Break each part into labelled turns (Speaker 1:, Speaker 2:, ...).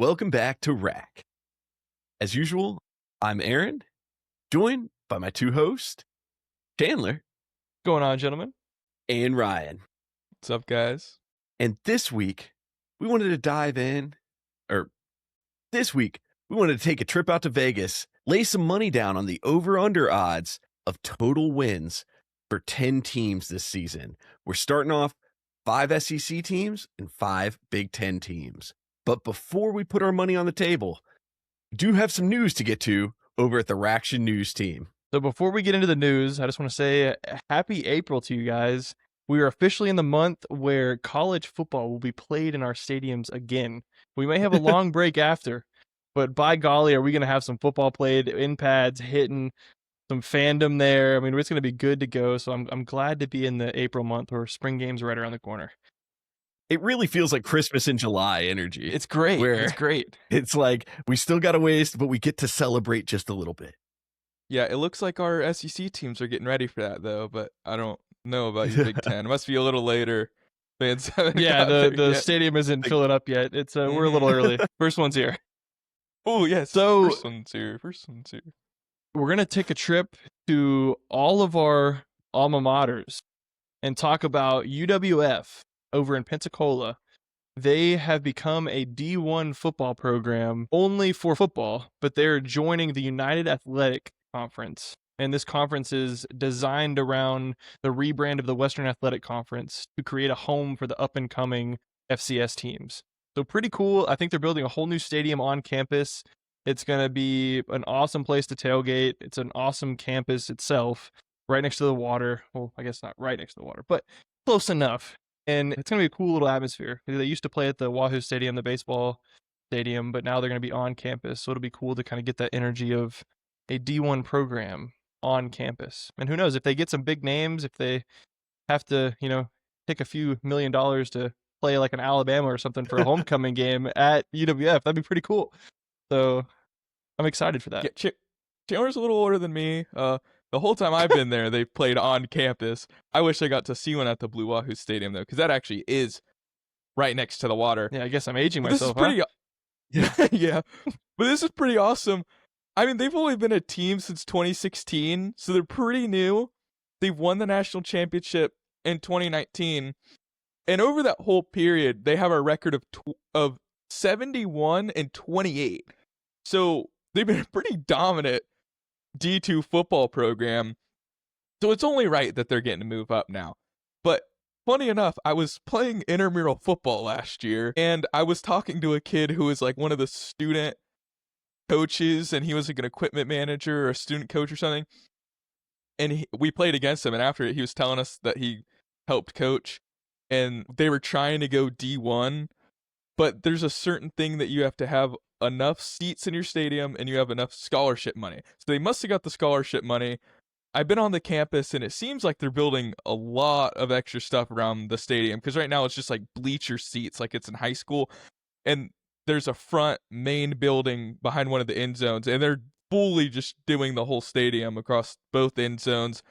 Speaker 1: Welcome back to Rack. As usual, I'm Aaron, joined by my two hosts, Chandler
Speaker 2: Going on, gentlemen?
Speaker 1: and Ryan.
Speaker 2: What's up, guys?
Speaker 1: And this week, we wanted to take a trip out to Vegas, lay some money down on the over-under odds of total wins for 10 teams this season. We're starting off 5 SEC teams and 5 Big Ten teams. But before we put our money on the table, we do have some news to get to over at the Raction News team.
Speaker 2: So before we get into the news, I just want to say happy April to you guys. We are officially in the month where college football will be played in our stadiums again. We may have a long break after, but by golly, are we going to have some football played in pads, hitting some fandom there. I mean, it's going to be good to go. So I'm glad to be in the April month where spring games are right around the corner.
Speaker 1: It really feels like Christmas in July energy.
Speaker 2: It's great. It's great.
Speaker 1: It's like we still got a waste, but we get to celebrate just a little bit.
Speaker 3: Yeah, it looks like our SEC teams are getting ready for that, though, but I don't know about your Big Ten. It must be a little later. Fans haven't
Speaker 2: Yeah,
Speaker 3: got there
Speaker 2: the
Speaker 3: yet.
Speaker 2: stadium isn't filling up yet. It's we're a little early. First one's here.
Speaker 3: Oh, yes.
Speaker 2: So-
Speaker 3: First one's here.
Speaker 2: We're going to take a trip to all of our alma maters and talk about UWF over in Pensacola. They have become a D1 football program only for football, but they're joining the United Athletic Conference. And this conference is designed around the rebrand of the Western Athletic Conference to create a home for the up-and-coming FCS teams. So pretty cool. I think they're building a whole new stadium on campus. It's going to be an awesome place to tailgate. It's an awesome campus itself, right next to the water. Well, I guess not right next to the water, but close enough. And it's going to be a cool little atmosphere. They used to play at the Wahoo Stadium, the baseball stadium, but now they're going to be on campus. So it'll be cool to kind of get that energy of a D1 program on campus. And who knows, if they get some big names, if they have to, take a few $1 million to play like an Alabama or something for a homecoming game at UWF, that'd be pretty cool. So I'm excited for that.
Speaker 3: Yeah, Chandler's a little older than me. The whole time I've been there, they've played on campus. I wish I got to see one at the Blue Wahoo Stadium, though, because that actually is right next to the water.
Speaker 2: Yeah, I guess I'm aging
Speaker 3: But
Speaker 2: myself.
Speaker 3: This is pretty, yeah. But this is pretty awesome. I mean, they've only been a team since 2016, so they're pretty new. They've won the national championship in 2019, and over that whole period, they have a record of 71-28. So they've been a pretty dominant D2 football program. So it's only right that they're getting to move up now. But funny enough, I was playing intramural football last year, and I was talking to a kid who was like one of the student coaches, and he was like an equipment manager or a student coach or something. And we played against him, and after it, he was telling us that he helped coach, and they were trying to go D1, but there's a certain thing that you have to have enough seats in your stadium and you have enough scholarship money. So they must have got the scholarship money. I've been on the campus, and it seems like they're building a lot of extra stuff around the stadium, because right now it's just like bleacher seats, like it's in high school. And there's a front main building behind one of the end zones, and they're fully just doing the whole stadium across both end zones,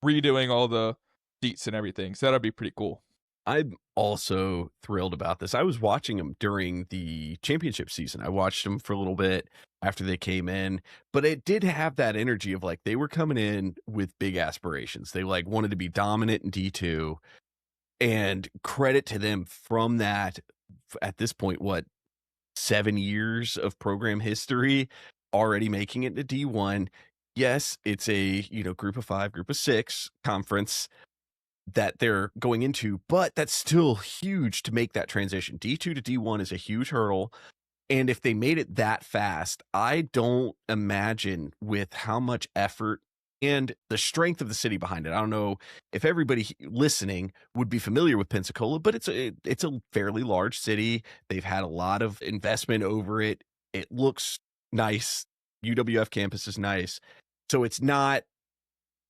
Speaker 3: redoing all the seats and everything. So that'll be pretty cool.
Speaker 1: I'm also thrilled about this. I was watching them during the championship season. I watched them for a little bit after they came in, but it did have that energy of like they were coming in with big aspirations. They like wanted to be dominant in D2, and credit to them from that. At this point, 7 years of program history, already making it to D1. Yes, it's a group of 5, group of 6 conference that they're going into, but that's still huge to make that transition. D2 to D1 is a huge hurdle. And if they made it that fast, I don't imagine with how much effort and the strength of the city behind it. I don't know if everybody listening would be familiar with Pensacola, but it's a fairly large city. They've had a lot of investment over it. It looks nice. UWF campus is nice. So it's not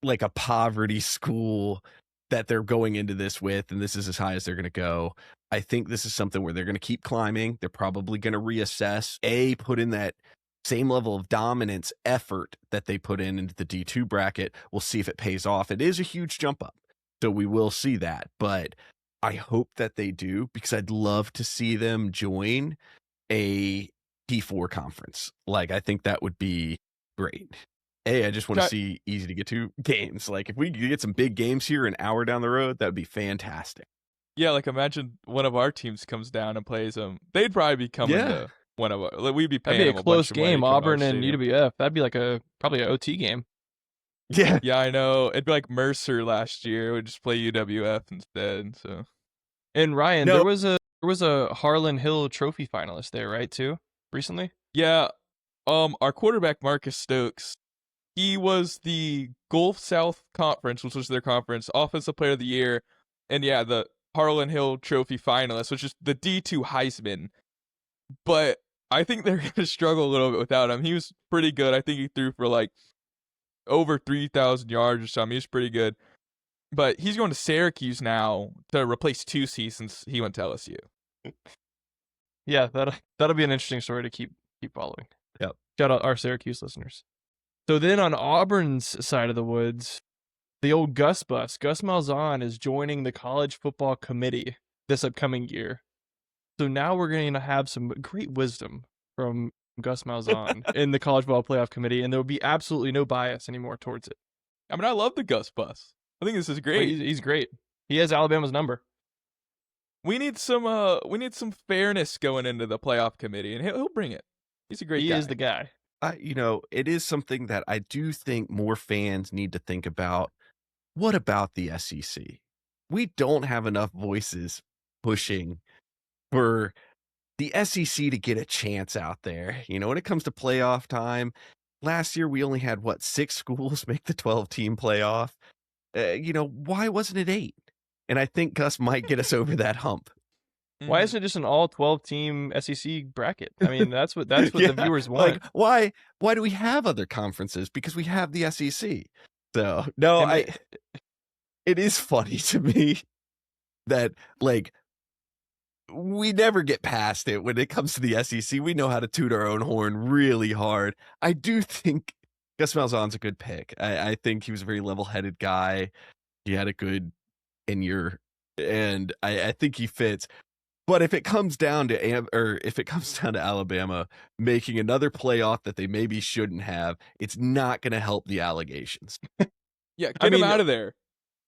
Speaker 1: like a poverty school that they're going into this with, and this is as high as they're going to go. I think this is something where they're going to keep climbing. They're probably going to reassess, put in that same level of dominance effort that they put into the D2 bracket. We'll see if it pays off. It is a huge jump up, so we will see that, but I hope that they do, because I'd love to see them join a P4 conference. Like, I think that would be great. I just want to
Speaker 3: Got-
Speaker 1: see easy to get to games. Like, if we could get some big games here an hour down the road, that would be fantastic.
Speaker 3: Yeah, like imagine one of our teams comes down and plays them. They'd probably be coming
Speaker 1: Yeah.
Speaker 3: to one of our. Like, we'd be paying
Speaker 2: That'd be
Speaker 3: them
Speaker 2: a close
Speaker 3: bunch of money to
Speaker 2: game,
Speaker 3: come to our
Speaker 2: Auburn and
Speaker 3: stadium.
Speaker 2: UWF. That'd be like probably an OT game.
Speaker 1: Yeah.
Speaker 3: Yeah, I know. It'd be like Mercer last year. We'd just play UWF instead. So
Speaker 2: And Ryan,
Speaker 1: No.
Speaker 2: there was a Harlan Hill Trophy finalist there, right? Too recently.
Speaker 3: yeah, our quarterback Marcus Stokes, he was the Gulf South Conference, which was their conference, Offensive Player of the Year, and yeah, the Harlan Hill Trophy finalist, which is the D2 Heisman. But I think they're gonna struggle a little bit without him. He was pretty good. I think he threw for like over 3,000 yards or something. He was pretty good. But he's going to Syracuse now to replace Tusi since he went to LSU.
Speaker 2: Yeah, that'll be an interesting story to keep following.
Speaker 1: Yep.
Speaker 2: Shout out our Syracuse listeners. So then on Auburn's side of the woods, the old Gus Bus, Gus Malzahn is joining the college football committee this upcoming year. So now we're going to have some great wisdom from Gus Malzahn in the college football playoff committee, and there will be absolutely no bias anymore towards it.
Speaker 3: I mean, I love the Gus Bus. I think this is
Speaker 2: But
Speaker 3: great.
Speaker 2: he's great. He has Alabama's number.
Speaker 3: We need some fairness going into the playoff committee, and he'll bring it. He's a great
Speaker 2: He
Speaker 3: guy.
Speaker 2: is the guy.
Speaker 1: It is something that I do think more fans need to think about. What about the SEC? We don't have enough voices pushing for the SEC to get a chance out there. When it comes to playoff time, last year we only had 6 schools make the 12-team playoff. Why wasn't it 8? And I think Gus might get us over that hump.
Speaker 2: Why
Speaker 3: Mhm.
Speaker 2: isn't it just an all 12-team SEC bracket? I mean, that's what the
Speaker 1: Yeah,
Speaker 2: viewers want.
Speaker 1: Like, why do we have other conferences? Because we have the SEC. So no,
Speaker 2: And
Speaker 1: it is funny to me that we never get past it when it comes to the SEC. We know how to toot our own horn really hard. I do think Gus Malzahn's a good pick. I think he was a very level-headed guy. He had a good tenure, and I think he fits. But if it comes down to Alabama making another playoff that they maybe shouldn't have, it's not going to help the allegations.
Speaker 3: Yeah, get
Speaker 2: I
Speaker 3: him
Speaker 2: mean,
Speaker 3: out of there.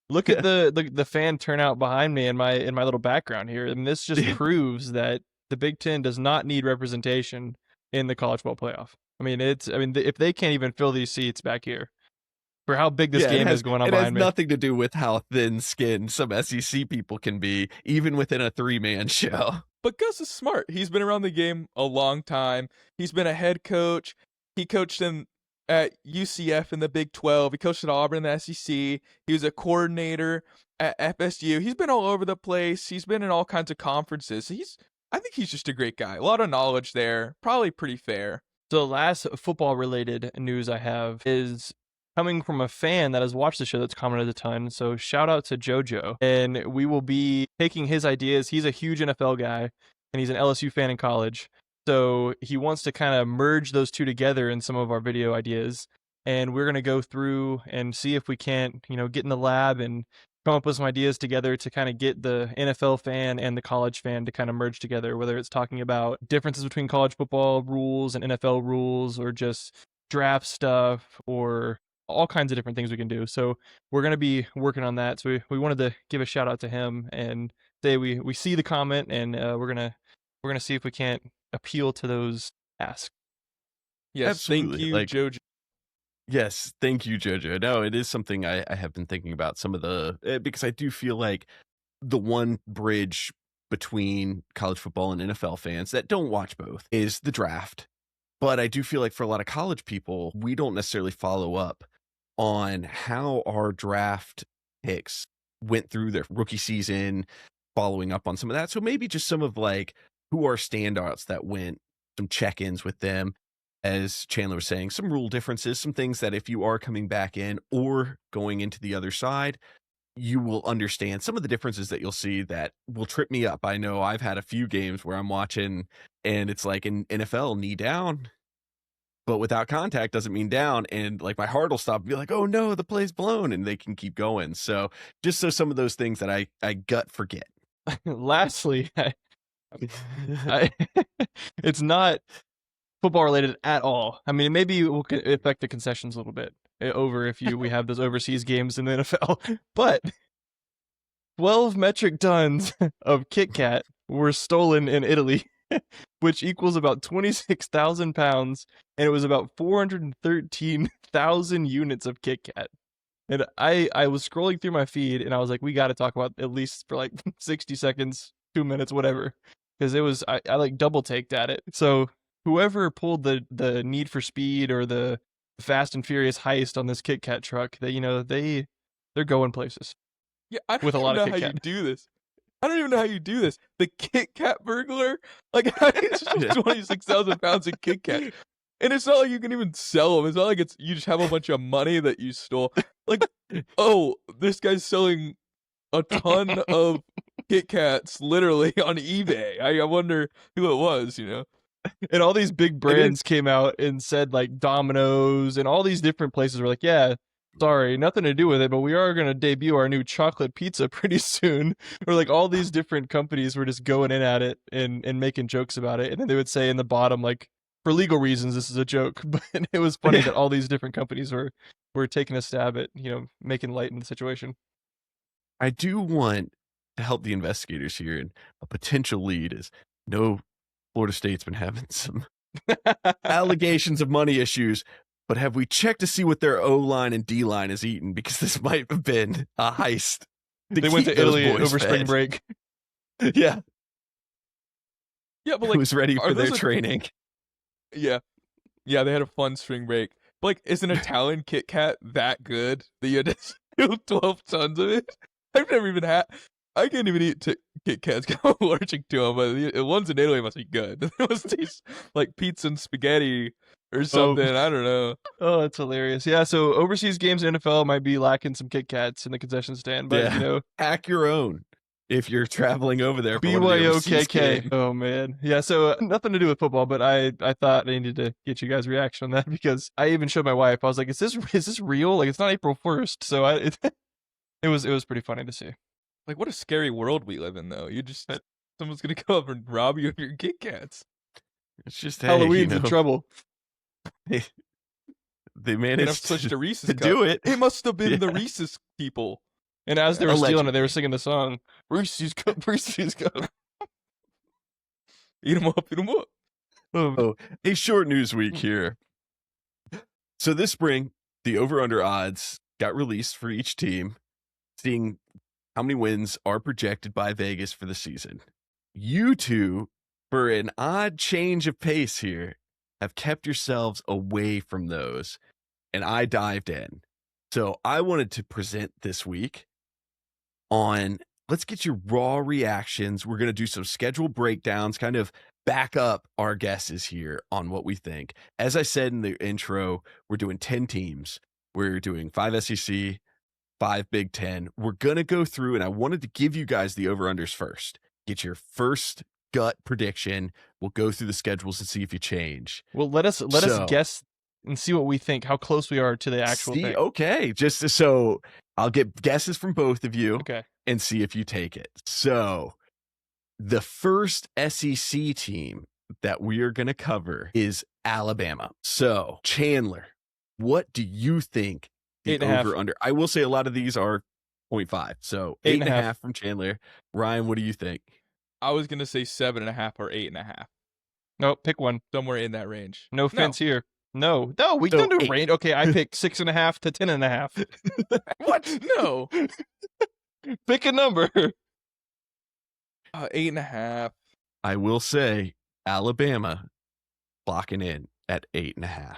Speaker 2: Look at the fan turnout behind me in my little background here. And this just proves that the Big Ten does not need representation in the college football playoff. I mean, if they can't even fill these seats back here, for how big this game is going on behind me.
Speaker 1: It has nothing to do with how thin-skinned some SEC people can be, even within a 3-man show.
Speaker 3: But Gus is smart. He's been around the game a long time. He's been a head coach. He coached at UCF in the Big 12. He coached at Auburn in the SEC. He was a coordinator at FSU. He's been all over the place. He's been in all kinds of conferences. I think he's just a great guy. A lot of knowledge there. Probably pretty fair.
Speaker 2: So the last football-related news I have is coming from a fan that has watched the show that's commented a ton. So shout out to JoJo. And we will be taking his ideas. He's a huge NFL guy, and he's an LSU fan in college. So he wants to kind of merge those two together in some of our video ideas. And we're going to go through and see if we can't, get in the lab and come up with some ideas together to kind of get the NFL fan and the college fan to kind of merge together, whether it's talking about differences between college football rules and NFL rules, or just draft stuff, or all kinds of different things we can do. So we're going to be working on that. So we wanted to give a shout out to him and say we see the comment, and we're going to see if we can't appeal to those asks.
Speaker 3: Yes,
Speaker 1: Absolutely.
Speaker 3: thank you, JoJo.
Speaker 1: Yes, thank you, JoJo. No, it is something I have been thinking about some of because I do feel like the one bridge between college football and NFL fans that don't watch both is the draft. But I do feel like for a lot of college people, we don't necessarily follow up on how our draft picks went through their rookie season, following up on some of that. So maybe just some of who are standouts that went, some check-ins with them. As Chandler was saying, some rule differences, some things that if you are coming back in or going into the other side, you will understand some of the differences that you'll see that will trip me up. I know I've had a few games where I'm watching and it's like in NFL, knee down, but without contact doesn't mean down. And my heart will stop and be like, oh no, the play's blown, and they can keep going. So just some of those things that I gut forget.
Speaker 2: Lastly, it's not football related at all. I mean, maybe it will affect the concessions a little bit over if we have those overseas games in the NFL. But 12 metric tons of Kit Kat were stolen in Italy, which equals about 26,000 pounds, and it was about 413,000 units of Kit Kat. And I was scrolling through my feed, and I was like, we got to talk about at least for like 60 seconds, 2 minutes, whatever, because it was I like double taked at it. So whoever pulled the Need for Speed or the Fast and Furious heist on this Kit Kat truck, they're going places.
Speaker 3: Yeah, I don't
Speaker 2: With a
Speaker 3: even
Speaker 2: lot of
Speaker 3: know how
Speaker 2: Kit
Speaker 3: you
Speaker 2: Kat.
Speaker 3: do this. I don't even know how you do this. The Kit Kat burglar? Like, how do you steal 26,000 pounds of Kit Kat? And it's not like you can even sell them. It's not like you just have a bunch of money that you stole. Like, oh, this guy's selling a ton of Kit Kats literally on eBay. I wonder who it was,
Speaker 2: And all these big brands came out and said, like, Domino's and all these different places were like, yeah, sorry, nothing to do with it, but we are going to debut our new chocolate pizza pretty soon. Or like all these different companies were just going in at it and making jokes about it. And then they would say in the bottom, like, for legal reasons, this is a joke. But it was funny that all these different companies were taking a stab at, making light in the situation.
Speaker 1: I do want to help the investigators here, and a potential lead is Florida State's been having some allegations of money issues, but have we checked to see what their O-line and D-line has eaten? Because this might have been a heist.
Speaker 2: They went to Italy over spring break.
Speaker 1: Yeah.
Speaker 3: Yeah, but like,
Speaker 1: who's ready for their training?
Speaker 3: Yeah. Yeah, they had a fun spring break. But like, is an Italian Kit Kat that good that you had to steal 12 tons of it? I've never even had. I can't even eat Kit Kats because I'm allergic to them, but the ones in Italy must be good. They must taste like pizza and spaghetti or something. I don't know.
Speaker 2: Oh, that's hilarious. Yeah, so overseas games in NFL might be lacking some Kit Kats in the concession stand, but
Speaker 1: hack your own if you're traveling over there.
Speaker 2: BYOKK. Oh man. Yeah, so nothing to do with football, but I thought I needed to get you guys' reaction on that because I even showed my wife. I was like, is this real? Like, it's not April 1st. So it was pretty funny to see.
Speaker 3: Like, what a scary world we live in, though. Someone's gonna come up and rob you of your Kit Kats.
Speaker 1: It's just
Speaker 2: Halloween's in trouble.
Speaker 1: They managed
Speaker 3: to
Speaker 1: to
Speaker 3: Reese's cup.
Speaker 1: do it.
Speaker 3: It must have been the Reese's people.
Speaker 2: And as they were stealing it, they were singing the song, Reese's Cup, Reese's Cup.
Speaker 3: Eat them up, eat them up.
Speaker 1: Oh, a short news week here. So this spring, the over-under odds got released for each team, seeing how many wins are projected by Vegas for the season. You two, for an odd change of pace here, have kept yourselves away from those, and I dived in. So I wanted to present this week on, let's get your raw reactions. We're going to do some schedule breakdowns, kind of back up our guesses here on what we think. As I said in the intro, we're doing 10 teams. We're doing 5 SEC, 5 Big Ten. We're going to go through, and I wanted to give you guys the over-unders first. Get your first gut prediction. We'll go through the schedules and see if you change.
Speaker 2: Well, let us guess and see what we think, how close we are to the actual thing.
Speaker 1: Okay, just so I'll get guesses from both of you,
Speaker 2: okay,
Speaker 1: and see if you take it. So the first SEC team that we are going to cover is Alabama. So Chandler, what do you think the over-under? I will say a lot of these are 0.5, so 8.5 from Chandler. Ryan, what do you think?
Speaker 3: I was going to say 7.5 or 8.5.
Speaker 2: Nope, pick one.
Speaker 3: Somewhere in that range.
Speaker 2: No offense here. No, we can do range. Okay, I pick 6.5 to 10.5.
Speaker 3: What? No.
Speaker 2: Pick a number.
Speaker 3: 8.5.
Speaker 1: I will say Alabama clocking in at 8.5.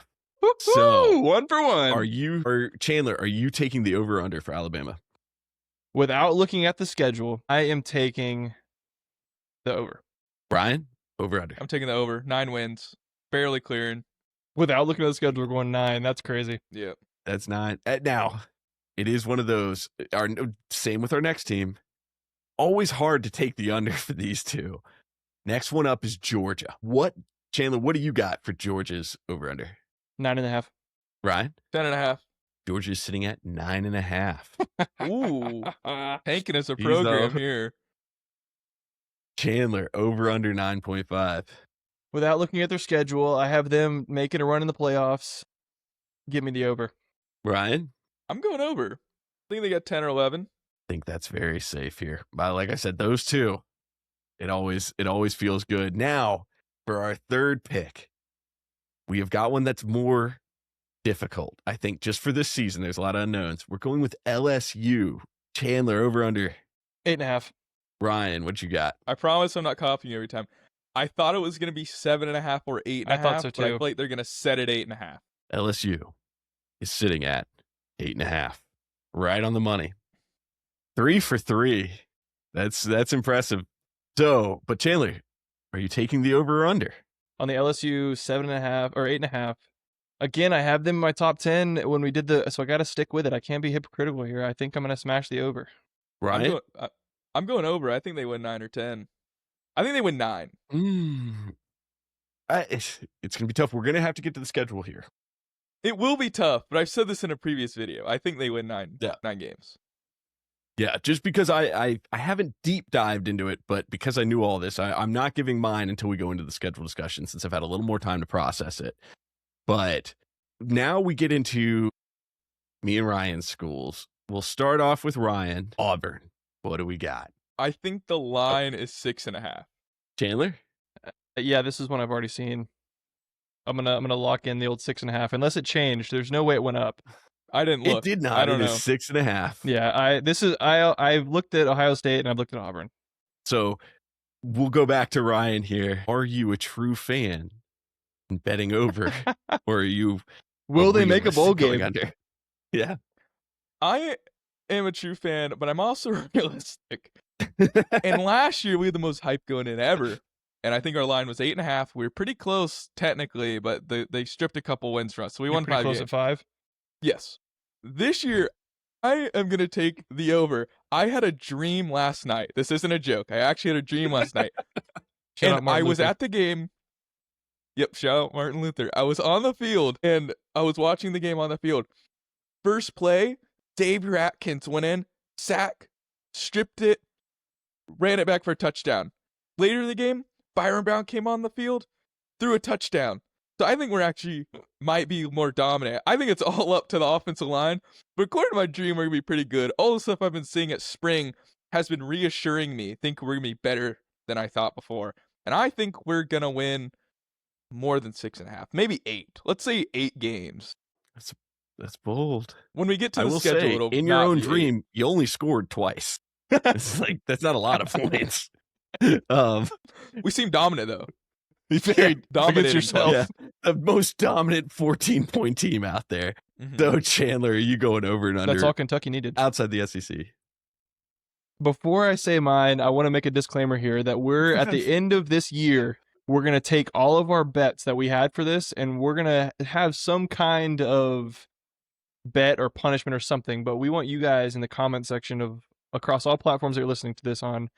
Speaker 2: So 1 for 1.
Speaker 1: Chandler, are you taking the over-under for Alabama?
Speaker 2: Without looking at the schedule, I am taking the over.
Speaker 1: Brian, over-under.
Speaker 3: I'm taking the over. 9 wins. Barely clearing.
Speaker 2: Without looking at the schedule, we're going 9. That's crazy.
Speaker 3: Yeah.
Speaker 1: That's 9. Now, it is one of those. Same with our next team. Always hard to take the under for these two. Next one up is Georgia. Chandler, what do you got for Georgia's over-under?
Speaker 2: 9.5.
Speaker 1: Ryan?
Speaker 3: 10.5.
Speaker 1: Georgia's sitting at 9.5.
Speaker 3: Ooh. Tanking us a program here.
Speaker 1: Chandler, over under 9.5.
Speaker 2: without looking at their schedule, I have them making a run in the playoffs. Give me the over.
Speaker 1: Ryan?
Speaker 3: I'm going over. I think they got 10 or 11.
Speaker 1: I think that's very safe here. But like I said, those two, it always feels good. Now, for our third pick, we have got one that's more difficult. I think just for this season, there's a lot of unknowns. We're going with LSU. Chandler, over under.
Speaker 2: 8.5.
Speaker 1: Ryan, what you got?
Speaker 3: I promise I'm not copying you every time. I thought it was going to be 7.5 or 8.5.
Speaker 2: I thought so
Speaker 3: But I
Speaker 2: too.
Speaker 3: feel like they're going to set it 8.5.
Speaker 1: LSU is sitting at 8.5. Right on the money. 3 for 3. That's impressive. So, but Chandler, are you taking the over or under?
Speaker 2: On the LSU 7.5 or 8.5. Again, I have them in my top 10 when we did so I got to stick with it. I can't be hypocritical here. I think I'm going to smash the over.
Speaker 1: Ryan?
Speaker 3: I'm going over. I think they win 9 or 10. I think they win 9.
Speaker 1: It's going to be tough. We're going to have to get to the schedule here.
Speaker 3: It will be tough, but I've said this in a previous video. I think they win 9 games.
Speaker 1: Yeah, just because I haven't deep dived into it, but because I knew all this, I'm not giving mine until we go into the schedule discussion since I've had a little more time to process it. But now we get into me and Ryan's schools. We'll start off with Ryan. Auburn. What do we got?
Speaker 3: I think the line is 6.5.
Speaker 1: Chandler?
Speaker 2: Yeah, this is one I've already seen. I'm gonna lock in the old 6.5 unless it changed. There's no way it went up.
Speaker 3: I didn't look.
Speaker 1: It did not.
Speaker 3: I don't
Speaker 1: It
Speaker 3: know.
Speaker 1: is 6.5.
Speaker 2: Yeah, I've looked at Ohio State and I've looked at Auburn.
Speaker 1: So we'll go back to Ryan here. Are you a true fan in betting over, or are you?
Speaker 2: Will they make a bowl
Speaker 1: going
Speaker 2: game?
Speaker 1: under? Yeah.
Speaker 3: I am a true fan, but I'm also realistic. And last year we had the most hype going in ever. And I think our line was 8.5. We were pretty close technically, but they stripped a couple wins from us. So we won 5
Speaker 2: close
Speaker 3: games.
Speaker 2: at 5.
Speaker 3: Yes. This year, I am going to take the over. I had a dream last night. This isn't a joke. I actually had a dream last night.
Speaker 2: Shout out
Speaker 3: And
Speaker 2: Martin
Speaker 3: I was
Speaker 2: Luther.
Speaker 3: at the game. Yep, shout out Martin Luther. I was on the field, and I was watching the game on the field. First play, Xavier Atkins went in, sack, stripped it, ran it back for a touchdown. Later in the game, Byron Brown came on the field, threw a touchdown. So I think we're actually might be more dominant. I think it's all up to the offensive line. But according to my dream, we're going to be pretty good. All the stuff I've been seeing at spring has been reassuring me. I think we're going to be better than I thought before. And I think we're going to win more than 6.5. Maybe 8. Let's say 8 games.
Speaker 1: That's bold.
Speaker 3: When we get to
Speaker 1: I
Speaker 3: the
Speaker 1: will
Speaker 3: schedule,
Speaker 1: say,
Speaker 3: it'll
Speaker 1: in your
Speaker 3: not
Speaker 1: own
Speaker 3: be 8.
Speaker 1: dream, you only scored twice. It's like that's not a lot of points.
Speaker 3: We seem dominant, though.
Speaker 2: Be very
Speaker 3: Dominate
Speaker 2: against yourself.
Speaker 1: Yeah, the most dominant 14-point team out there.
Speaker 3: Mhm.
Speaker 1: So Chandler, are you going over and under?
Speaker 2: That's all Kentucky needed.
Speaker 1: Outside the SEC.
Speaker 2: Before I say mine, I want to make a disclaimer here that we're at the end of this year. We're going to take all of our bets that we had for this, and we're going to have some kind of bet or punishment or something. But we want you guys in the comment section of across all platforms that you're listening to this on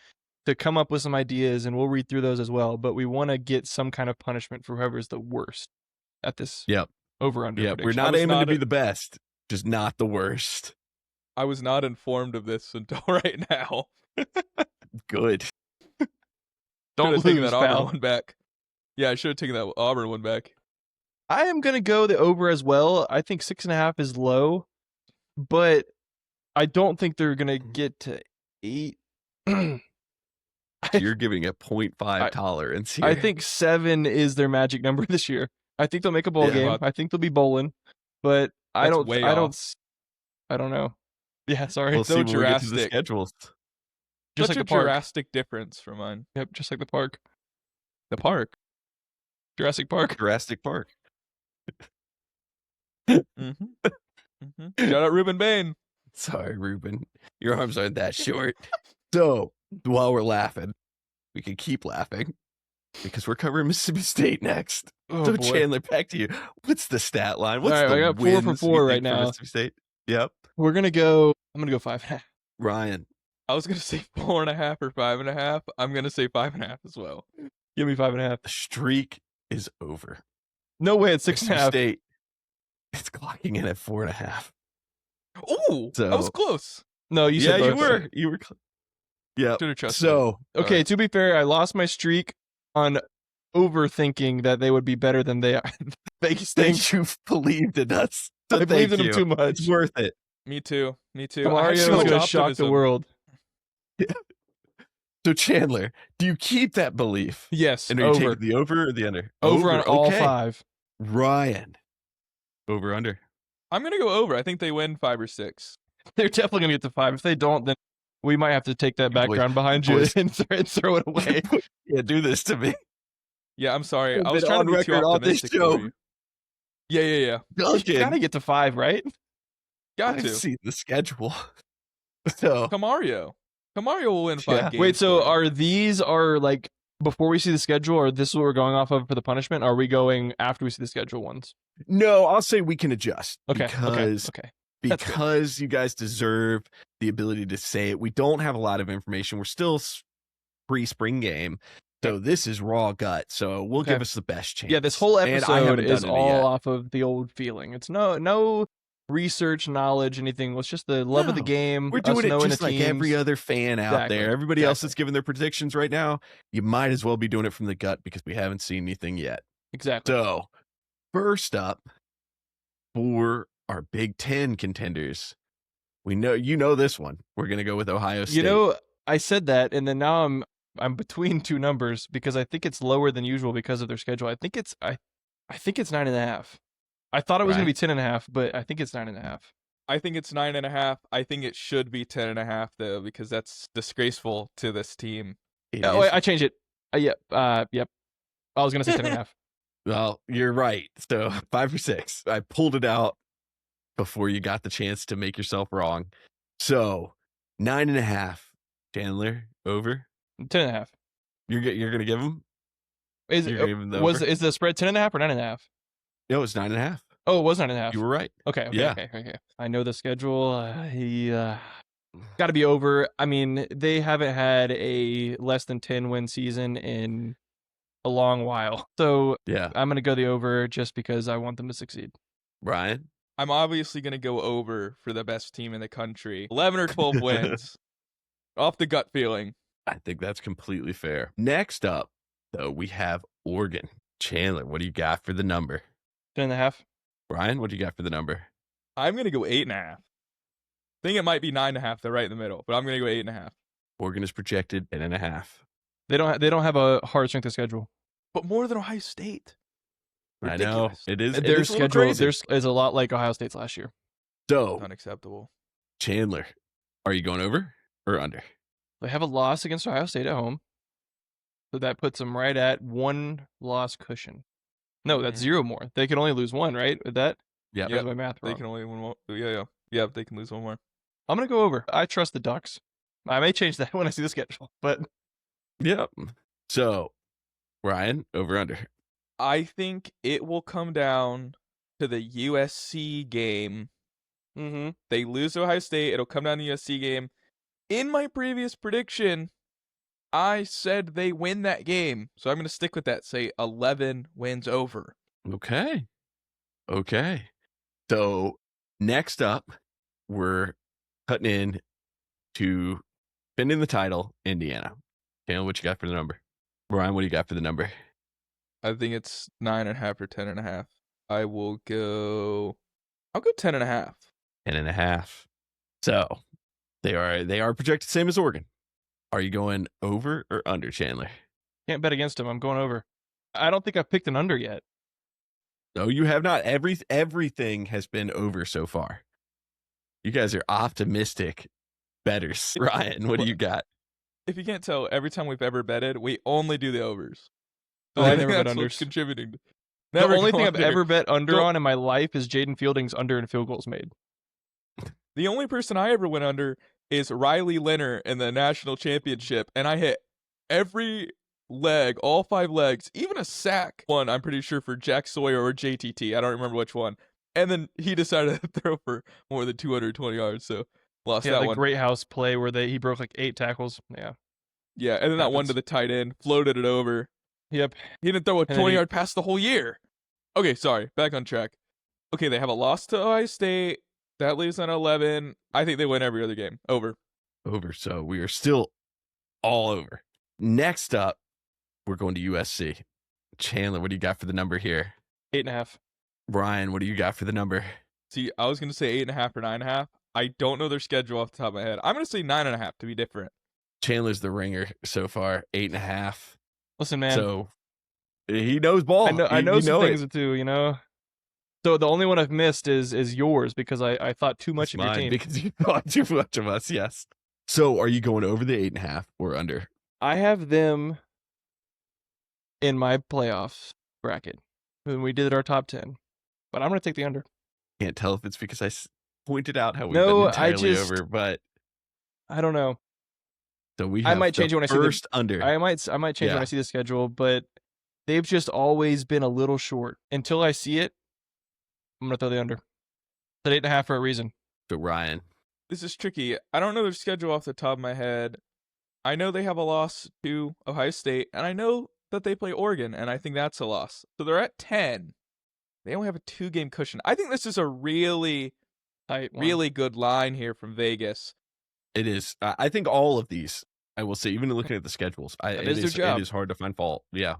Speaker 2: to come up with some ideas, and we'll read through those as well. But we want to get some kind of punishment for whoever's the worst at this.
Speaker 1: Yep.
Speaker 2: Over under.
Speaker 1: Yeah, we're
Speaker 2: prediction.
Speaker 1: not
Speaker 3: was
Speaker 1: aiming
Speaker 3: not
Speaker 1: to be
Speaker 3: a-
Speaker 1: the best, just not the worst.
Speaker 3: I was not informed of this until right now.
Speaker 1: Good.
Speaker 2: Don't
Speaker 3: Should've taken
Speaker 2: lose,
Speaker 3: that Auburn
Speaker 2: pal.
Speaker 3: one back. Yeah, I should have taken that Auburn one back.
Speaker 2: I am going to go the over as well. I think 6.5 is low, but I don't think they're going to get to 8.
Speaker 1: You're giving a 0.5 tolerance here.
Speaker 2: I think 7 is their magic number this year. I think they'll make a bowl
Speaker 1: Yeah.
Speaker 2: game. I think they'll be bowling, but I
Speaker 3: That's way
Speaker 2: don't know. Yeah, sorry.
Speaker 1: we'll
Speaker 3: so
Speaker 1: see when we get to the
Speaker 3: Jurassic.
Speaker 1: schedules.
Speaker 2: Just
Speaker 3: Such
Speaker 2: like
Speaker 3: a
Speaker 2: the park.
Speaker 3: drastic difference from mine.
Speaker 2: Yep, just like the park.
Speaker 3: The park.
Speaker 2: Jurassic Park.
Speaker 1: Jurassic Park.
Speaker 3: Mm-hmm. Shout out Ruben Bain.
Speaker 1: Sorry, Ruben. Your arms aren't that short. So, while we're laughing, we can keep laughing because we're covering Mississippi State next.
Speaker 2: Oh,
Speaker 1: So,
Speaker 2: boy.
Speaker 1: Chandler, back to you. What's the stat line? What's
Speaker 2: All right,
Speaker 1: the
Speaker 2: I got 4 for
Speaker 1: wins
Speaker 2: 4
Speaker 1: you
Speaker 2: right
Speaker 1: think for
Speaker 2: now.
Speaker 1: Mississippi State? Yep.
Speaker 2: I'm going to go 5.5.
Speaker 1: Ryan.
Speaker 3: I was gonna say 4.5 or 5.5. I'm gonna say 5.5 as well.
Speaker 2: Give me 5.5.
Speaker 1: The streak is over.
Speaker 2: No way it's
Speaker 1: Mississippi
Speaker 2: 6.5.
Speaker 1: State. It's clocking in at 4.5.
Speaker 3: Ooh, that was
Speaker 1: So-
Speaker 3: close.
Speaker 2: No, you
Speaker 1: Yeah,
Speaker 2: said
Speaker 1: you
Speaker 2: both.
Speaker 1: were. You were. Yep.
Speaker 3: Should have trusted.
Speaker 1: So,
Speaker 2: Okay, to be fair, I lost my streak on overthinking that they would be better than they are. Vegas thinks
Speaker 1: Thank you believed in us. So
Speaker 2: I believed in
Speaker 1: thank
Speaker 2: them
Speaker 1: you.
Speaker 2: too much.
Speaker 1: It's worth it.
Speaker 3: Me too. Me too. I
Speaker 2: Mario
Speaker 3: had
Speaker 2: is
Speaker 3: so much
Speaker 2: going to shock the
Speaker 3: optimism.
Speaker 2: world.
Speaker 1: So Chandler, do you keep that belief?
Speaker 2: Yes,
Speaker 1: And are you
Speaker 2: over.
Speaker 1: taking the over or the under?
Speaker 2: Over on all
Speaker 1: okay.
Speaker 2: 5.
Speaker 1: Ryan, over under.
Speaker 3: I'm gonna go over. I think they win 5 or 6.
Speaker 2: They're definitely going to get to 5. If they don't, then we might have to take that
Speaker 1: Boys-
Speaker 2: background behind you
Speaker 1: boys.
Speaker 2: and throw it away.
Speaker 1: Yeah, do this to me.
Speaker 3: Yeah, I'm sorry.
Speaker 1: You've
Speaker 3: I was
Speaker 1: been
Speaker 3: trying to
Speaker 1: on
Speaker 3: be too
Speaker 1: record on this
Speaker 3: optimistic
Speaker 1: show.
Speaker 3: for you. Yeah.
Speaker 2: You
Speaker 1: Duncan,
Speaker 2: got to get to 5, right?
Speaker 3: Got
Speaker 1: I've
Speaker 3: to.
Speaker 1: seen the schedule. So
Speaker 3: Camario will win 5
Speaker 1: Yeah.
Speaker 3: games.
Speaker 2: Wait, so
Speaker 3: for you.
Speaker 2: are like before we see the schedule, or this is what we're going off of for the punishment? Or are we going after we see the schedule ones?
Speaker 1: no, I'll say we can adjust
Speaker 2: Okay.
Speaker 1: because
Speaker 2: Okay. That's good.
Speaker 1: you guys deserve the ability to say it. We don't have a lot of information. We're still pre-spring game. So this is raw gut. So we'll give
Speaker 2: Okay.
Speaker 1: us the best chance.
Speaker 2: Yeah, this whole
Speaker 1: And I
Speaker 2: episode
Speaker 1: haven't
Speaker 2: is
Speaker 1: done any
Speaker 2: all
Speaker 1: yet.
Speaker 2: off of the old feeling. It's no research, knowledge, anything. It's just the love of the
Speaker 1: No.
Speaker 2: game.
Speaker 1: We're
Speaker 2: us
Speaker 1: doing it
Speaker 2: knowing
Speaker 1: just
Speaker 2: the
Speaker 1: like every
Speaker 2: teams.
Speaker 1: other fan out
Speaker 2: Exactly,
Speaker 1: there. Everybody else
Speaker 2: exactly.
Speaker 1: that's giving their predictions right now, you might as well be doing it from the gut because we haven't seen anything yet.
Speaker 2: Exactly.
Speaker 1: So, first up for our Big Ten contenders, we know you know this one. We're gonna go with Ohio State.
Speaker 2: You know, I said that, and then now I'm between two numbers because I think it's lower than usual because of their schedule. I think it's 9.5. I thought it was gonna be 10.5, but I think it's 9.5.
Speaker 3: I think it's 9.5. I think it should be 10.5 though, because that's disgraceful to this team.
Speaker 1: It
Speaker 2: Oh,
Speaker 1: is-
Speaker 2: wait, I changed it. Yep. I was gonna say 10.5.
Speaker 1: well, you're right. So 5 or 6. I pulled it out before you got the chance to make yourself wrong. So 9.5. Chandler, over.
Speaker 2: 10.5.
Speaker 1: You're gonna give him?
Speaker 2: Is
Speaker 1: You're gonna give him the
Speaker 2: was
Speaker 1: over?
Speaker 2: is the spread 10.5 or 9.5?
Speaker 1: No, it's 9.5.
Speaker 2: Oh, it was 9.5.
Speaker 1: You were right.
Speaker 2: Okay.
Speaker 1: Yeah.
Speaker 2: Okay. I know the schedule. He got to be over. I mean, they haven't had a less than 10 win season in a long while. So
Speaker 1: Yeah.
Speaker 2: I'm going to go the over just because I want them to succeed.
Speaker 1: Brian.
Speaker 3: I'm obviously going to go over for the best team in the country. 11 or 12 wins. Off the gut feeling.
Speaker 1: I think that's completely fair. Next up, though, we have Oregon. Chandler, what do you got for the number?
Speaker 2: 10.5.
Speaker 1: Brian, what do you got for the number?
Speaker 3: I'm going to go 8.5. I think it might be 9.5. They're right in the middle, but I'm going to go 8.5.
Speaker 1: Oregon is projected 10.5.
Speaker 2: They don't have a hard strength of schedule.
Speaker 3: But more than Ohio State.
Speaker 1: I know.
Speaker 3: Ridiculous.
Speaker 1: It is.
Speaker 2: Their
Speaker 1: it is a little
Speaker 2: schedule
Speaker 1: crazy.
Speaker 2: is a lot like Ohio State's last year.
Speaker 1: So,
Speaker 3: Unacceptable.
Speaker 1: Chandler, are you going over or under?
Speaker 2: They have a loss against Ohio State at home. So that puts them right at 1 loss cushion. No, that's
Speaker 3: Mhm.
Speaker 2: 0 more. They can only lose 1, right? With that?
Speaker 1: Yeah.
Speaker 3: Yep.
Speaker 2: Is my math
Speaker 3: They
Speaker 2: wrong?
Speaker 3: can only win one. Yeah, they can lose one more.
Speaker 2: I'm going to go over. I trust the Ducks. I may change that when I see the schedule, but
Speaker 1: Yep. So, Ryan, over under.
Speaker 3: I think it will come down to the USC game. They lose to Ohio State. It'll come down to the USC game. In my previous prediction, I said they win that game. So I'm going to stick with that. Say 11 wins over.
Speaker 1: Okay. So, next up, we're cutting in to defending the title, Indiana. Chandler, what you got for the number? Brian, what do you got for the number?
Speaker 3: I think it's 9.5 or 10.5. I'll go 10.5.
Speaker 1: 10.5. So they are projected same as Oregon. Are you going over or under, Chandler?
Speaker 2: can't bet against them. I'm going over. I don't think I've picked an under yet.
Speaker 1: No, you have not. Everything has been over so far. You guys are optimistic betters. Ryan, what do you got?
Speaker 3: If you can't tell, every time we've ever betted, we only do the overs.
Speaker 2: Oh, I
Speaker 3: think
Speaker 2: never bet
Speaker 3: that's what's
Speaker 2: unders.
Speaker 3: contributing.
Speaker 2: The
Speaker 3: Never
Speaker 2: only
Speaker 3: go
Speaker 2: thing I've
Speaker 3: under.
Speaker 2: ever bet under
Speaker 3: Don't-
Speaker 2: on in my life is Jaden Fielding's under in field goals made.
Speaker 3: The only person I ever went under is Riley Leonard in the national championship, and I hit every leg, all 5 legs, even a sack one, I'm pretty sure, for Jack Sawyer or JTT. I don't remember which one. And then he decided to throw for more than 220 yards, so lost
Speaker 2: Yeah,
Speaker 3: that
Speaker 2: the
Speaker 3: one.
Speaker 2: Great House play where he broke like 8 tackles. Yeah.
Speaker 3: Yeah, and then that one
Speaker 2: Happens.
Speaker 3: to the tight end, floated it over.
Speaker 2: Yep.
Speaker 3: He didn't throw a
Speaker 2: And then
Speaker 3: 20-yard pass the whole year. Okay, sorry. Back on track. Okay, they have a loss to Ohio State. That leaves on 11. I think they win every other game. Over.
Speaker 1: Over. So we are still all over. Next up, we're going to USC. Chandler, what do you got for the number here?
Speaker 2: 8.5.
Speaker 1: Ryan, what do you got for the number?
Speaker 3: See, I was gonna say 8.5 or 9.5. I don't know their schedule off the top of my head. I'm gonna say 9.5 to be different.
Speaker 1: Chandler's the ringer so far, 8.5.
Speaker 2: Listen, man.
Speaker 1: So he knows ball.
Speaker 2: I know
Speaker 1: you
Speaker 2: some
Speaker 1: know
Speaker 2: things
Speaker 1: it.
Speaker 2: too, you know. So the only one I've missed is yours because I thought too much
Speaker 1: It's
Speaker 2: of your
Speaker 1: mine
Speaker 2: team.
Speaker 1: because you thought too much of us. Yes. So are you going over the 8.5 or under?
Speaker 2: I have them in my playoffs bracket when we did our top 10, but I'm gonna take the under.
Speaker 1: Can't tell if it's because I pointed out how we've
Speaker 2: No,
Speaker 1: been
Speaker 2: I
Speaker 1: entirely
Speaker 2: just-
Speaker 1: over, but
Speaker 2: I don't know.
Speaker 1: so we
Speaker 2: I
Speaker 1: have
Speaker 2: might change
Speaker 1: the
Speaker 2: it when I see the-
Speaker 1: first under.
Speaker 2: I might change when
Speaker 1: Yeah.
Speaker 2: I see the schedule, but they've just always been a little short. Until I see it, I'm gonna throw the under. It's at 8.5 for a reason.
Speaker 1: So Ryan,
Speaker 3: This is tricky. I don't know their schedule off the top of my head. I know they have a loss to Ohio State, and I know that they play Oregon, and I think that's a loss. So they're at 10. They only have a 2-game cushion. I think this is a really,
Speaker 2: Tight one.
Speaker 3: really good line here from Vegas.
Speaker 1: it is. I think all of these, I will say, even looking at the schedules,
Speaker 2: That is their job.
Speaker 1: It is hard to find fault. Yeah.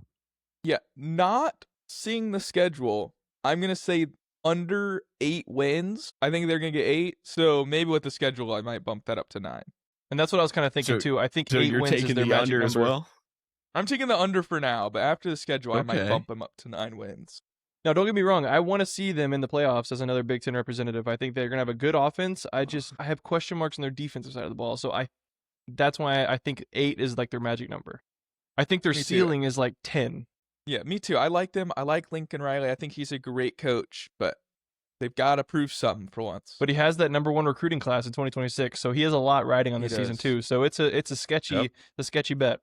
Speaker 3: Yeah, not seeing the schedule, I'm going to say under 8 wins. I think they're going to get 8. So maybe with the schedule, I might bump that up to 9.
Speaker 2: And that's what I was kind of thinking
Speaker 1: So-
Speaker 2: too. I think
Speaker 1: So
Speaker 2: 8
Speaker 1: you're
Speaker 2: wins is
Speaker 1: taking
Speaker 2: their
Speaker 1: the
Speaker 2: magic
Speaker 1: under as
Speaker 2: number.
Speaker 1: well?
Speaker 3: I'm taking the under for now, but after the schedule, I might
Speaker 1: Okay.
Speaker 3: bump them up to 9 wins.
Speaker 2: Now, don't get me wrong. I want to see them in the playoffs as another Big Ten representative. I think they're going to have a good offense. I have question marks on their defensive side of the ball. So that's why I think 8 is like their magic number. I think their
Speaker 3: Me too.
Speaker 2: ceiling is like 10.
Speaker 3: Yeah, me too. I like them. I like Lincoln Riley. I think he's a great coach, but they've got to prove something for once.
Speaker 2: But he has that number 1 recruiting class in 2026, so he has a lot riding on
Speaker 3: He
Speaker 2: this season
Speaker 3: does.
Speaker 2: too. So it's a sketchy bet.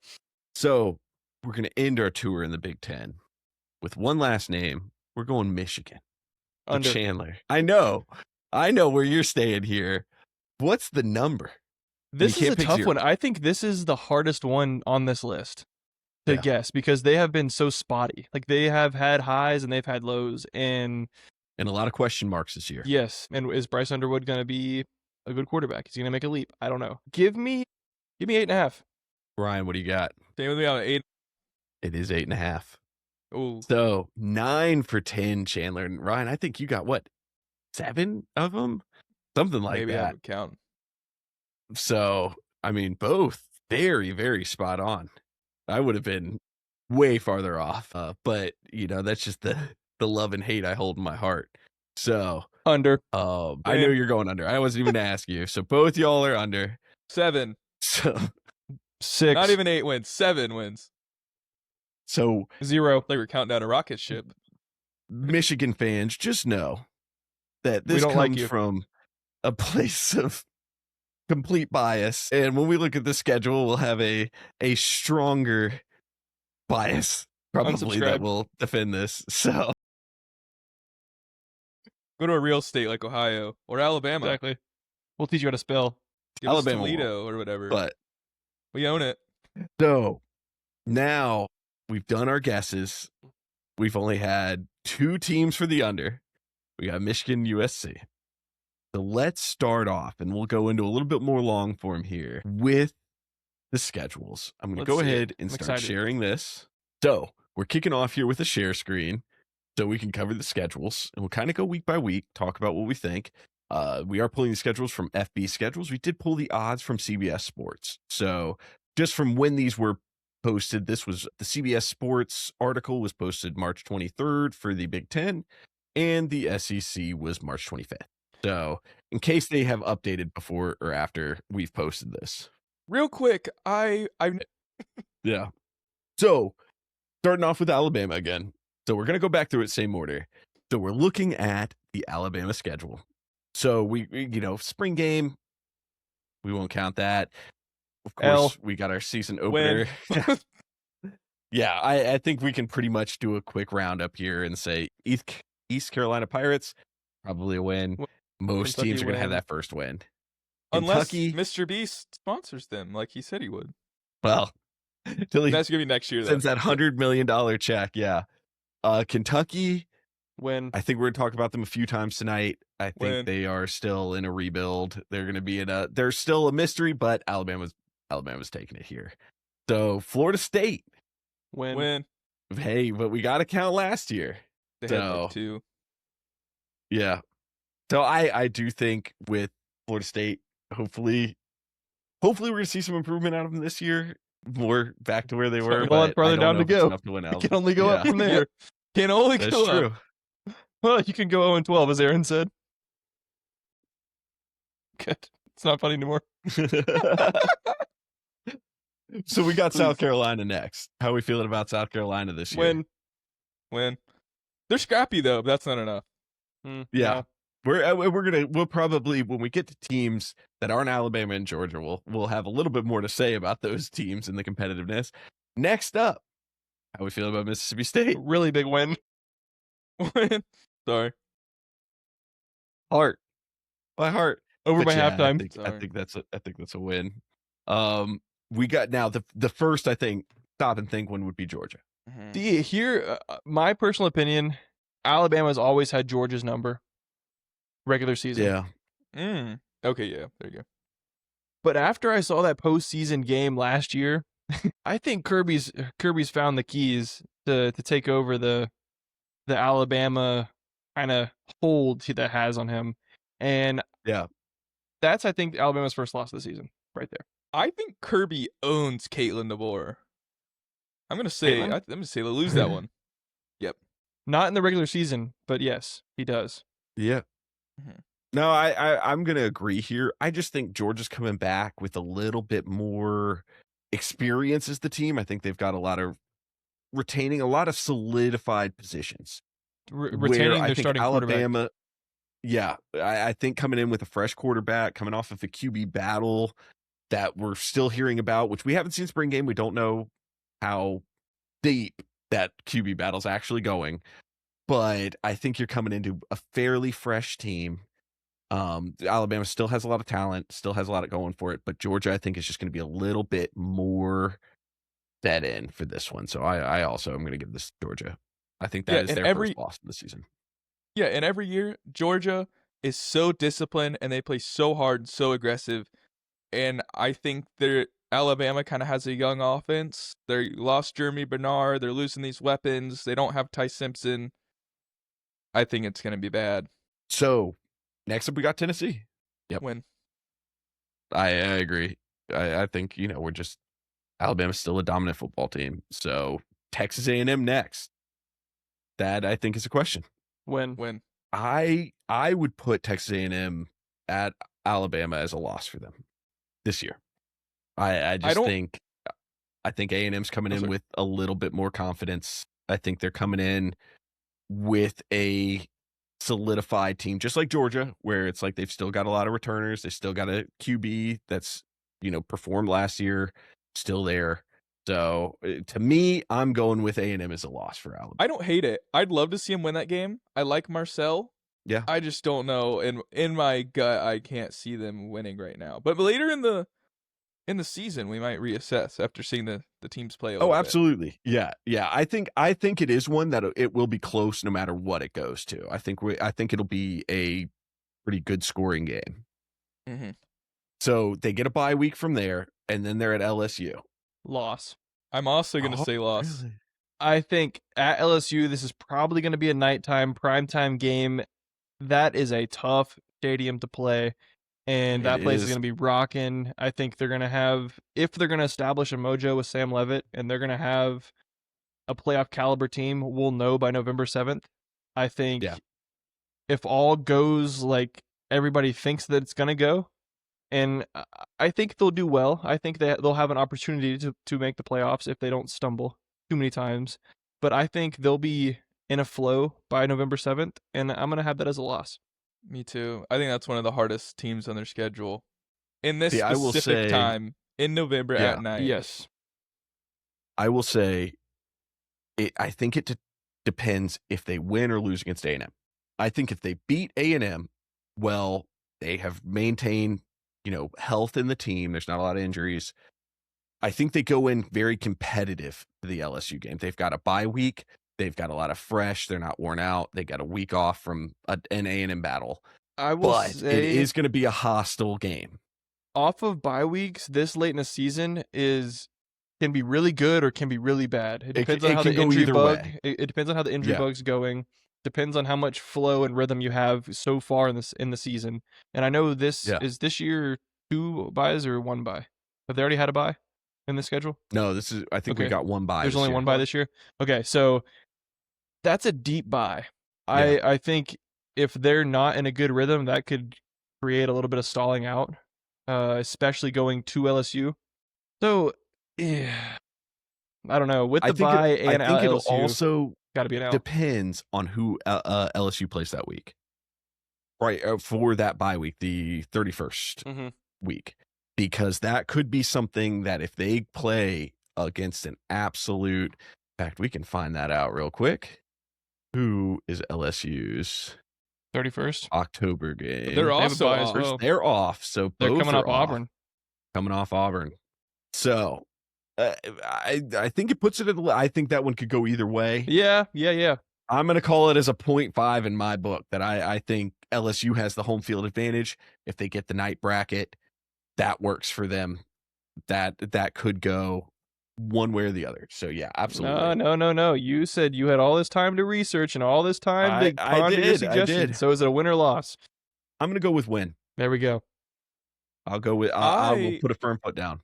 Speaker 1: So we're going to end our tour in the Big Ten with one last name. We're going Michigan. The
Speaker 2: Under.
Speaker 1: Chandler. I know where you're staying here. What's the number?
Speaker 2: This
Speaker 1: You
Speaker 2: is a
Speaker 1: can't pick
Speaker 2: tough
Speaker 1: zero.
Speaker 2: one. I think this is the hardest one on this list to
Speaker 1: Yeah.
Speaker 2: guess because they have been so spotty. Like they have had highs and they've had lows. And
Speaker 1: And a lot of question marks this year.
Speaker 2: yes, and is Bryce Underwood going to be a good quarterback? Is he going to make a leap? I don't know. Give me 8.5.
Speaker 1: Ryan, what do you got?
Speaker 3: Stay with me on 8.
Speaker 1: It is 8.5.
Speaker 3: Ooh,
Speaker 1: So 9 for 10, Chandler. And Ryan, I think you got what? 7 of them? Something like
Speaker 3: maybe I
Speaker 1: that.
Speaker 3: haven't count.
Speaker 1: So, I mean, both very, very spot on. I would have been way farther off. But, that's just the love and hate I hold in my heart. So,
Speaker 2: Under.
Speaker 1: I know
Speaker 3: Damn.
Speaker 1: you're going under. I wasn't even going to ask you. So, both y'all are under.
Speaker 3: 7.
Speaker 1: So,
Speaker 2: 6.
Speaker 3: Not even 8 wins. 7 wins.
Speaker 2: 0.
Speaker 3: Like we're counting down a rocket ship.
Speaker 1: Michigan fans, just know that
Speaker 2: We
Speaker 1: this
Speaker 2: don't like
Speaker 1: comes
Speaker 2: you.
Speaker 1: from a place of complete bias. And when we look at the schedule, we'll have a stronger bias probably that
Speaker 2: Unsubscribe.
Speaker 1: will defend this. So,
Speaker 3: Go to a real state like Ohio or Alabama.
Speaker 2: Exactly. We'll teach you how to spell.
Speaker 3: Give us
Speaker 1: Alabama won't,
Speaker 3: Toledo or whatever.
Speaker 1: but
Speaker 3: We own it.
Speaker 1: so now we've done our guesses. We've only had 2 teams for the under. We got Michigan, USC. So let's start off, and we'll go into a little bit more long form here with the schedules. I'm going to
Speaker 2: Let's
Speaker 1: go
Speaker 2: see it.
Speaker 1: ahead and
Speaker 2: I'm
Speaker 1: start
Speaker 2: excited.
Speaker 1: sharing this. So we're kicking off here with a share screen so we can cover the schedules, and we'll kind of go week by week, talk about what we think. We are pulling the schedules from FB schedules. We did pull the odds from CBS Sports. So just from when these were posted, this was the CBS Sports article was posted March 23rd for the Big Ten, and the SEC was March 25th. So in case they have updated before or after we've posted this.
Speaker 3: Real quick, I
Speaker 1: Yeah. So starting off with Alabama again. So we're going to go back through it same order. So we're looking at the Alabama schedule. So we spring game, we won't count that. Of course, we got our season opener.
Speaker 3: win.
Speaker 1: Yeah, I think we can pretty much do a quick roundup here and say East Carolina Pirates, probably a win. Most
Speaker 2: Kentucky
Speaker 1: teams are going to have
Speaker 2: win.
Speaker 1: that first win.
Speaker 3: Unless
Speaker 1: Kentucky,
Speaker 3: Mr. Beast sponsors them like he said he would.
Speaker 1: well, till he
Speaker 3: That's gonna be next year though.
Speaker 1: sends that $100 million check, yeah. Kentucky,
Speaker 2: When
Speaker 1: I think we're going to talk about them a few times tonight. I think
Speaker 3: Win.
Speaker 1: they are still in a rebuild. They're going to be they're still a mystery, but Alabama's taking it here. So Florida State,
Speaker 2: when
Speaker 3: Win.
Speaker 1: hey, but we got to count last year.
Speaker 3: They had
Speaker 1: So-
Speaker 3: like 2.
Speaker 1: Yeah. So I do think with Florida State, hopefully we're going to see some improvement out of them this year. More back to where they were.
Speaker 2: One
Speaker 1: But
Speaker 2: further
Speaker 1: I don't
Speaker 2: down
Speaker 1: know
Speaker 2: to
Speaker 1: if it's
Speaker 2: go.
Speaker 1: enough to win
Speaker 2: It can only go up
Speaker 1: Yeah.
Speaker 2: from there.
Speaker 3: Can only
Speaker 1: That's
Speaker 3: go up.
Speaker 1: true.
Speaker 2: Well, you can go 0-12, as Aaron said. Good. It's not funny anymore.
Speaker 1: So we got
Speaker 2: Please.
Speaker 1: South Carolina next. How are we feeling about South Carolina this year?
Speaker 3: Win. They're scrappy though, but that's not enough.
Speaker 1: Yeah. We'll probably, when we get to teams that aren't Alabama and Georgia, we'll have a little bit more to say about those teams and the competitiveness. Next up, how we feel about Mississippi State?
Speaker 2: Really big win.
Speaker 3: Win. Sorry.
Speaker 1: Heart. By heart.
Speaker 2: Over
Speaker 1: But
Speaker 2: by
Speaker 1: yeah,
Speaker 2: halftime.
Speaker 3: Sorry.
Speaker 1: I think that's a win. We got now the first, I think, stop and think one would be Georgia.
Speaker 2: Here, my personal opinion, Alabama's always had Georgia's number. Regular season.
Speaker 1: Yeah.
Speaker 3: Okay, yeah, there you go.
Speaker 2: But after I saw that postseason game last year, I think Kirby's found the keys to take over the Alabama kind of hold that has on him, and
Speaker 1: Yeah.
Speaker 2: that's, I think, Alabama's first loss of the season right there.
Speaker 3: I think Kirby owns Caitlin DeBoer. I'm gonna say they lose that one.
Speaker 2: Not in the regular season, but yes, he does.
Speaker 1: Yeah.
Speaker 3: Mhm.
Speaker 1: No, I'm gonna agree here. I just think Georgia's coming back with a little bit more experience as the team. I think they've got retaining a lot of solidified positions.
Speaker 2: Retaining their starting quarterback.
Speaker 1: Alabama, yeah, I think coming in with a fresh quarterback, coming off of a QB battle that we're still hearing about, which we haven't seen spring game. We don't know how deep that QB battle's actually going, but I think you're coming into a fairly fresh team. Alabama still has a lot of talent, still has a lot of going for it, but Georgia, I think, is just going to be a little bit more set in for this one. So I also am going to give this to Georgia. I think that is their first loss in the season.
Speaker 3: Yeah, and every year Georgia is so disciplined and they play so hard, so aggressive. And I think Alabama kind of has a young offense. They lost Jeremy Bernard. They're losing these weapons. They don't have Ty Simpson. I think it's going to be bad.
Speaker 1: So next up, we got Tennessee. Yep.
Speaker 3: Win.
Speaker 1: I agree. I think, we're just, Alabama's still a dominant football team. So Texas A&M next. That, I think, is a question.
Speaker 2: Win.
Speaker 1: I would put Texas A&M at Alabama as a loss for them this year. I think A&M's coming in with a little bit more confidence. I think they're coming in with a solidified team, just like Georgia, where it's like they've still got a lot of returners. They still got a QB that's, performed last year, still there. So to me, I'm going with A&M as a loss for Alabama.
Speaker 3: I don't hate it. I'd love to see him win that game. I like Marcel.
Speaker 1: Yeah.
Speaker 3: I just don't know. In my gut, I can't see them winning right now. But later in the season, we might reassess after seeing the teams play a little bit.
Speaker 1: Absolutely. Yeah. I think it is one that it will be close no matter what it goes to. I think it'll be a pretty good scoring game.
Speaker 3: Mm-hmm.
Speaker 1: So they get a bye week from there, and then they're at LSU.
Speaker 2: Loss.
Speaker 3: I'm also going to say loss.
Speaker 1: Really?
Speaker 2: I think at LSU, this is probably going to be a nighttime, primetime game. That is a tough stadium to play, and that place is going to be rocking. I think they're going to have, if they're going to establish a mojo with Sam Leavitt, and they're going to have a playoff caliber team, we'll know by November 7th. I think if all goes like everybody thinks that it's going to go, and I think they'll do well. I think they'll have an opportunity to make the playoffs if they don't stumble too many times. But I think they'll be in a flow by November 7th, and I'm going to have that as a loss.
Speaker 3: Me too. I think that's one of the hardest teams on their schedule. In this
Speaker 1: I will
Speaker 3: specific
Speaker 1: say-
Speaker 3: time, in November at night.
Speaker 2: Yes.
Speaker 1: I will say, I think it depends if they win or lose against A&M. I think if they beat A&M, well, they have maintained, health in the team. There's not a lot of injuries. I think they go in very competitive to the LSU game. They've got a bye week. They've got a lot of fresh. They're not worn out. They got a week off from an A&M battle. But it is going to be a hostile game.
Speaker 2: Off of bye weeks this late in the season is can be really good or can be really bad. It depends on
Speaker 1: it
Speaker 2: how
Speaker 1: can
Speaker 2: the
Speaker 1: go
Speaker 2: injury
Speaker 1: either
Speaker 2: bug.
Speaker 1: way.
Speaker 2: It depends on how the injury
Speaker 1: Yeah.
Speaker 2: bug's going. Depends on how much flow and rhythm you have so far in the season. And I know this
Speaker 1: Yeah.
Speaker 2: is this year 2 buys or 1 buy. Have they already had a buy in the schedule?
Speaker 1: No, this is. I think we
Speaker 2: Okay.
Speaker 1: got one buy.
Speaker 2: There's
Speaker 1: this
Speaker 2: only
Speaker 1: year.
Speaker 2: 1 buy this year. Okay, so that's a deep buy.
Speaker 1: Yeah.
Speaker 2: I think if they're not in a good rhythm, that could create a little bit of stalling out, especially going to LSU. So, yeah, I don't know. With the buy and
Speaker 1: I think it
Speaker 2: LSU,
Speaker 1: also
Speaker 2: got to be an L.
Speaker 1: depends on who LSU plays that week. Right, for that bye week, the 31st
Speaker 2: Mhm.
Speaker 1: week, because that could be something that if they play against an absolute, in fact, we can find that out real quick. Who is LSU's
Speaker 2: 31st.
Speaker 1: October game?
Speaker 3: They're
Speaker 2: They have a
Speaker 3: also
Speaker 2: bye as
Speaker 3: off.
Speaker 2: well.
Speaker 1: They're off, so
Speaker 2: They're
Speaker 1: both
Speaker 2: coming
Speaker 1: are
Speaker 2: off Auburn.
Speaker 1: Coming off Auburn. So I think it puts it at. I think that one could go either way.
Speaker 2: Yeah.
Speaker 1: I'm going to call it as a 0.5 in my book, that I think LSU has the home field advantage. If they get the night bracket, that works for them. That could go one way or the other. So yeah, absolutely.
Speaker 2: No. You said you had all this time to research and all this time to
Speaker 1: I
Speaker 2: ponder your
Speaker 1: did, I
Speaker 2: suggestions.
Speaker 1: did.
Speaker 2: So is it a win or loss?
Speaker 1: I'm going to go with win.
Speaker 2: There we go.
Speaker 1: I'll go with. I will put a firm foot down.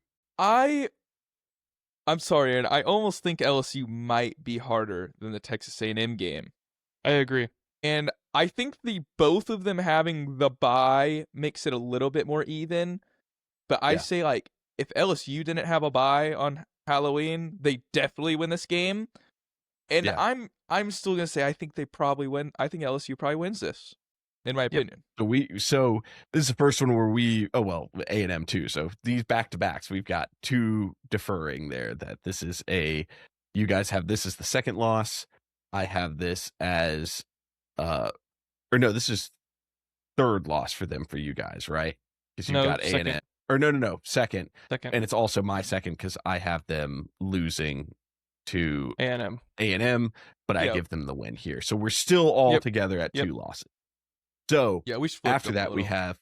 Speaker 3: I'm sorry, Aaron. I almost think LSU might be harder than the Texas A&M game.
Speaker 2: I agree.
Speaker 3: And I think both of them having the bye makes it a little bit more even. But I
Speaker 1: Yeah.
Speaker 3: say, like, if LSU didn't have a bye on Halloween, they definitely win this game. And
Speaker 1: Yeah.
Speaker 3: I'm still gonna say I think they probably win. I think LSU probably wins this, in my opinion.
Speaker 1: So this is the first one where A&M too. So these back-to-backs, we've got two deferring there. That this is you guys have this as the second loss. I have this as this is third loss for them for you guys, right? Because you've got
Speaker 2: second.
Speaker 1: A&M. Or no, second.
Speaker 2: Second.
Speaker 1: And it's also my second because I have them losing to
Speaker 2: A&M,
Speaker 1: but I
Speaker 3: Yep.
Speaker 1: give them the win here. So we're still all
Speaker 2: Yep.
Speaker 1: together at
Speaker 2: Yep.
Speaker 1: 2 losses. So
Speaker 3: Yeah, we split
Speaker 1: after
Speaker 3: them a
Speaker 1: that, we
Speaker 3: little.
Speaker 1: have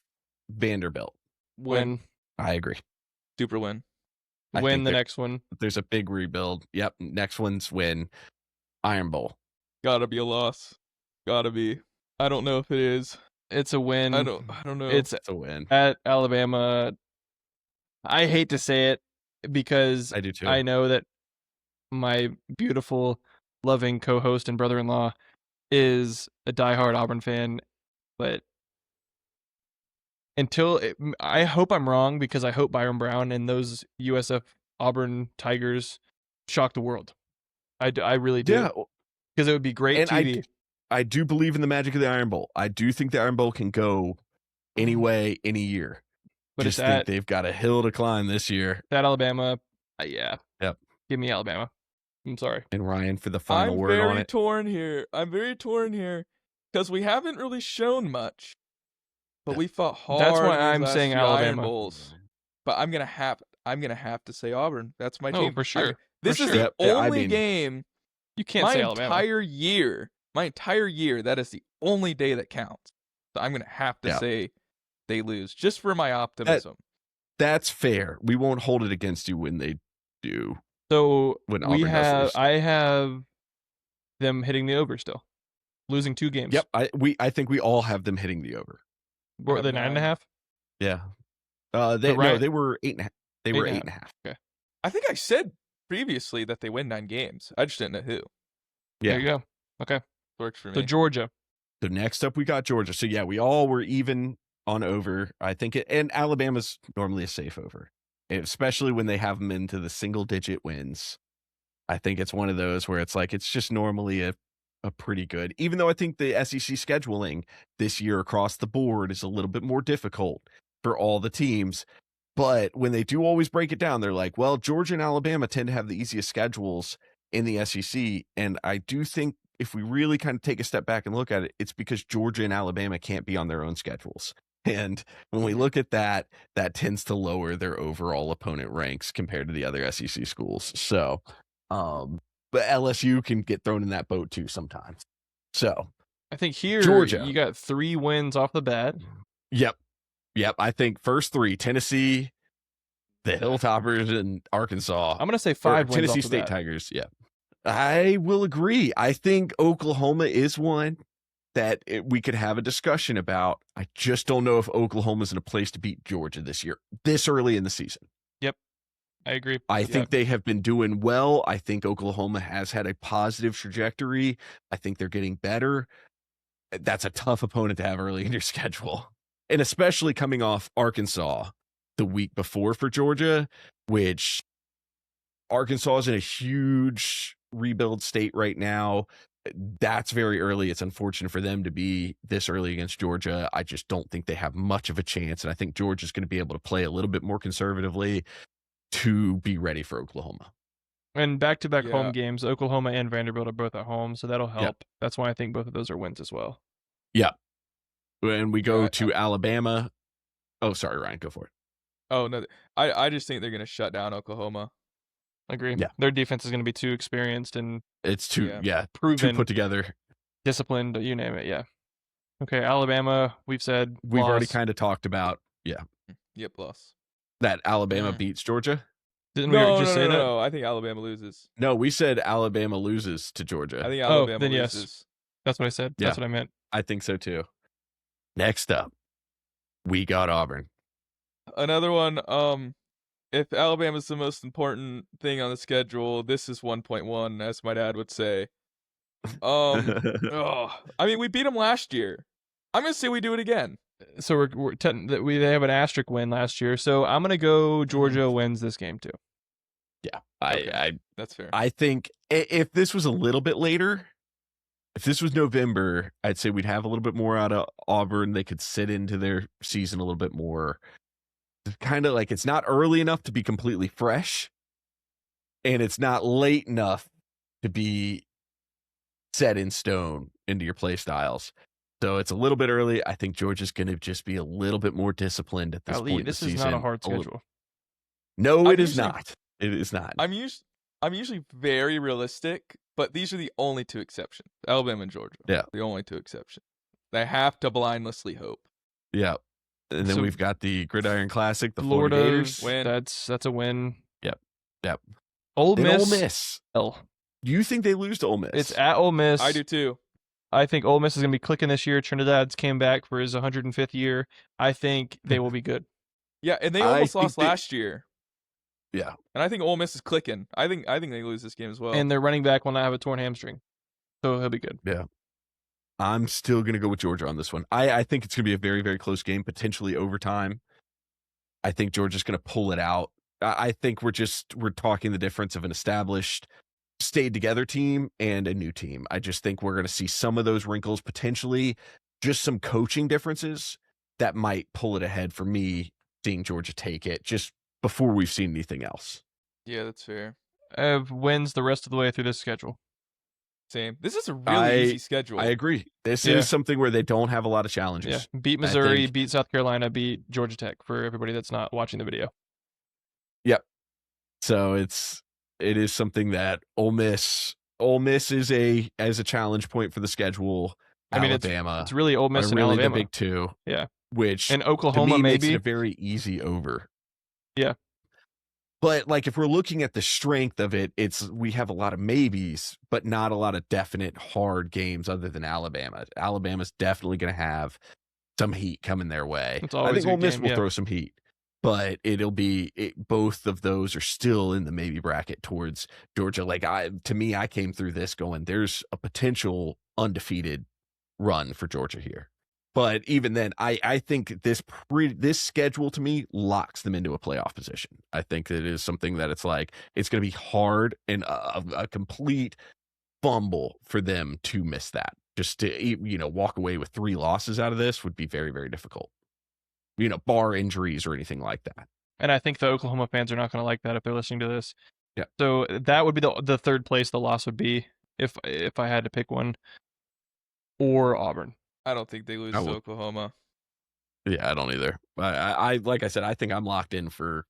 Speaker 1: Vanderbilt.
Speaker 2: win.
Speaker 1: I agree.
Speaker 3: Super win.
Speaker 1: I
Speaker 2: Win
Speaker 1: think
Speaker 2: the next one.
Speaker 1: There's a big rebuild. Yep. Next one's win. Iron Bowl.
Speaker 3: Gotta be a loss. Gotta be. I don't know if it is.
Speaker 2: It's a win.
Speaker 3: I don't know.
Speaker 2: It's
Speaker 1: It's a win.
Speaker 2: at Alabama. I hate to say it because
Speaker 1: I do too.
Speaker 2: I know that my beautiful, loving co-host and brother-in-law is a diehard Auburn fan, but I hope I'm wrong, because I hope Byron Brown and those USF Auburn Tigers shock the world. I really do.
Speaker 1: Yeah.
Speaker 2: Because it would be great
Speaker 1: And
Speaker 2: TV.
Speaker 1: I do believe in the magic of the Iron Bowl. I do think the Iron Bowl can go any way, any year.
Speaker 2: But
Speaker 1: Just
Speaker 2: it's
Speaker 1: think
Speaker 2: at
Speaker 1: they've got a hill to climb this year.
Speaker 2: Alabama. Yeah.
Speaker 1: Yep.
Speaker 2: Give me Alabama. I'm sorry.
Speaker 1: And Ryan for the final
Speaker 3: I'm
Speaker 1: word on
Speaker 3: very
Speaker 1: it.
Speaker 3: torn here. I'm very torn here because we haven't really shown much, but we fought hard.
Speaker 2: That's why
Speaker 3: in these
Speaker 2: I'm
Speaker 3: last
Speaker 2: saying
Speaker 3: few Iron
Speaker 2: Alabama.
Speaker 3: Bowls. But I'm gonna have to say Auburn. That's my
Speaker 2: No,
Speaker 3: team
Speaker 2: for sure.
Speaker 3: This
Speaker 2: For
Speaker 3: is
Speaker 2: sure.
Speaker 3: the
Speaker 1: Yep, yeah, I
Speaker 3: only
Speaker 1: mean-
Speaker 3: game
Speaker 2: You can't
Speaker 3: my
Speaker 2: say Alabama.
Speaker 3: entire year. That is the only day that counts. So I'm gonna have to
Speaker 1: Yeah.
Speaker 3: say they lose, just for my optimism.
Speaker 1: That's fair. We won't hold it against you when they do.
Speaker 2: So
Speaker 1: When Auburn does lose.
Speaker 2: I have them hitting the over still, losing 2 games.
Speaker 1: Yep. I think we all have them hitting the over.
Speaker 2: Or
Speaker 3: have
Speaker 2: the
Speaker 3: 9.
Speaker 2: 9.5.
Speaker 1: Yeah.
Speaker 2: Ryan-
Speaker 1: They were 8.5. They were 8.5.
Speaker 3: I think I said previously that they win 9 games. I just didn't know who.
Speaker 1: Yeah.
Speaker 2: There you go. Okay.
Speaker 3: Works for me.
Speaker 2: So Georgia.
Speaker 1: So next up we got Georgia. So yeah, we all were even on over. I think and Alabama's normally a safe over, especially when they have them into the single digit wins. I think it's one of those where it's like it's just normally a pretty good. Even though I think the SEC scheduling this year across the board is a little bit more difficult for all the teams. But when they do always break it down, they're like, well, Georgia and Alabama tend to have the easiest schedules in the SEC. And I do think if we really kind of take a step back and look at it, it's because Georgia and Alabama can't be on their own schedules. And when we look at that, that tends to lower their overall opponent ranks compared to the other SEC schools. So, but LSU can get thrown in that boat too sometimes. So,
Speaker 2: I think here
Speaker 1: Georgia.
Speaker 2: you got 3 wins off the bat.
Speaker 1: Yep. I think first 3, Tennessee, the Hilltoppers and Arkansas.
Speaker 2: I'm gonna say
Speaker 1: Or
Speaker 2: 5 wins.
Speaker 1: Tennessee
Speaker 2: off the
Speaker 1: State
Speaker 2: bat.
Speaker 1: Tigers. Yeah, I will agree. I think Oklahoma is one that we could have a discussion about. I just don't know if Oklahoma's in a place to beat Georgia this year, this early in the season.
Speaker 2: I agree.
Speaker 1: I think they have been doing well. I think Oklahoma has had a positive trajectory. I think they're getting better. That's a tough opponent to have early in your schedule. And especially coming off Arkansas the week before for Georgia, which Arkansas is in a huge rebuild state right now. That's very early. It's unfortunate for them to be this early against Georgia. I just don't think they have much of a chance. And I think Georgia's going to be able to play a little bit more conservatively to be ready for Oklahoma.
Speaker 2: And back-to-back
Speaker 3: Yeah.
Speaker 2: home games, Oklahoma and Vanderbilt are both at home, so that'll help.
Speaker 1: Yep.
Speaker 2: That's why I think both of those are wins as well.
Speaker 1: When we go
Speaker 3: Yeah,
Speaker 1: to Alabama. Oh, sorry, Ryan, go for it.
Speaker 3: Oh no, I just think they're gonna shut down Oklahoma.
Speaker 2: Agree.
Speaker 1: Yeah.
Speaker 2: Their defense is going to be too experienced and
Speaker 1: It's too,
Speaker 3: Yeah.
Speaker 1: too
Speaker 2: proven,
Speaker 1: put together.
Speaker 2: disciplined, you name it. Yeah. Okay, Alabama, we've said
Speaker 1: We've already
Speaker 2: loss.
Speaker 1: kind of talked about,
Speaker 3: Yep, loss.
Speaker 1: that Alabama
Speaker 3: Mm.
Speaker 1: beats Georgia.
Speaker 2: Didn't we
Speaker 3: No,
Speaker 2: just say that?
Speaker 3: no. I think Alabama loses.
Speaker 1: No, we said Alabama loses to
Speaker 3: I
Speaker 1: Georgia.
Speaker 3: think
Speaker 2: Oh,
Speaker 3: Alabama
Speaker 2: then yes.
Speaker 3: loses.
Speaker 2: That's what I said.
Speaker 1: Yeah.
Speaker 2: That's what I meant.
Speaker 1: I think so too. Next up, we got Auburn.
Speaker 3: Another one. If Alabama's the most important thing on the schedule, this is 1.1, as my dad would say. Oh, I mean, we beat them last year. I'm gonna say we do it again.
Speaker 2: So they have an asterisk win last year. So I'm gonna go Georgia wins this game too.
Speaker 1: I
Speaker 3: That's fair.
Speaker 1: I think if this was a little bit later, if this was November, I'd say we'd have a little bit more out of Auburn. They could sit into their season a little bit more. Kind of like it's not early enough to be completely fresh, and it's not late enough to be set in stone into your play styles. So it's a little bit early. I think Georgia's going to just be a little bit more disciplined at this
Speaker 2: Ali,
Speaker 1: point in the
Speaker 2: this is
Speaker 1: season.
Speaker 2: not a hard schedule.
Speaker 1: No,
Speaker 3: I'm
Speaker 1: it is
Speaker 3: usually-
Speaker 1: not. It is not.
Speaker 3: I'm usually very realistic, but these are the only two exceptions. Alabama and Georgia.
Speaker 1: Yeah.
Speaker 3: The only two exceptions. They have to blindlessly hope.
Speaker 1: Yeah. And then
Speaker 2: So-
Speaker 1: we've got the Gridiron Classic, the Florida
Speaker 2: Florida,
Speaker 1: Gators.
Speaker 3: win.
Speaker 2: that's a win.
Speaker 1: Yep.
Speaker 2: Ole
Speaker 1: Then
Speaker 2: Miss.
Speaker 1: Ole Miss.
Speaker 2: L.
Speaker 1: You think they lose to Ole Miss?
Speaker 2: It's at Ole Miss.
Speaker 3: I do too.
Speaker 2: I think Ole Miss is going to be clicking this year. Trinidad's came back for his 105th year. I think they will be good.
Speaker 3: Yeah, and they
Speaker 1: I
Speaker 3: almost
Speaker 1: think
Speaker 3: lost last year.
Speaker 1: Yeah.
Speaker 3: And I think Ole Miss is clicking. I think they lose this game as well.
Speaker 2: And their running back will not have a torn hamstring. So he'll be good.
Speaker 1: I'm still going to go with Georgia on this one. I think it's going to be a very, very close game, potentially overtime. I think Georgia's going to pull it out. I think we're talking the difference of an established, stayed together team and a new team. I just think we're going to see some of those wrinkles, potentially just some coaching differences that might pull it ahead for me, seeing Georgia take it just before we've seen anything else.
Speaker 3: Yeah, that's fair.
Speaker 2: Wins the rest of the way through this schedule.
Speaker 3: Same. This is a really easy schedule.
Speaker 1: I agree. This
Speaker 2: Yeah.
Speaker 1: is something where they don't have a lot of challenges.
Speaker 2: Yeah. Beat
Speaker 1: I
Speaker 2: Missouri,
Speaker 1: think-
Speaker 2: beat South Carolina, beat Georgia Tech for everybody that's not watching the video.
Speaker 1: So it is something that Ole Miss is a challenge point for the schedule.
Speaker 2: I mean,
Speaker 1: Alabama
Speaker 2: It's really Ole Miss
Speaker 1: are
Speaker 2: and
Speaker 1: really
Speaker 2: Alabama.
Speaker 1: the big two.
Speaker 2: Yeah.
Speaker 1: Which
Speaker 2: And
Speaker 1: to
Speaker 2: Oklahoma
Speaker 1: me makes it
Speaker 2: maybe.
Speaker 1: a very easy over.
Speaker 2: Yeah.
Speaker 1: But like if we're looking at the strength of it, we have a lot of maybes, but not a lot of definite hard games other than Alabama. Alabama's definitely going to have some heat coming their way.
Speaker 2: It's
Speaker 1: I
Speaker 2: always
Speaker 1: think
Speaker 2: a
Speaker 1: Ole
Speaker 2: good
Speaker 1: Miss
Speaker 2: game,
Speaker 1: will
Speaker 2: yeah.
Speaker 1: throw some heat, but both of those are still in the maybe bracket towards Georgia. Like to me, I came through this going, there's a potential undefeated run for Georgia here. But even then, I think this schedule to me locks them into a playoff position. I think it is something that it's going to be hard and a complete fumble for them to miss that. Just to walk away with 3 losses out of this would be very, very difficult. Bar injuries or anything like that.
Speaker 2: And I think the Oklahoma fans are not going to like that if they're listening to this.
Speaker 1: Yeah.
Speaker 2: So that would be the third place the loss would be if I had to pick one. Or Auburn.
Speaker 3: I don't think they lose
Speaker 1: I
Speaker 3: to
Speaker 1: would-
Speaker 3: Oklahoma.
Speaker 1: Yeah, I don't either. I like I said, I think I'm locked in for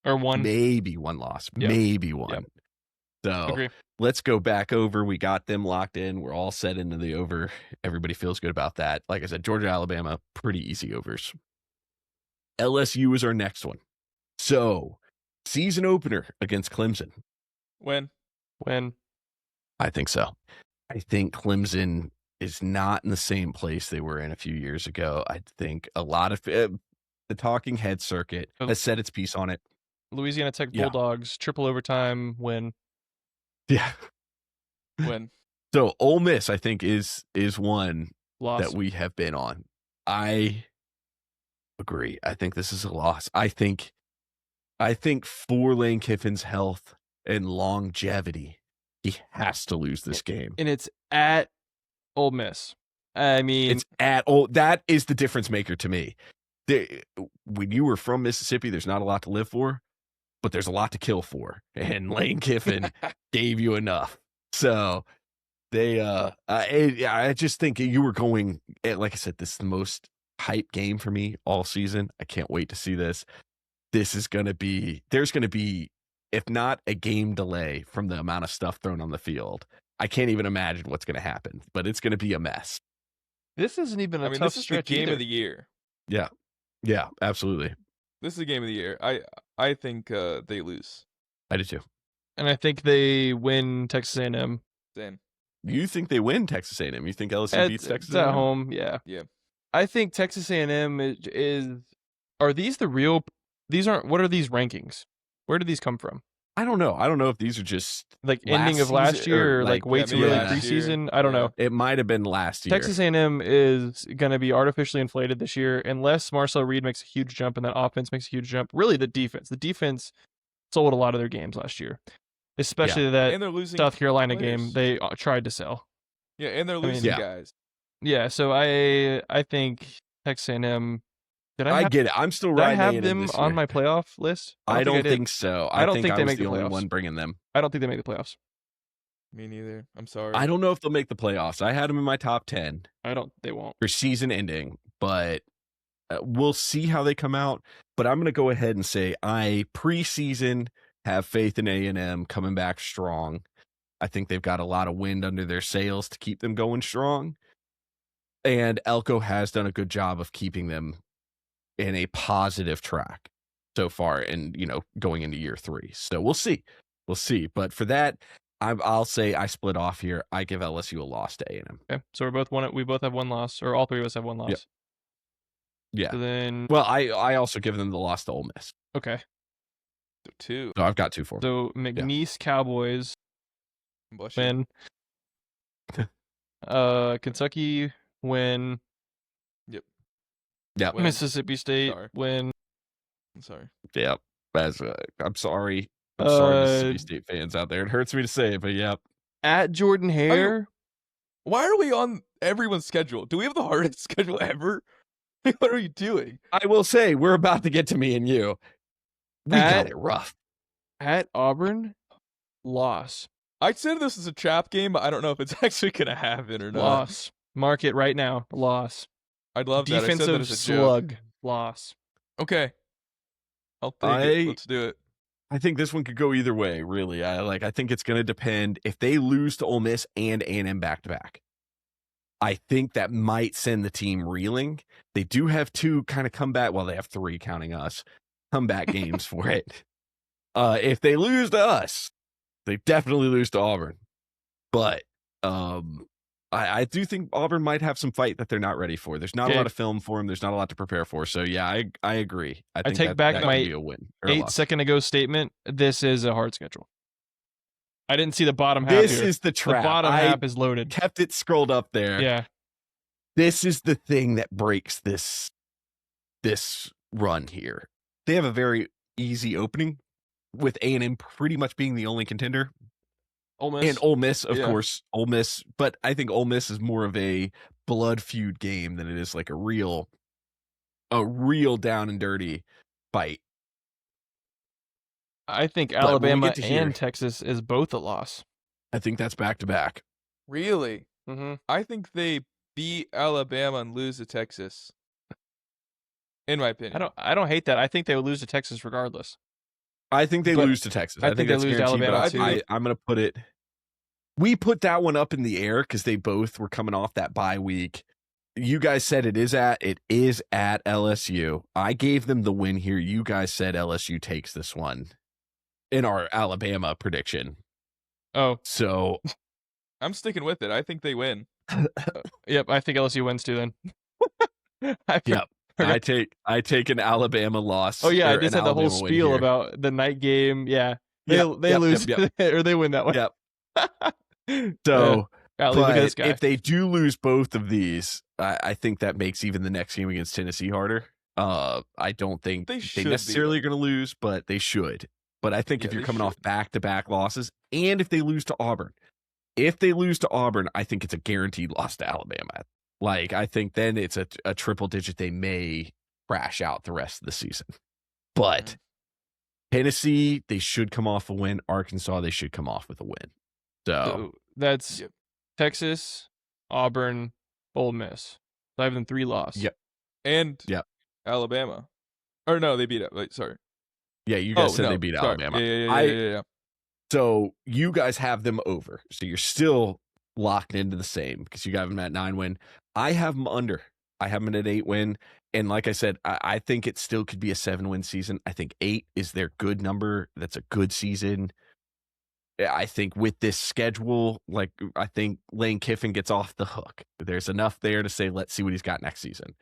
Speaker 2: Or one.
Speaker 1: maybe one loss,
Speaker 2: Yeah.
Speaker 1: maybe one.
Speaker 2: Yep.
Speaker 1: So
Speaker 2: Agree.
Speaker 1: let's go back over. We got them locked in. We're all set into the over. Everybody feels good about that. Like I said, Georgia, Alabama, pretty easy overs. LSU is our next one. So, season opener against Clemson.
Speaker 3: When?
Speaker 1: I think so. I think Clemson is not in the same place they were in a few years ago. I think a lot of the talking head circuit has said its piece on it.
Speaker 2: Louisiana Tech
Speaker 1: Yeah.
Speaker 2: Bulldogs, triple overtime win.
Speaker 1: Yeah.
Speaker 3: When?
Speaker 1: So Ole Miss, I think, is one
Speaker 2: Loss.
Speaker 1: that we have been on. I agree. I think this is a loss. I think for Lane Kiffin's health and longevity, he has to lose this game.
Speaker 2: And it's at Ole Miss. I mean,
Speaker 1: It's that is the difference maker to me. When you were from Mississippi, there's not a lot to live for, but there's a lot to kill for. And Lane Kiffin gave you enough. So I just think you were going, like I said, this is the most hype game for me all season. I can't wait to see this. There's going to be, if not a game delay from the amount of stuff thrown on the field. I can't even imagine what's going to happen, but it's going to be a mess.
Speaker 2: this isn't even a tough
Speaker 3: this is the
Speaker 2: stretch
Speaker 3: game
Speaker 2: either.
Speaker 3: of the year.
Speaker 1: Yeah, absolutely.
Speaker 3: This is the game of the year. I think they lose.
Speaker 1: I do too.
Speaker 2: And I think they win Texas A&M.
Speaker 3: Same.
Speaker 1: You think they win Texas A&M? You think LSU beats Texas
Speaker 2: It's at
Speaker 1: A&M?
Speaker 2: home, yeah.
Speaker 3: Yeah.
Speaker 2: I think Texas A&M is. Are these the real? These aren't. What are these rankings? Where do these come from?
Speaker 1: I don't know. I don't know if these are just
Speaker 2: Like
Speaker 1: last
Speaker 2: ending of last
Speaker 1: season,
Speaker 2: year,
Speaker 1: or
Speaker 2: or like
Speaker 1: like-
Speaker 2: way
Speaker 3: yeah,
Speaker 2: too
Speaker 3: maybe
Speaker 2: early
Speaker 1: last
Speaker 3: year.
Speaker 2: preseason. I don't
Speaker 3: Yeah.
Speaker 2: know.
Speaker 1: it might have been last year.
Speaker 2: Texas A&M is going to be artificially inflated this year unless Marcel Reed makes a huge jump and that offense makes a huge jump. Really, the defense sold a lot of their games last year, especially
Speaker 3: And
Speaker 2: that
Speaker 3: they're losing
Speaker 2: South Carolina
Speaker 3: players.
Speaker 2: game they tried to sell.
Speaker 3: Yeah, and they're
Speaker 2: mean,
Speaker 3: losing
Speaker 1: yeah.
Speaker 3: guys.
Speaker 2: Yeah, so I think Texas A&M. Did
Speaker 1: I
Speaker 2: have,
Speaker 1: get it. I'm still
Speaker 2: did I
Speaker 1: riding
Speaker 2: have
Speaker 1: A&M
Speaker 2: them
Speaker 1: this
Speaker 2: on
Speaker 1: year.
Speaker 2: my playoff list?
Speaker 1: I don't
Speaker 2: did.
Speaker 1: think so.
Speaker 2: I don't think
Speaker 1: I
Speaker 2: they
Speaker 1: was
Speaker 2: make
Speaker 1: the
Speaker 2: the
Speaker 1: only
Speaker 2: playoffs.
Speaker 1: one bringing them.
Speaker 2: I don't think they make the playoffs.
Speaker 3: Me neither. I'm sorry.
Speaker 1: I don't know if they'll make the playoffs. I had them in my top 10
Speaker 2: They won't.
Speaker 1: for season ending, but we'll see how they come out. But I'm going to go ahead and say I preseason have faith in A&M coming back strong. I think they've got a lot of wind under their sails to keep them going strong. And Elko has done a good job of keeping them in a positive track so far and, going into year 3. So we'll see. But for that, I'll say I split off here. I give LSU a loss to A&M.
Speaker 2: Okay, so we both have one loss, or all three of us have one loss.
Speaker 1: Yep. Yeah.
Speaker 2: So then,
Speaker 1: Well, I also give them the loss to Ole Miss.
Speaker 2: okay.
Speaker 3: So 2.
Speaker 1: So I've got 2 for them.
Speaker 2: So McNeese Cowboys
Speaker 3: Bless you.
Speaker 2: win. Kentucky win.
Speaker 1: Yeah.
Speaker 3: Win.
Speaker 2: Mississippi State
Speaker 3: Sorry.
Speaker 2: win.
Speaker 3: I'm sorry.
Speaker 1: Yeah. I'm sorry. I'm sorry, Mississippi
Speaker 2: Uh,
Speaker 1: State fans out there. It hurts me to say it, but yeah.
Speaker 2: At Jordan Hare.
Speaker 3: Why are we on everyone's schedule? Do we have the hardest schedule ever? What are we doing?
Speaker 1: I will say, we're about to get to me and you. We got
Speaker 2: At-
Speaker 1: it rough.
Speaker 2: At Auburn, loss.
Speaker 3: I said this is a trap game, but I don't know if it's actually gonna happen or not.
Speaker 2: Loss. Mark it right now. Loss.
Speaker 3: I'd love that. I said that
Speaker 2: Defensive
Speaker 3: as a joke.
Speaker 2: slug. Loss.
Speaker 3: Okay. I'll take it. Let's do it.
Speaker 1: I think this one could go either way, really. I think it's going to depend if they lose to Ole Miss and A&M back-to-back. I think that might send the team reeling. They do have 2 kind of comeback. Well, they have 3 counting us comeback games for it. If they lose to us, they definitely lose to Auburn. But I do think Auburn might have some fight that they're not ready for. There's not a
Speaker 2: Okay.
Speaker 1: lot of film for them. There's not a lot to prepare for. So yeah, I agree. I think
Speaker 2: take back
Speaker 1: that
Speaker 2: my
Speaker 1: could be a win. Or a
Speaker 2: 8
Speaker 1: loss.
Speaker 2: second ago statement. This is a hard schedule. I didn't see the bottom half
Speaker 1: This
Speaker 2: here.
Speaker 1: is the
Speaker 2: The
Speaker 1: trap.
Speaker 2: bottom
Speaker 1: I
Speaker 2: half is loaded.
Speaker 1: kept it scrolled up there.
Speaker 2: Yeah.
Speaker 1: This is the thing that breaks this run here. They have a very easy opening with A&M pretty much being the only contender.
Speaker 2: Ole Miss.
Speaker 1: And Ole Miss, of
Speaker 3: Yeah.
Speaker 1: course, Ole Miss. But I think Ole Miss is more of a blood feud game than it is like a real down and dirty fight.
Speaker 2: I think
Speaker 1: when we
Speaker 2: Alabama
Speaker 1: get to here-
Speaker 2: and Texas is both a loss.
Speaker 1: I think that's back to back.
Speaker 3: Really?
Speaker 2: Mm-hmm.
Speaker 3: I think they beat Alabama and lose to Texas. In my opinion.
Speaker 2: I don't hate that. I think they would lose to Texas regardless.
Speaker 1: I think they
Speaker 2: But
Speaker 1: lose to Texas.
Speaker 2: I
Speaker 1: I,
Speaker 2: think
Speaker 1: think
Speaker 2: they
Speaker 1: that's
Speaker 2: lose to
Speaker 1: guaranteed, but
Speaker 2: Alabama,
Speaker 3: too.
Speaker 1: I'm going to put it. We put that one up in the air because they both were coming off that bye week. You guys said it is at LSU. I gave them the win here. You guys said LSU takes this one in our Alabama prediction.
Speaker 2: Oh,
Speaker 1: So
Speaker 3: I'm sticking with it. I think they win.
Speaker 2: yep. I think LSU wins too. Then.
Speaker 1: Yep. I take an Alabama loss.
Speaker 2: Oh yeah, I
Speaker 1: or
Speaker 2: just
Speaker 1: an
Speaker 2: had the whole
Speaker 1: Alabama win
Speaker 2: spiel
Speaker 1: here.
Speaker 2: about the night game. Yeah, they
Speaker 1: Yep,
Speaker 2: lose
Speaker 1: yep.
Speaker 2: or they win that one.
Speaker 1: Yep. So,
Speaker 2: golly, look at this
Speaker 1: but
Speaker 2: guy.
Speaker 1: if they do lose both of these, I think that makes even the next game against Tennessee harder. I don't think
Speaker 3: They
Speaker 1: they
Speaker 3: should be,
Speaker 1: necessarily are going to lose, but they should. But I think
Speaker 3: Yeah,
Speaker 1: if you're
Speaker 3: they
Speaker 1: coming off
Speaker 3: should.
Speaker 1: back-to-back losses, and if they lose to Auburn, I think it's a guaranteed loss to Alabama. Like, I think then it's a triple digit. They may crash out the rest of the season. But Tennessee, they should come off a win. Arkansas, they should come off with a win. So
Speaker 2: That's
Speaker 3: Yep.
Speaker 2: Texas, Auburn, Ole Miss. So I have them 3 loss.
Speaker 1: Yep.
Speaker 3: And
Speaker 1: Yep.
Speaker 3: Alabama. Or no, they beat it. Wait, sorry.
Speaker 1: yeah, you guys said
Speaker 3: no,
Speaker 1: they beat
Speaker 3: sorry.
Speaker 1: Alabama.
Speaker 3: Yeah.
Speaker 1: So you guys have them over. So you're still locked into the same because you got them at 9 win. I have them under. I have them at 8 win. And like I said, I think it still could be a 7 win season. I think 8 is their good number. That's a good season. I think with this schedule, like I think Lane Kiffin gets off the hook. There's enough there to say, let's see what he's got next season.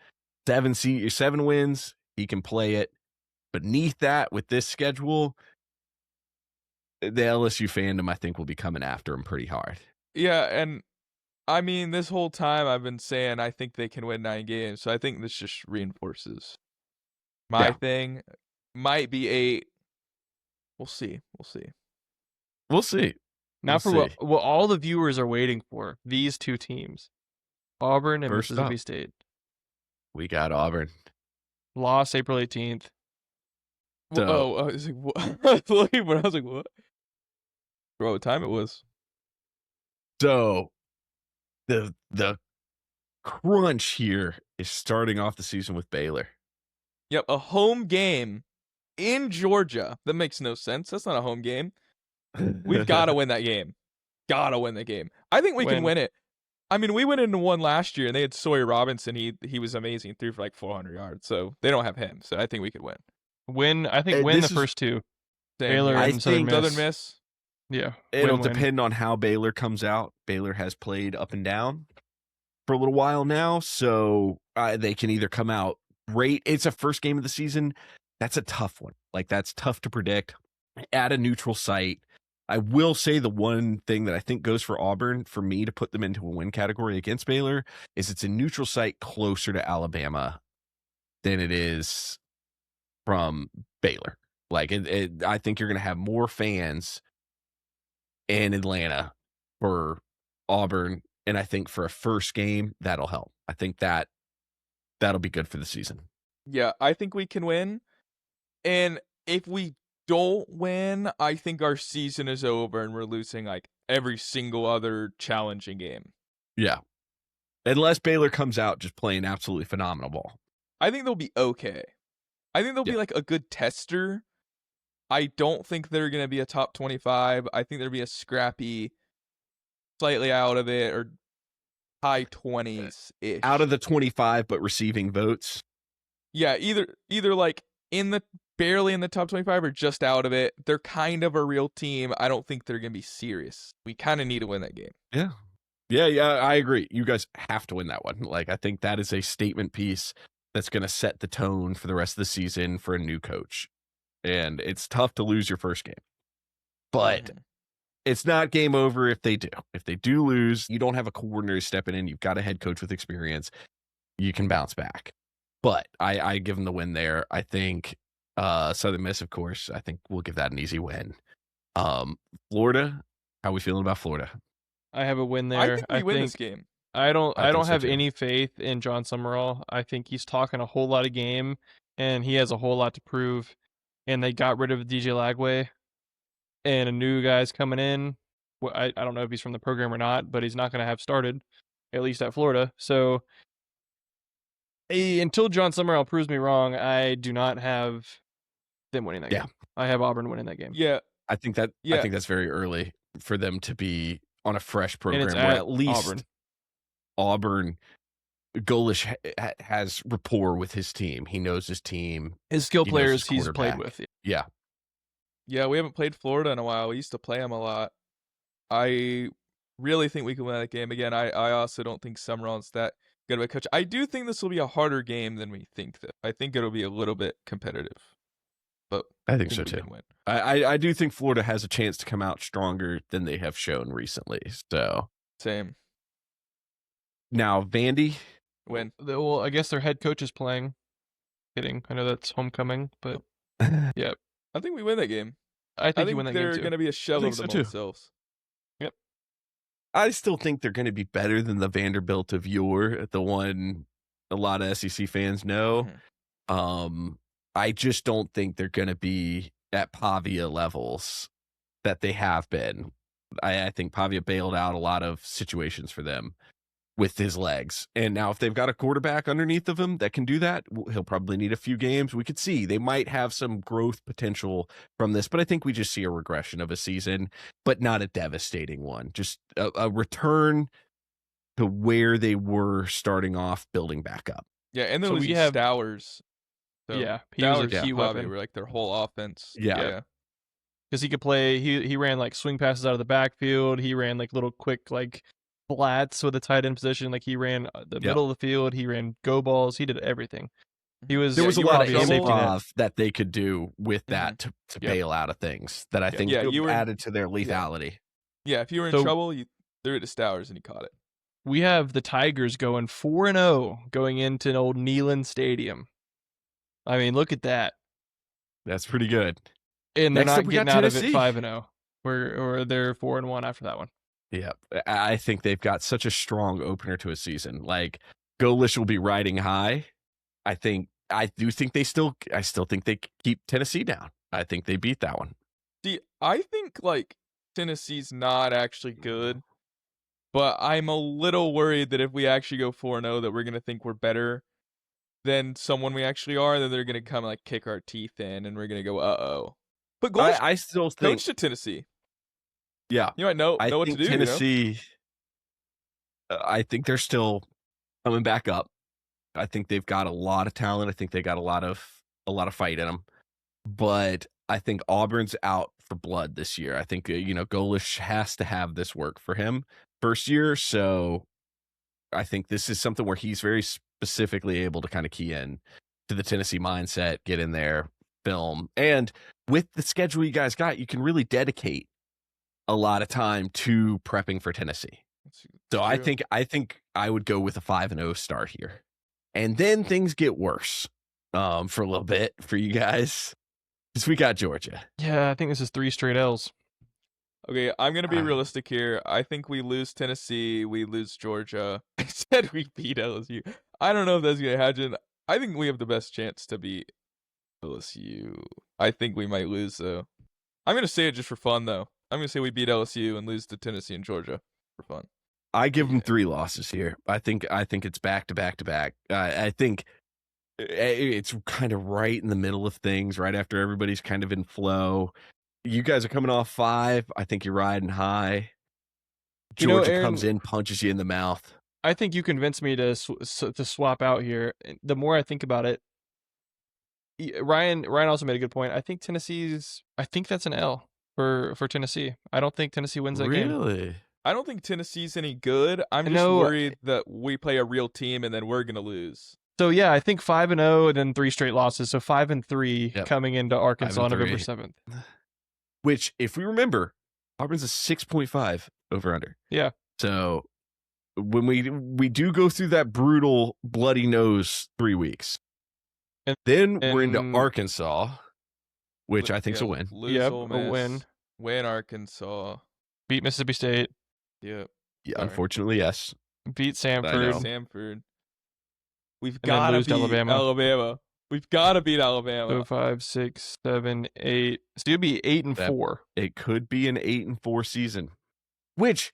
Speaker 1: 7 wins, he can play it. Beneath that, with this schedule, the LSU fandom, I think, will be coming after him pretty hard.
Speaker 3: Yeah, and I mean, this whole time I've been saying I think they can win 9 games, so I think this just reinforces my
Speaker 1: Yeah.
Speaker 3: thing. Might be 8. We'll see.
Speaker 1: We'll see.
Speaker 2: Now
Speaker 1: We'll
Speaker 2: for
Speaker 1: see.
Speaker 2: what all the viewers are waiting for, these 2 teams, Auburn and
Speaker 1: First
Speaker 2: Mississippi
Speaker 1: up.
Speaker 2: State.
Speaker 1: We got Auburn.
Speaker 2: Loss April 18th.
Speaker 1: So-
Speaker 3: I was like, what? I was looking, but I was like, what? Bro, what time it was?
Speaker 1: So the crunch here is starting off the season with Baylor.
Speaker 3: Yep, a home game in Georgia. That makes no sense. That's not a home game. We've got to win that game. Gotta win the game. I think we can win it. I mean, we went into one last year, and they had Sawyer Robinson. He was amazing. Threw for like 400 yards. So they don't have him. So I think we could win.
Speaker 2: I think win the
Speaker 1: this is-
Speaker 2: first 2.
Speaker 3: Same
Speaker 2: Baylor
Speaker 3: here.
Speaker 1: I
Speaker 2: and Southern
Speaker 1: think
Speaker 2: Miss.
Speaker 3: Southern Miss.
Speaker 2: Yeah.
Speaker 1: It'll
Speaker 2: win-win.
Speaker 1: depend on how Baylor comes out. Baylor has played up and down for a little while now, so they can either come out great. It's a first game of the season. That's a tough one. Like, that's tough to predict at a neutral site. I will say the one thing that I think goes for Auburn, for me to put them into a win category against Baylor, is it's a neutral site closer to Alabama than it is from Baylor. Like, I think you're going to have more fans in Atlanta for Auburn, and I think for a first game, that'll help. I think that'll be good for the season.
Speaker 3: Yeah, I think we can win. And if we don't win, I think our season is over and we're losing like every single other challenging game.
Speaker 1: Yeah. Unless Baylor comes out just playing absolutely phenomenal ball.
Speaker 3: I think they'll be okay. I think they'll be like a good tester. I don't think they're going to be a top 25. I think they'll be a scrappy, slightly out of it, or high 20s-ish.
Speaker 1: Out of the 25, but receiving votes.
Speaker 3: Yeah, either like barely in the top 25 or just out of it. They're kind of a real team. I don't think they're going to be serious. We kind of need to win that game.
Speaker 1: Yeah, I agree. You guys have to win that one. Like, I think that is a statement piece that's going to set the tone for the rest of the season for a new coach. And it's tough to lose your first game. But it's not game over if they do. If they do lose, you don't have a coordinator stepping in. You've got a head coach with experience. You can bounce back. But I give them the win there. I think Southern Miss, of course, I think we'll give that an easy win. Florida, how are we feeling about Florida?
Speaker 2: I have a win there.
Speaker 3: I think we win this game.
Speaker 2: I don't
Speaker 1: think so
Speaker 2: have
Speaker 1: too.
Speaker 2: any faith in John Summerall. I think he's talking a whole lot of game, and he has a whole lot to prove. And they got rid of DJ Lagway, and a new guy's coming in. Well, I don't know if he's from the program or not, but he's not going to have started, at least at Florida. So until John Summerall proves me wrong, I do not have them winning that game. I have Auburn winning that game.
Speaker 3: Yeah.
Speaker 1: I think that's very early for them to be on a fresh
Speaker 2: And
Speaker 1: program
Speaker 2: it's
Speaker 1: where
Speaker 2: at
Speaker 1: at least
Speaker 2: Auburn.
Speaker 1: Auburn Golish has rapport with his team. He knows his team.
Speaker 2: His skill
Speaker 1: He knows his
Speaker 2: players he's played
Speaker 1: quarterback.
Speaker 2: with.
Speaker 1: Yeah.
Speaker 3: Yeah, we haven't played Florida in a while. We used to play them a lot. I really think we can win that game again. I also don't think Summerall's that good of a coach. I do think this will be a harder game than we think. I think it'll be a little bit competitive, but
Speaker 1: I think so
Speaker 3: we
Speaker 1: too.
Speaker 3: can win.
Speaker 1: I do think Florida has a chance to come out stronger than they have shown recently. So
Speaker 3: Same.
Speaker 1: now Vandy,
Speaker 3: Win.
Speaker 2: Well, I guess their head coach is playing. Kidding. I know that's homecoming, but
Speaker 3: I think we win that game.
Speaker 2: I think you win that game
Speaker 3: they're
Speaker 2: too.
Speaker 3: going to be a shell
Speaker 1: think
Speaker 3: of
Speaker 1: so too.
Speaker 3: themselves.
Speaker 1: I still think they're going to be better than the Vanderbilt of yore, the one a lot of SEC fans know. I just don't think they're going to be at Pavia levels that they have been. I think Pavia bailed out a lot of situations for them with his legs. And now if they've got a quarterback underneath of him that can do that, he'll probably need a few games. We could see they might have some growth potential from this, but I think we just see a regression of a season, but not a devastating one. Just a return to where they were starting off, building back up.
Speaker 3: Yeah, and then
Speaker 2: So
Speaker 3: we
Speaker 2: we have-
Speaker 3: Stowers. So
Speaker 2: Yeah, he was a
Speaker 3: Stowers
Speaker 2: key
Speaker 3: and Pavia
Speaker 2: weapon.
Speaker 3: were like their whole offense.
Speaker 1: Yeah.
Speaker 2: Because he could play. He ran like swing passes out of the backfield. He ran like little quick like flats with the tight end position. Like he ran the middle of the field. He ran go balls. He did everything. He was.
Speaker 1: There was a
Speaker 2: you
Speaker 1: lot
Speaker 2: were
Speaker 1: of
Speaker 2: a safety net.
Speaker 1: improv that they could do with that to
Speaker 2: Yep.
Speaker 1: bail out of things that I think
Speaker 3: you were-
Speaker 1: added to their lethality.
Speaker 3: Yeah, if you were in
Speaker 2: So-
Speaker 3: trouble, you threw it to Stowers and he caught it.
Speaker 2: We have the Tigers going 4-0 going into an old Neyland Stadium. I mean, look at that.
Speaker 1: That's pretty good.
Speaker 2: And they're
Speaker 1: Next
Speaker 2: not
Speaker 1: up, we got
Speaker 2: getting out of it
Speaker 1: Tennessee.
Speaker 2: 5-0. Or they're 4-1 after that one.
Speaker 1: Yeah, I think they've got such a strong opener to a season. Like Golish will be riding high. I still think they keep Tennessee down. I think they beat that one.
Speaker 3: See, I think like Tennessee's not actually good, but I'm a little worried that if we actually go 4-0 that we're going to think we're better than someone we actually are, then they're going to come like kick our teeth in and we're going to go, uh-oh. But Golish
Speaker 1: I still think,
Speaker 3: coach to Tennessee.
Speaker 1: yeah,
Speaker 3: You might know
Speaker 1: I
Speaker 3: what
Speaker 1: think
Speaker 3: to do.
Speaker 1: Tennessee. I think they're still coming back up. I think they've got a lot of talent. I think they got a lot of fight in them. But I think Auburn's out for blood this year. I think Golish has to have this work for him first year. So I think this is something where he's very specifically able to kind of key in to the Tennessee mindset, get in there, film, and with the schedule you guys got, you can really dedicate a lot of time to prepping for Tennessee. So I think I would go with a 5-0 start here. And then things get worse for a little bit for you guys. Because we got Georgia.
Speaker 2: Yeah, I think this is 3 straight L's.
Speaker 3: Okay, I'm going to be realistic here. I think we lose Tennessee, we lose Georgia. I said we beat LSU. I don't know if that's going to happen. I think we have the best chance to beat LSU. I think we might lose, though. I'm going to say it just for fun, though. I'm going to say we beat LSU and lose to Tennessee and Georgia for fun.
Speaker 1: I give them 3 losses here. I think it's back to back to back. I think it's kind of right in the middle of things, right after everybody's kind of in flow. You guys are coming off 5. I think you're riding high. Georgia
Speaker 2: Aaron,
Speaker 1: comes in, punches you in the mouth.
Speaker 2: I think you convinced me to swap out here. The more I think about it, Ryan also made a good point. I think that's an L for Tennessee. I don't think Tennessee wins that game.
Speaker 1: Really?
Speaker 3: I don't think Tennessee's any good. I'm just worried that we play a real team and then we're going to lose.
Speaker 2: So yeah, I think 5-0 and then 3 straight losses. So 5-3 coming into Arkansas on November 7th.
Speaker 1: Which, if we remember, Auburn's a 6.5 over under.
Speaker 2: Yeah.
Speaker 1: So when we do go through that brutal bloody nose 3 weeks, and then we're into Arkansas, which I think's a win.
Speaker 3: Lose Ole Miss,
Speaker 2: a win.
Speaker 3: Win Arkansas.
Speaker 2: Beat Mississippi State.
Speaker 3: Yep.
Speaker 1: Yeah, unfortunately, yes.
Speaker 2: Beat Samford.
Speaker 3: We've got to beat Alabama. We've got to beat Alabama.
Speaker 2: 4, 5, 6, 7, 8. So you'll be 8-4.
Speaker 1: It could be an 8-4 season, which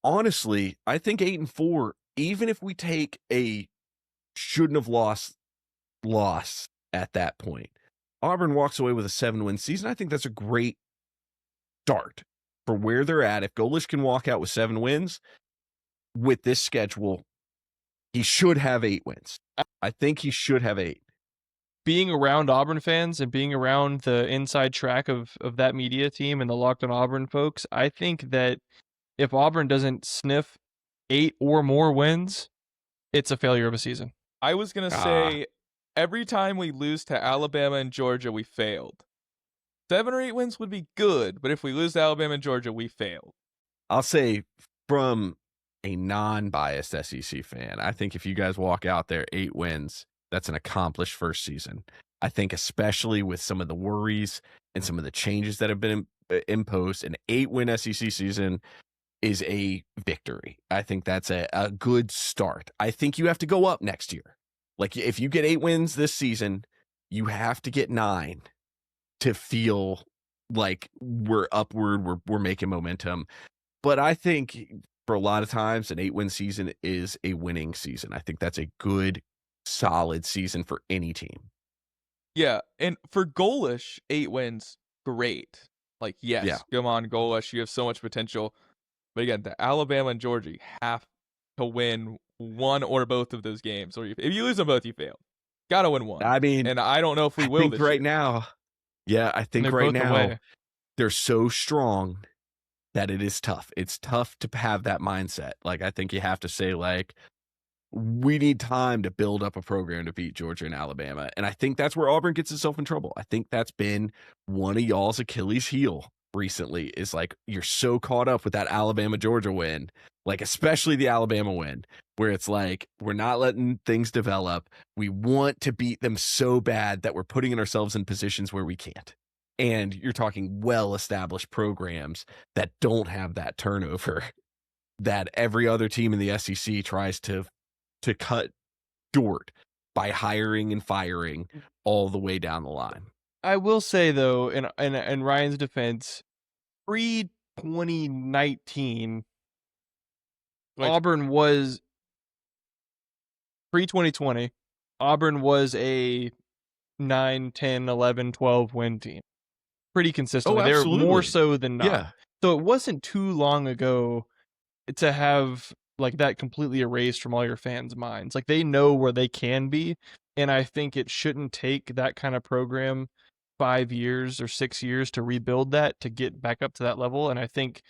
Speaker 1: honestly, I think 8-4, even if we take a shouldn't have lost at that point, Auburn walks away with a 7-win season. I think that's a great start for where they're at. If Golish can walk out with 7 wins with this schedule, He should have 8 wins. I think he should have 8.
Speaker 2: Being around Auburn fans and being around the inside track of that media team and the Locked on Auburn folks, I think that if Auburn doesn't sniff 8 or more wins, it's a failure of a season.
Speaker 3: I was going to say every time we lose to Alabama and Georgia, we failed. 7 or 8 wins would be good, but if we lose to Alabama and Georgia, we failed.
Speaker 1: I'll say from a non-biased SEC fan, I think if you guys walk out there 8 wins, that's an accomplished first season. I think especially with some of the worries and some of the changes that have been imposed, an 8-win SEC season is a victory. I think that's a good start. I think you have to go up next year. Like if you get 8 wins this season, you have to get 9 to feel like we're upward, we're making momentum. But I think for a lot of times, an 8-win season is a winning season. I think that's a good, solid season for any team.
Speaker 3: Yeah, and for Golesh, 8 wins, great. Like, yes, come on, Golesh, you have so much potential. But again, the Alabama and Georgia have to win one or both of those games. Or if you lose them both, you fail. Got to win one.
Speaker 1: I mean,
Speaker 3: and I don't know if we will
Speaker 1: think
Speaker 3: this
Speaker 1: right
Speaker 3: year.
Speaker 1: now. Yeah, I think right now they're so strong that it is tough. It's tough to have that mindset. Like, I think you have to say, like, we need time to build up a program to beat Georgia and Alabama. And I think that's where Auburn gets itself in trouble. I think that's been one of y'all's Achilles heel recently, is like, you're so caught up with that Alabama-Georgia win, like especially the Alabama win, where it's like, we're not letting things develop. We want to beat them so bad that we're putting ourselves in positions where we can't. And you're talking well-established programs that don't have that turnover that every other team in the SEC tries to cut short by hiring and firing all the way down the line.
Speaker 2: I will say, though, in Ryan's defense, pre-2019, Auburn was pre-2020. Auburn was a 9, 10, 11, 12 win team. Pretty consistently. They're more so than not.
Speaker 1: Yeah.
Speaker 2: So it wasn't too long ago to have like that completely erased from all your fans' minds. Like, they know where they can be, and I think it shouldn't take that kind of program 5 years or 6 years to rebuild that, to get back up to that level. And I think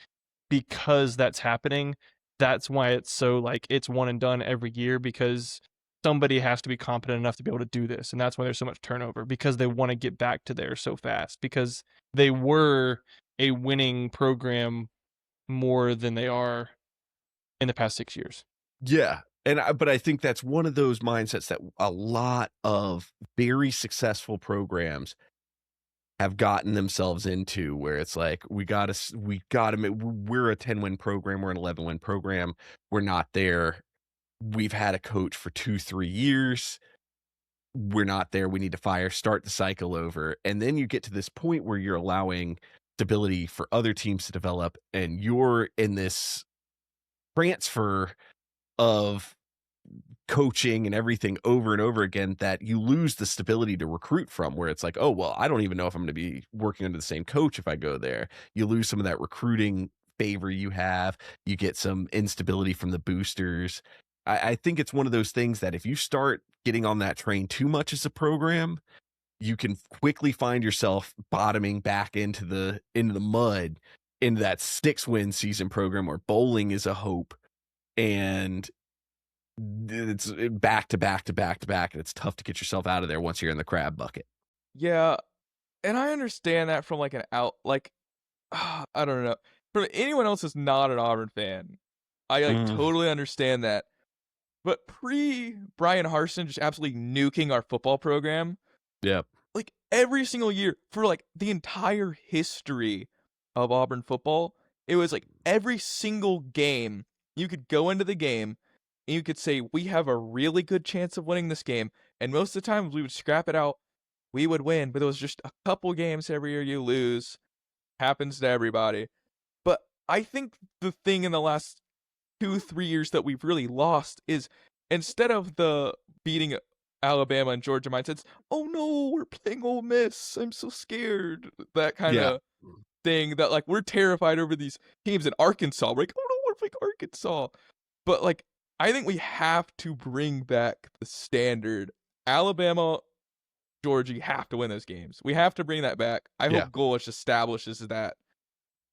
Speaker 2: because that's happening, that's why it's so like it's one and done every year, because somebody has to be competent enough to be able to do this. And that's why there's so much turnover, because they want to get back to there so fast, because they were a winning program more than they are in the past 6 years.
Speaker 1: Yeah. But I think that's one of those mindsets that a lot of very successful programs have gotten themselves into, where it's like, we're a 10-win program, we're an 11-win program, we're not there. We've had a coach for 2-3 years, we're not there, we need to start the cycle over. And then you get to this point where you're allowing stability for other teams to develop, and you're in this transfer of coaching and everything over and over again, that you lose the stability to recruit from, where it's like, oh, well, I don't even know if I'm going to be working under the same coach if I go there. You lose some of that recruiting favor you have. You get some instability from the boosters. I think it's one of those things that if you start getting on that train too much as a program, you can quickly find yourself bottoming back into the mud, into that 6-win season program where bowling is a hope, and it's back to back to back to back, and it's tough to get yourself out of there once you're in the crab bucket.
Speaker 3: Yeah, and I understand that from I don't know, from anyone else who's not an Auburn fan, I totally understand that. But pre-Brian Harsin just absolutely nuking our football program,
Speaker 1: yeah,
Speaker 3: like every single year for like the entire history of Auburn football, it was like every single game you could go into the game and you could say, we have a really good chance of winning this game. And most of the time we would scrap it out, we would win, but it was just a couple games every year you lose. Happens to everybody. But I think the thing in the last 2-3 years that we've really lost is, instead of the beating Alabama and Georgia mindsets, oh no, we're playing Ole Miss, I'm so scared, that kind of thing, that like we're terrified over these teams in Arkansas. We're like, oh no, we're playing Arkansas. But like, I think we have to bring back the standard. Alabama, Georgia, you have to win those games. We have to bring that back. I
Speaker 1: Yeah.
Speaker 3: hope Golish establishes that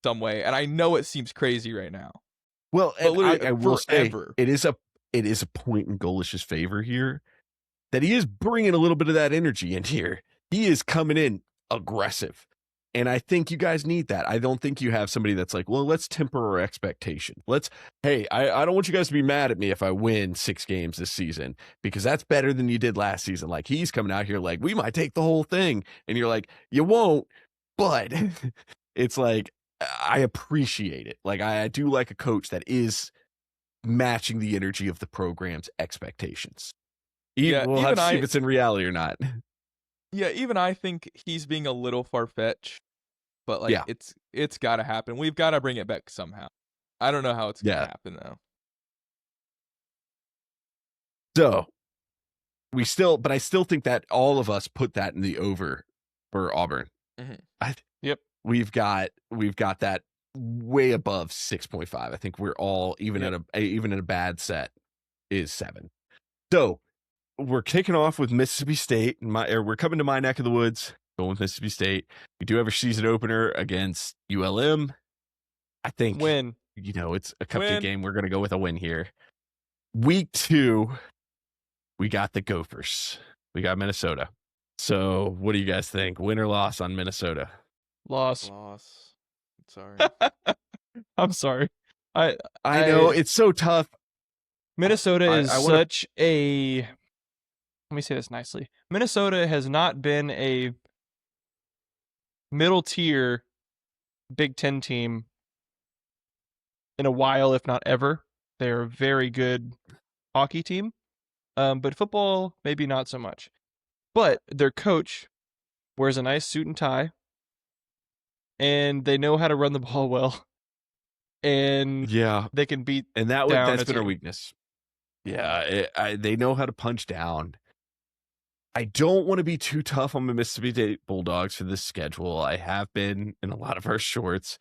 Speaker 3: some way. And I know it seems crazy right now.
Speaker 1: Well,
Speaker 3: But
Speaker 1: and
Speaker 3: literally
Speaker 1: I will say
Speaker 3: forever.
Speaker 1: it is a point in Golish's favor here that he is bringing a little bit of that energy in here. He is coming in aggressive. And I think you guys need that. I don't think you have somebody that's like, well, let's temper our expectation. I don't want you guys to be mad at me if I win 6 games this season, because that's better than you did last season. Like, he's coming out here like, we might take the whole thing. And you're like, you won't. But it's like, I appreciate it. Like, I do like a coach that is matching the energy of the program's expectations.
Speaker 3: Yeah,
Speaker 1: We'll have to see if it's in reality or not.
Speaker 3: Yeah, even I think he's being a little far-fetched, but like
Speaker 1: Yeah.
Speaker 3: it's got to happen. We've got to bring it back somehow. I don't know how it's going
Speaker 1: Yeah.
Speaker 3: to happen though.
Speaker 1: So but I still think that all of us put that in the over for Auburn.
Speaker 3: Mhm.
Speaker 2: Yep.
Speaker 1: We've got that way above 6.5. I think we're all even
Speaker 2: Yep.
Speaker 1: even in a bad set is 7. So we're kicking off with Mississippi State. We're coming to my neck of the woods, going with Mississippi State. We do have a season opener against ULM. I think
Speaker 2: Win.
Speaker 1: it's a cupcake
Speaker 3: Win.
Speaker 1: game. We're going to go with a win here. Week 2, we got the Gophers. We got Minnesota. So what do you guys think? Win or loss on Minnesota?
Speaker 2: Loss.
Speaker 3: Loss. Sorry.
Speaker 2: I'm sorry.
Speaker 1: I know it's so tough.
Speaker 2: Minnesota is
Speaker 1: I wanna-
Speaker 2: such a. Let me say this nicely. Minnesota has not been a middle tier Big Ten team in a while, if not ever. They're a very good hockey team, but football maybe not so much. But their coach wears a nice suit and tie, and they know how to run the ball well, and
Speaker 1: Yeah,
Speaker 2: they can beat.
Speaker 1: and
Speaker 2: down
Speaker 1: that's
Speaker 2: a
Speaker 1: been our
Speaker 2: team.
Speaker 1: weakness. Yeah, they know how to punch down. I don't want to be too tough on the Mississippi State Bulldogs for this schedule. I have been in a lot of our shorts,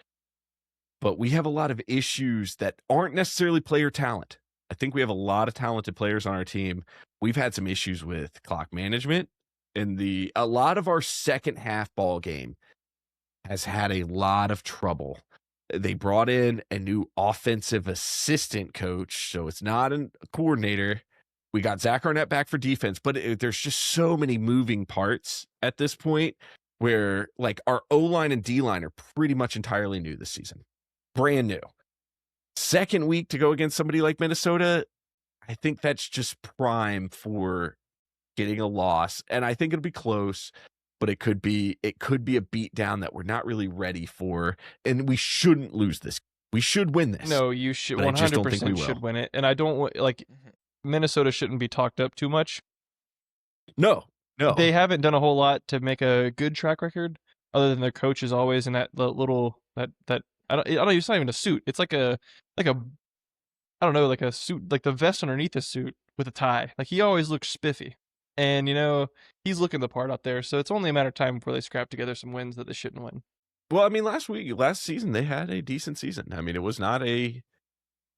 Speaker 1: but we have a lot of issues that aren't necessarily player talent. I think we have a lot of talented players on our team. We've had some issues with clock management, and a lot of our second half ball game has had a lot of trouble. They brought in a new offensive assistant coach, so it's not a coordinator. We got Zach Arnett back for defense, but there's just so many moving parts at this point where, like, our O-line and D-line are pretty much entirely new this season. Brand new. Second week to go against somebody like Minnesota, I think that's just prime for getting a loss. And I think it'll be close, but it could be a beatdown that we're not really ready for. And we shouldn't lose this. We should win this.
Speaker 2: No, you should
Speaker 1: But I just don't think we
Speaker 2: 100% should
Speaker 1: will.
Speaker 2: win it, and I don't like
Speaker 3: Mhm.
Speaker 2: Minnesota shouldn't be talked up too much.
Speaker 1: No.
Speaker 2: They haven't done a whole lot to make a good track record, other than their coach is always in that little that I don't know. It's not even a suit. It's like a I don't know, like a suit, like the vest underneath a suit with a tie. Like, he always looks spiffy, and he's looking the part out there. So it's only a matter of time before they scrap together some wins that they shouldn't win.
Speaker 1: Well, I mean, last season, they had a decent season. I mean, it was not a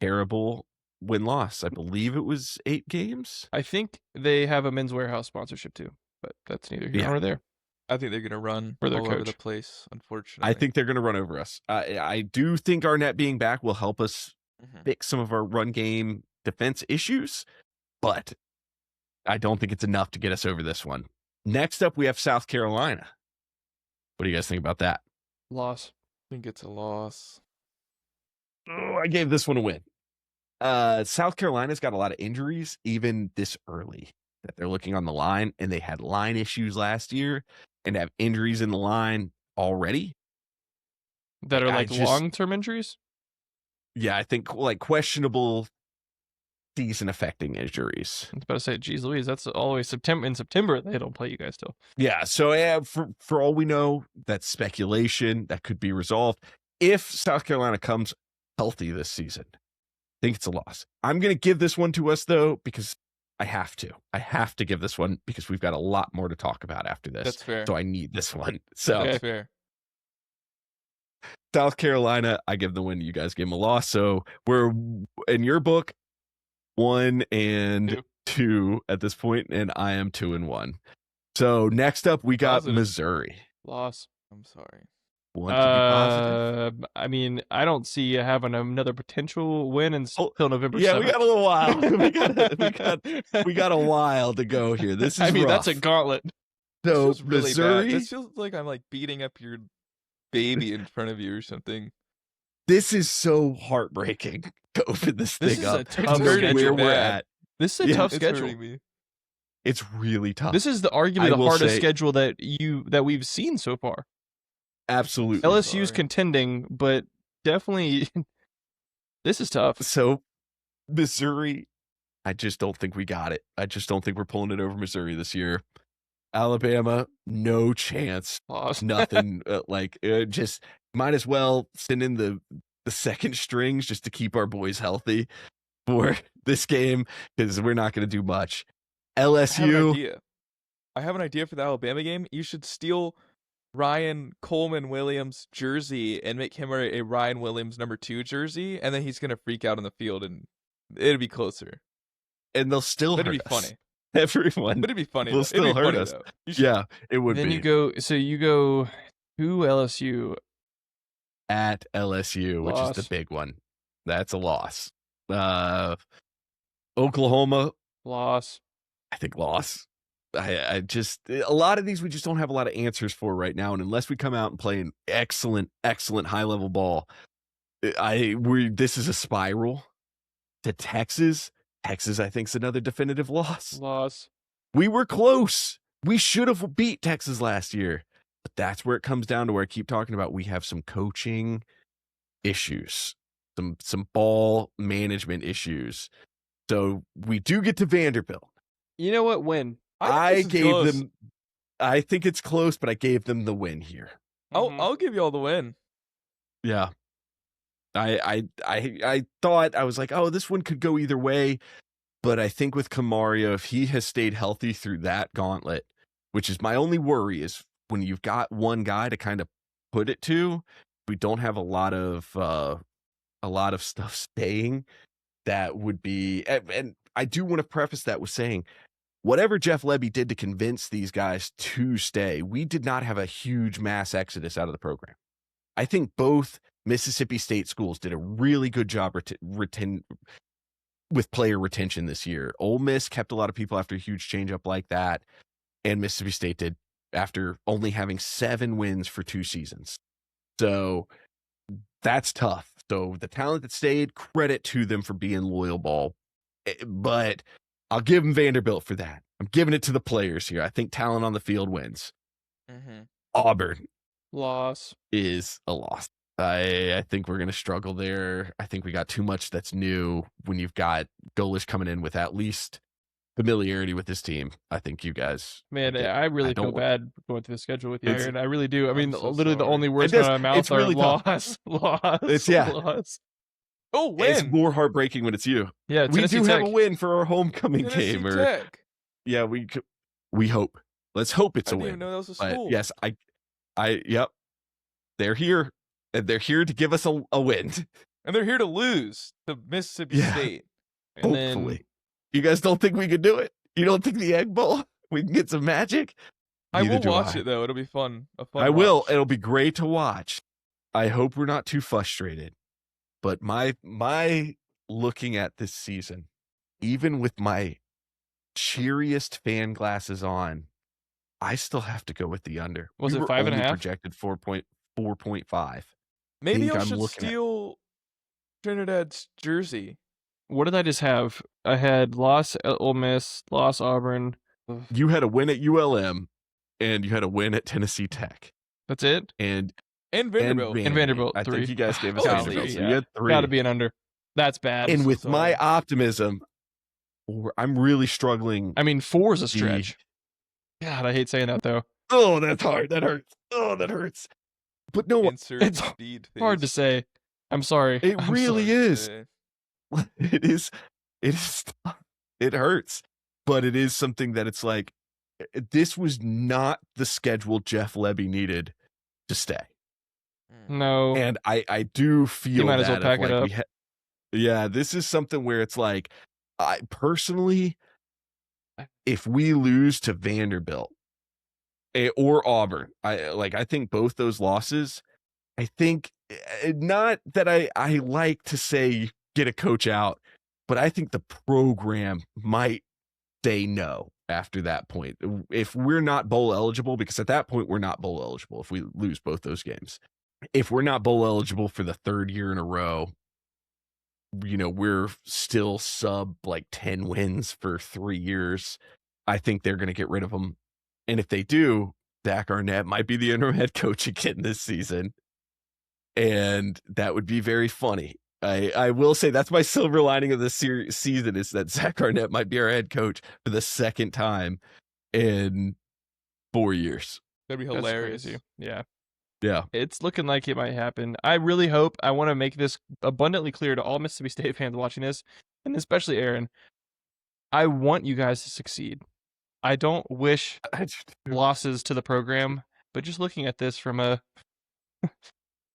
Speaker 1: terrible win-loss. I believe it was 8 games.
Speaker 2: I think they have a Men's Warehouse sponsorship too, but that's neither here
Speaker 1: Yeah.
Speaker 2: nor there.
Speaker 3: I think they're gonna run
Speaker 2: For their
Speaker 3: all over the
Speaker 2: coach.
Speaker 3: place. Unfortunately,
Speaker 1: I think they're going to run over us. I do think Arnett being back will help us
Speaker 3: Mhm.
Speaker 1: fix some of our run game defense issues, but I don't think it's enough to get us over this one. Next up, we have South Carolina. What do you guys think about that?
Speaker 2: Loss.
Speaker 3: I think it's a loss.
Speaker 1: Oh, I gave this one a win. South Carolina's got a lot of injuries, even this early, that they're looking on the line, and they had line issues last year and have injuries in the line already.
Speaker 2: That are
Speaker 1: I
Speaker 2: like
Speaker 1: just-
Speaker 2: long-term injuries.
Speaker 1: Yeah, I think like questionable season affecting injuries.
Speaker 2: I was about to say, geez Louise, that's all the way September. In September, they don't play you guys till.
Speaker 1: Yeah, so for all we know, that's speculation that could be resolved. If South Carolina comes healthy this season, I think it's a loss. I'm going to give this one to us, though, because I have to. I have to give this one because we've got a lot more to talk about after this.
Speaker 3: That's fair.
Speaker 1: So I need this one. So
Speaker 3: That's fair.
Speaker 1: South Carolina, I give the win. You guys give them a loss. So we're in your book. 1-2 at this point, and I am 2-1. So next up, we got
Speaker 3: Positive.
Speaker 1: Missouri.
Speaker 2: Loss.
Speaker 3: I'm sorry.
Speaker 1: Want to be positive?
Speaker 2: I mean, I don't see you having another potential win until November 7th.
Speaker 1: Yeah, we got a little while. we got a while to go here. This is
Speaker 2: I mean,
Speaker 1: rough.
Speaker 2: that's a gauntlet.
Speaker 3: This
Speaker 1: So
Speaker 3: feels really
Speaker 1: Missouri,
Speaker 3: bad. This feels like I'm like beating up your baby in front of you or something.
Speaker 1: this is so heartbreaking to open this
Speaker 2: This
Speaker 1: thing
Speaker 2: is a
Speaker 1: up.
Speaker 2: tough
Speaker 1: to know
Speaker 3: schedule.
Speaker 1: where we're
Speaker 3: Bad.
Speaker 1: at.
Speaker 2: This is a
Speaker 1: Yeah,
Speaker 2: tough
Speaker 3: It's
Speaker 2: schedule.
Speaker 3: hurting me.
Speaker 1: It's really tough.
Speaker 2: This is arguably
Speaker 1: I
Speaker 2: the
Speaker 1: will
Speaker 2: hardest
Speaker 1: say-
Speaker 2: schedule that we've seen so far.
Speaker 1: Absolutely.
Speaker 2: LSU's
Speaker 3: sorry.
Speaker 2: contending, but definitely this is tough.
Speaker 1: So Missouri, I just don't think we got it. I just don't think we're pulling it over Missouri this year. Alabama, no chance.
Speaker 2: Loss.
Speaker 1: Nothing. Just might as well send in the second strings just to keep our boys healthy for this game, because we're not going to do much.
Speaker 3: I have an
Speaker 1: LSU,
Speaker 3: idea. I have an idea for the Alabama game. You should steal Ryan Coleman Williams jersey and make him wear a Ryan Williams number 2 jersey, and then he's gonna freak out on the field, and it'll be closer.
Speaker 1: and they'll still
Speaker 3: But
Speaker 1: hurt
Speaker 3: it'd be
Speaker 1: us.
Speaker 3: funny.
Speaker 1: Everyone.
Speaker 3: But it'd be funny.
Speaker 1: Will
Speaker 3: though.
Speaker 1: still
Speaker 3: It'd be
Speaker 1: hurt
Speaker 3: funny,
Speaker 1: us.
Speaker 3: though. You should-
Speaker 1: Yeah, it would
Speaker 2: Then
Speaker 1: be.
Speaker 2: you go to LSU.
Speaker 1: At LSU, which is
Speaker 2: Loss.
Speaker 1: the big one. That's a loss. Oklahoma,
Speaker 2: Loss.
Speaker 1: I think loss. I just, a lot of these we just don't have a lot of answers for right now, and unless we come out and play an excellent high level ball, this is a spiral to Texas. Texas, I think, is another definitive loss.
Speaker 2: Loss.
Speaker 1: We were close. We should have beat Texas last year. But that's where it comes down to where I keep talking about. We have some coaching issues, some ball management issues. So we do get to Vanderbilt.
Speaker 2: You know what? Win.
Speaker 1: I
Speaker 3: think this is
Speaker 1: gave
Speaker 3: close.
Speaker 1: them. I think it's close, but I gave them the win here.
Speaker 2: Mhm.
Speaker 3: I'll give you all the win.
Speaker 1: Yeah. I thought, I was like, oh, this one could go either way. But I think with Kamaria, if he has stayed healthy through that gauntlet, which is my only worry, is when you've got one guy to kind of put it to, we don't have a lot of stuff staying. That would be, and I do want to preface that with saying, whatever Jeff Lebby did to convince these guys to stay, we did not have a huge mass exodus out of the program. I think both Mississippi State schools did a really good job with player retention this year. Ole Miss kept a lot of people after a huge changeup like that, and Mississippi State did after only having 7 wins for 2 seasons. So that's tough. So the talent that stayed, credit to them for being loyal ball. But I'll give them Vanderbilt for that. I'm giving it to the players here. I think talent on the field wins.
Speaker 3: Mm-hmm.
Speaker 1: Auburn
Speaker 2: Loss.
Speaker 1: is a loss. I think we're going to struggle there. I think we got too much that's new when you've got Golish coming in with at least familiarity with this team. I think you guys...
Speaker 2: Man, I really
Speaker 1: don't
Speaker 2: feel
Speaker 1: wa-
Speaker 2: bad going through the schedule with you,
Speaker 1: It's-
Speaker 2: Aaron. I really do. I mean,
Speaker 3: so
Speaker 2: literally the
Speaker 3: sorry.
Speaker 2: only words
Speaker 1: It does-
Speaker 2: out of my mouth
Speaker 1: it's
Speaker 2: are
Speaker 1: really tough.
Speaker 2: loss.
Speaker 1: Loss.
Speaker 3: Oh,
Speaker 1: It's
Speaker 3: win!
Speaker 1: more heartbreaking when it's you.
Speaker 2: Yeah,
Speaker 1: We
Speaker 2: Tennessee
Speaker 1: do
Speaker 2: Tech.
Speaker 1: have a win for our homecoming
Speaker 3: Tennessee
Speaker 1: game. Or,
Speaker 3: Tech.
Speaker 1: yeah, we hope. Let's hope it's
Speaker 3: I
Speaker 1: a
Speaker 3: didn't even
Speaker 1: win.
Speaker 3: know that was a
Speaker 1: But
Speaker 3: school.
Speaker 1: yes, yep. They're here. And they're here to give us a win.
Speaker 3: And they're here to lose to Mississippi
Speaker 1: Yeah.
Speaker 3: State.
Speaker 2: And then-
Speaker 1: Hopefully. You guys don't think we could do it? You don't think the Egg Bowl, we can get some magic?
Speaker 3: I
Speaker 1: Neither
Speaker 3: will
Speaker 1: do
Speaker 3: watch
Speaker 1: I.
Speaker 3: it though. It'll be fun. A fun
Speaker 1: I will.
Speaker 3: watch.
Speaker 1: It'll be great to watch. I hope we're not too frustrated. But my looking at this season, even with my cheeriest fan glasses on, I still have to go with the under.
Speaker 2: Was
Speaker 1: We
Speaker 2: it
Speaker 1: were
Speaker 2: 5.5?
Speaker 1: only projected 4.5.
Speaker 3: Maybe
Speaker 1: think
Speaker 3: I
Speaker 1: I'm
Speaker 3: should
Speaker 1: looking at-
Speaker 3: steal Trinidad's jersey.
Speaker 2: What did I just have? I had loss Ole Miss, loss Auburn.
Speaker 1: You had a win at ULM, and you had a win at Tennessee Tech,
Speaker 2: That's it.
Speaker 1: and
Speaker 3: And Vanderbilt.
Speaker 1: Vandy.
Speaker 2: And Vanderbilt,
Speaker 1: I
Speaker 2: 3.
Speaker 1: think you guys gave us
Speaker 3: Oh,
Speaker 1: Vanderbilt.
Speaker 3: see,
Speaker 1: So
Speaker 2: yeah.
Speaker 1: you had 3.
Speaker 2: Got to be an under. That's bad.
Speaker 1: And
Speaker 3: so
Speaker 1: with my
Speaker 3: sorry.
Speaker 1: optimism, I'm really struggling.
Speaker 2: I mean, 4 is a
Speaker 1: The-
Speaker 2: stretch. God, I hate saying that though.
Speaker 1: Oh, that's hard. That hurts. Oh, that hurts. But no,
Speaker 3: Insert
Speaker 2: It's
Speaker 3: speed
Speaker 2: Hard to
Speaker 3: face.
Speaker 2: say. I'm sorry.
Speaker 1: it
Speaker 2: I'm
Speaker 1: really
Speaker 2: sorry.
Speaker 1: is.
Speaker 3: Uh,
Speaker 1: It is. It is. Tough. It hurts, but it is something that it's like. This was not the schedule Jeff Lebby needed to stay,
Speaker 2: No.
Speaker 1: and I do feel
Speaker 2: might as well
Speaker 1: that
Speaker 2: pack
Speaker 1: of
Speaker 2: it
Speaker 1: like
Speaker 2: up.
Speaker 1: yeah, this is something where it's like I personally, if we lose to Vanderbilt or Auburn, I think both those losses, I think, not that I like to say get a coach out, but I think the program might say no after that point. If we're not bowl eligible, because at that point we're not bowl eligible if we lose both those games. If we're not bowl eligible for the third year in a row, we're still sub like 10 wins for 3 years. I think they're going to get rid of them. And if they do, Zach Arnett might be the interim head coach again this season. And that would be very funny. I will say that's my silver lining of this season is that Zach Arnett might be our head coach for the second time in 4 years.
Speaker 3: That'd be
Speaker 2: That's
Speaker 3: hilarious.
Speaker 2: crazy. Yeah.
Speaker 1: Yeah.
Speaker 2: It's looking like it might happen. I really hope. I want to make this abundantly clear to all Mississippi State fans watching this, and especially Aaron. I want you guys to succeed. I don't wish losses to the program, but just looking at this from a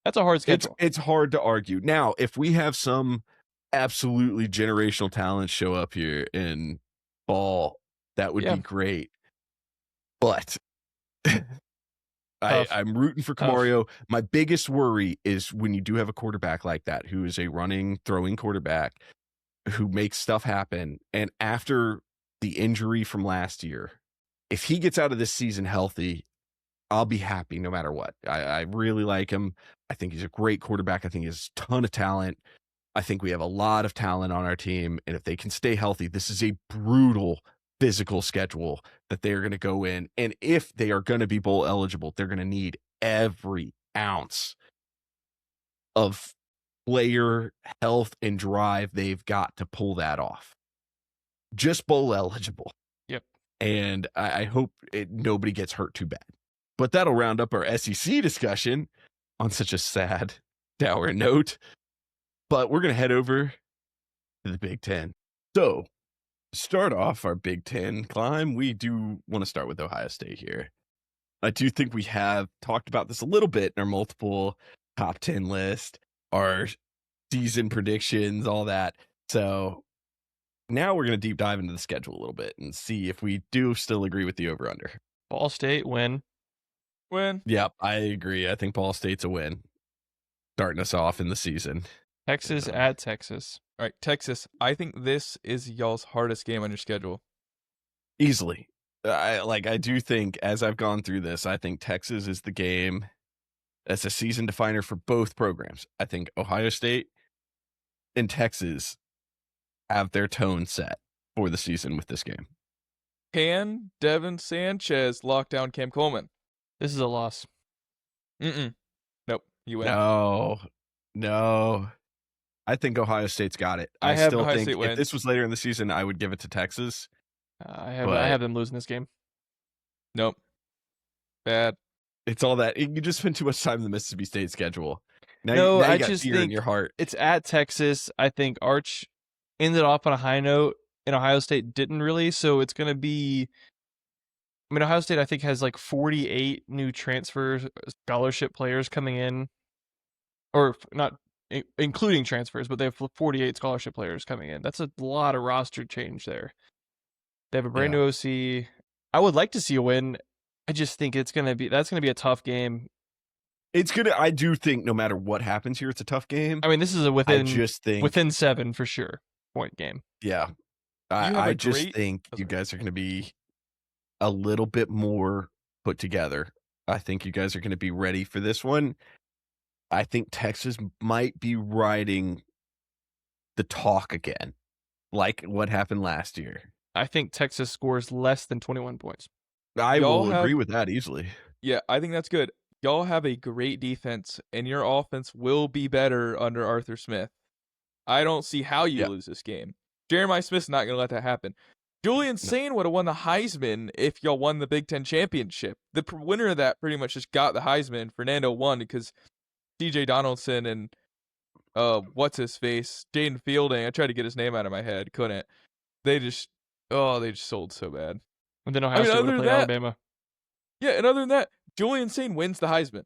Speaker 2: that's a hard schedule.
Speaker 1: It's hard to argue. Now, if we have some absolutely generational talent show up here in fall, that would be great. But I'm rooting for Camario. My biggest worry is when you do have a quarterback like that, who is a running, throwing quarterback, who makes stuff happen. And after the injury from last year, if he gets out of this season healthy, I'll be happy no matter what. I really like him. I think he's a great quarterback. I think he has a ton of talent. I think we have a lot of talent on our team. And if they can stay healthy, this is a brutal physical schedule that they are going to go in. And if they are going to be bowl eligible, they're going to need every ounce of player health and drive they've got to pull that off. Just bowl eligible.
Speaker 2: Yep.
Speaker 1: And I hope nobody gets hurt too bad. But that'll round up our SEC discussion on such a sad, dour note. But we're going to head over to the Big Ten. So, to start off our Big Ten climb, we do want to start with Ohio State here. I do think we have talked about this a little bit in our multiple top 10 list, our season predictions, all that. So, now we're going to deep dive into the schedule a little bit and see if we do still agree with the over-under.
Speaker 2: Ball State win.
Speaker 1: Yep, I agree. I think Ball State's a win. Starting us off in the season.
Speaker 2: Texas at Texas.
Speaker 3: All right, Texas. I think this is y'all's hardest game on your schedule.
Speaker 1: Easily. I do think, as I've gone through this, I think Texas is the game that's a season definer for both programs. I think Ohio State and Texas have their tone set for the season with this game.
Speaker 3: Can Devin Sanchez lock down Cam Coleman?
Speaker 2: This is a loss.
Speaker 3: Nope. You win.
Speaker 1: No. I think Ohio State's got it. I
Speaker 3: have
Speaker 1: still
Speaker 3: Ohio
Speaker 1: think
Speaker 3: State
Speaker 1: if
Speaker 3: wins.
Speaker 1: this was later in the season, I would give it to Texas.
Speaker 2: I have them losing this game.
Speaker 3: Nope. Bad.
Speaker 1: It's all that. You just spend too much time in the Mississippi State schedule.
Speaker 2: No,
Speaker 1: you
Speaker 2: I
Speaker 1: got
Speaker 2: just
Speaker 1: fear in
Speaker 2: think
Speaker 1: your heart.
Speaker 2: It's at Texas. I think Arch ended off on a high note, and Ohio State didn't really. So it's going to be. I mean, Ohio State, I think, has like 48 new transfer scholarship players coming in, or not including transfers, but they have 48 scholarship players coming in. That's a lot of roster change there. They have a brand new OC. I would like to see a win. I just think that's going to be a tough game.
Speaker 1: I do think no matter what happens here, it's a tough game.
Speaker 2: I mean, this is within 7 for sure point game.
Speaker 1: Yeah. I just think you guys are going to be a little bit more put together. I think you guys are going to be ready for this one. I think Texas might be riding the talk again, like what happened last year.
Speaker 2: I think Texas scores less than 21 points.
Speaker 1: I will agree with that easily.
Speaker 3: Yeah, I think that's good. Y'all have a great defense, and your offense will be better under Arthur Smith. I don't see how you lose this game. Jeremiah Smith's not going to let that happen. Julian Sain would have won the Heisman if y'all won the Big Ten championship. The winner of that pretty much just got the Heisman. Fernando won because C.J. Donaldson and what's his face, Jaden Fielding. I tried to get his name out of my head, couldn't. They just sold so bad.
Speaker 2: And then Ohio State would play Alabama.
Speaker 3: Yeah, and other than that, Julian Sain wins the Heisman.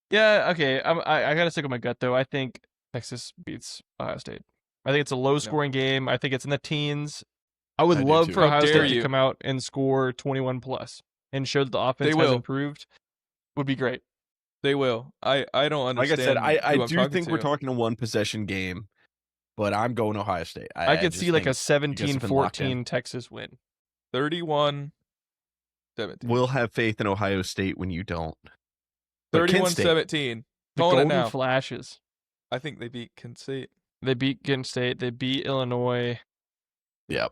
Speaker 2: Yeah, okay. I got to stick with my gut though. I think Texas beats Ohio State. I think it's a low-scoring game. I think it's in the teens. I would
Speaker 1: I do
Speaker 2: love
Speaker 1: too.
Speaker 2: for
Speaker 3: How
Speaker 2: Ohio
Speaker 3: dare
Speaker 2: State to
Speaker 3: you.
Speaker 2: come out and score 21 plus and show that the offense has
Speaker 3: will.
Speaker 2: improved. Would be great.
Speaker 3: They will. I don't
Speaker 1: Like
Speaker 3: understand.
Speaker 1: I said, I
Speaker 3: who I'm
Speaker 1: do
Speaker 3: talking
Speaker 1: think
Speaker 3: to.
Speaker 1: we're talking a one possession game, but I'm going Ohio State.
Speaker 2: I could
Speaker 1: just
Speaker 2: see like a
Speaker 1: think you guys have been locked in.
Speaker 2: 17-14 Texas win.
Speaker 3: 31-17.
Speaker 1: We'll have faith in Ohio State when you don't. But Kent State,
Speaker 3: 31-17.
Speaker 2: The
Speaker 3: Calling it
Speaker 2: Golden
Speaker 3: now.
Speaker 2: Flashes.
Speaker 3: I think they beat Kent State.
Speaker 2: They beat Kent State. They beat Illinois.
Speaker 1: yep,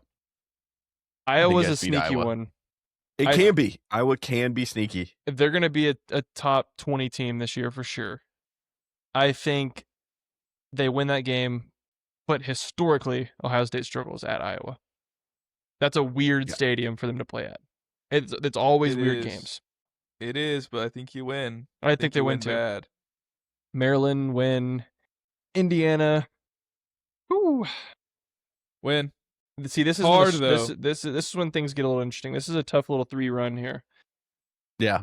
Speaker 2: Iowa's a
Speaker 1: guys beat
Speaker 2: sneaky
Speaker 1: Iowa.
Speaker 2: one.
Speaker 1: it
Speaker 2: I-
Speaker 1: can be. Iowa can be sneaky.
Speaker 2: They're going to be a top 20 team this year for sure. I think they win that game, but historically, Ohio State struggles at Iowa. That's a weird
Speaker 1: Yeah.
Speaker 2: stadium for them to play at. It's always
Speaker 3: It
Speaker 2: weird
Speaker 3: is.
Speaker 2: games.
Speaker 3: It is, but I think you win.
Speaker 2: I think they
Speaker 3: you
Speaker 2: win too.
Speaker 3: bad.
Speaker 2: Maryland win. Indiana. Whew.
Speaker 3: Win.
Speaker 2: See, this is
Speaker 3: Hard,
Speaker 2: this is when things get a little interesting. This is a tough little 3-run here.
Speaker 1: Yeah,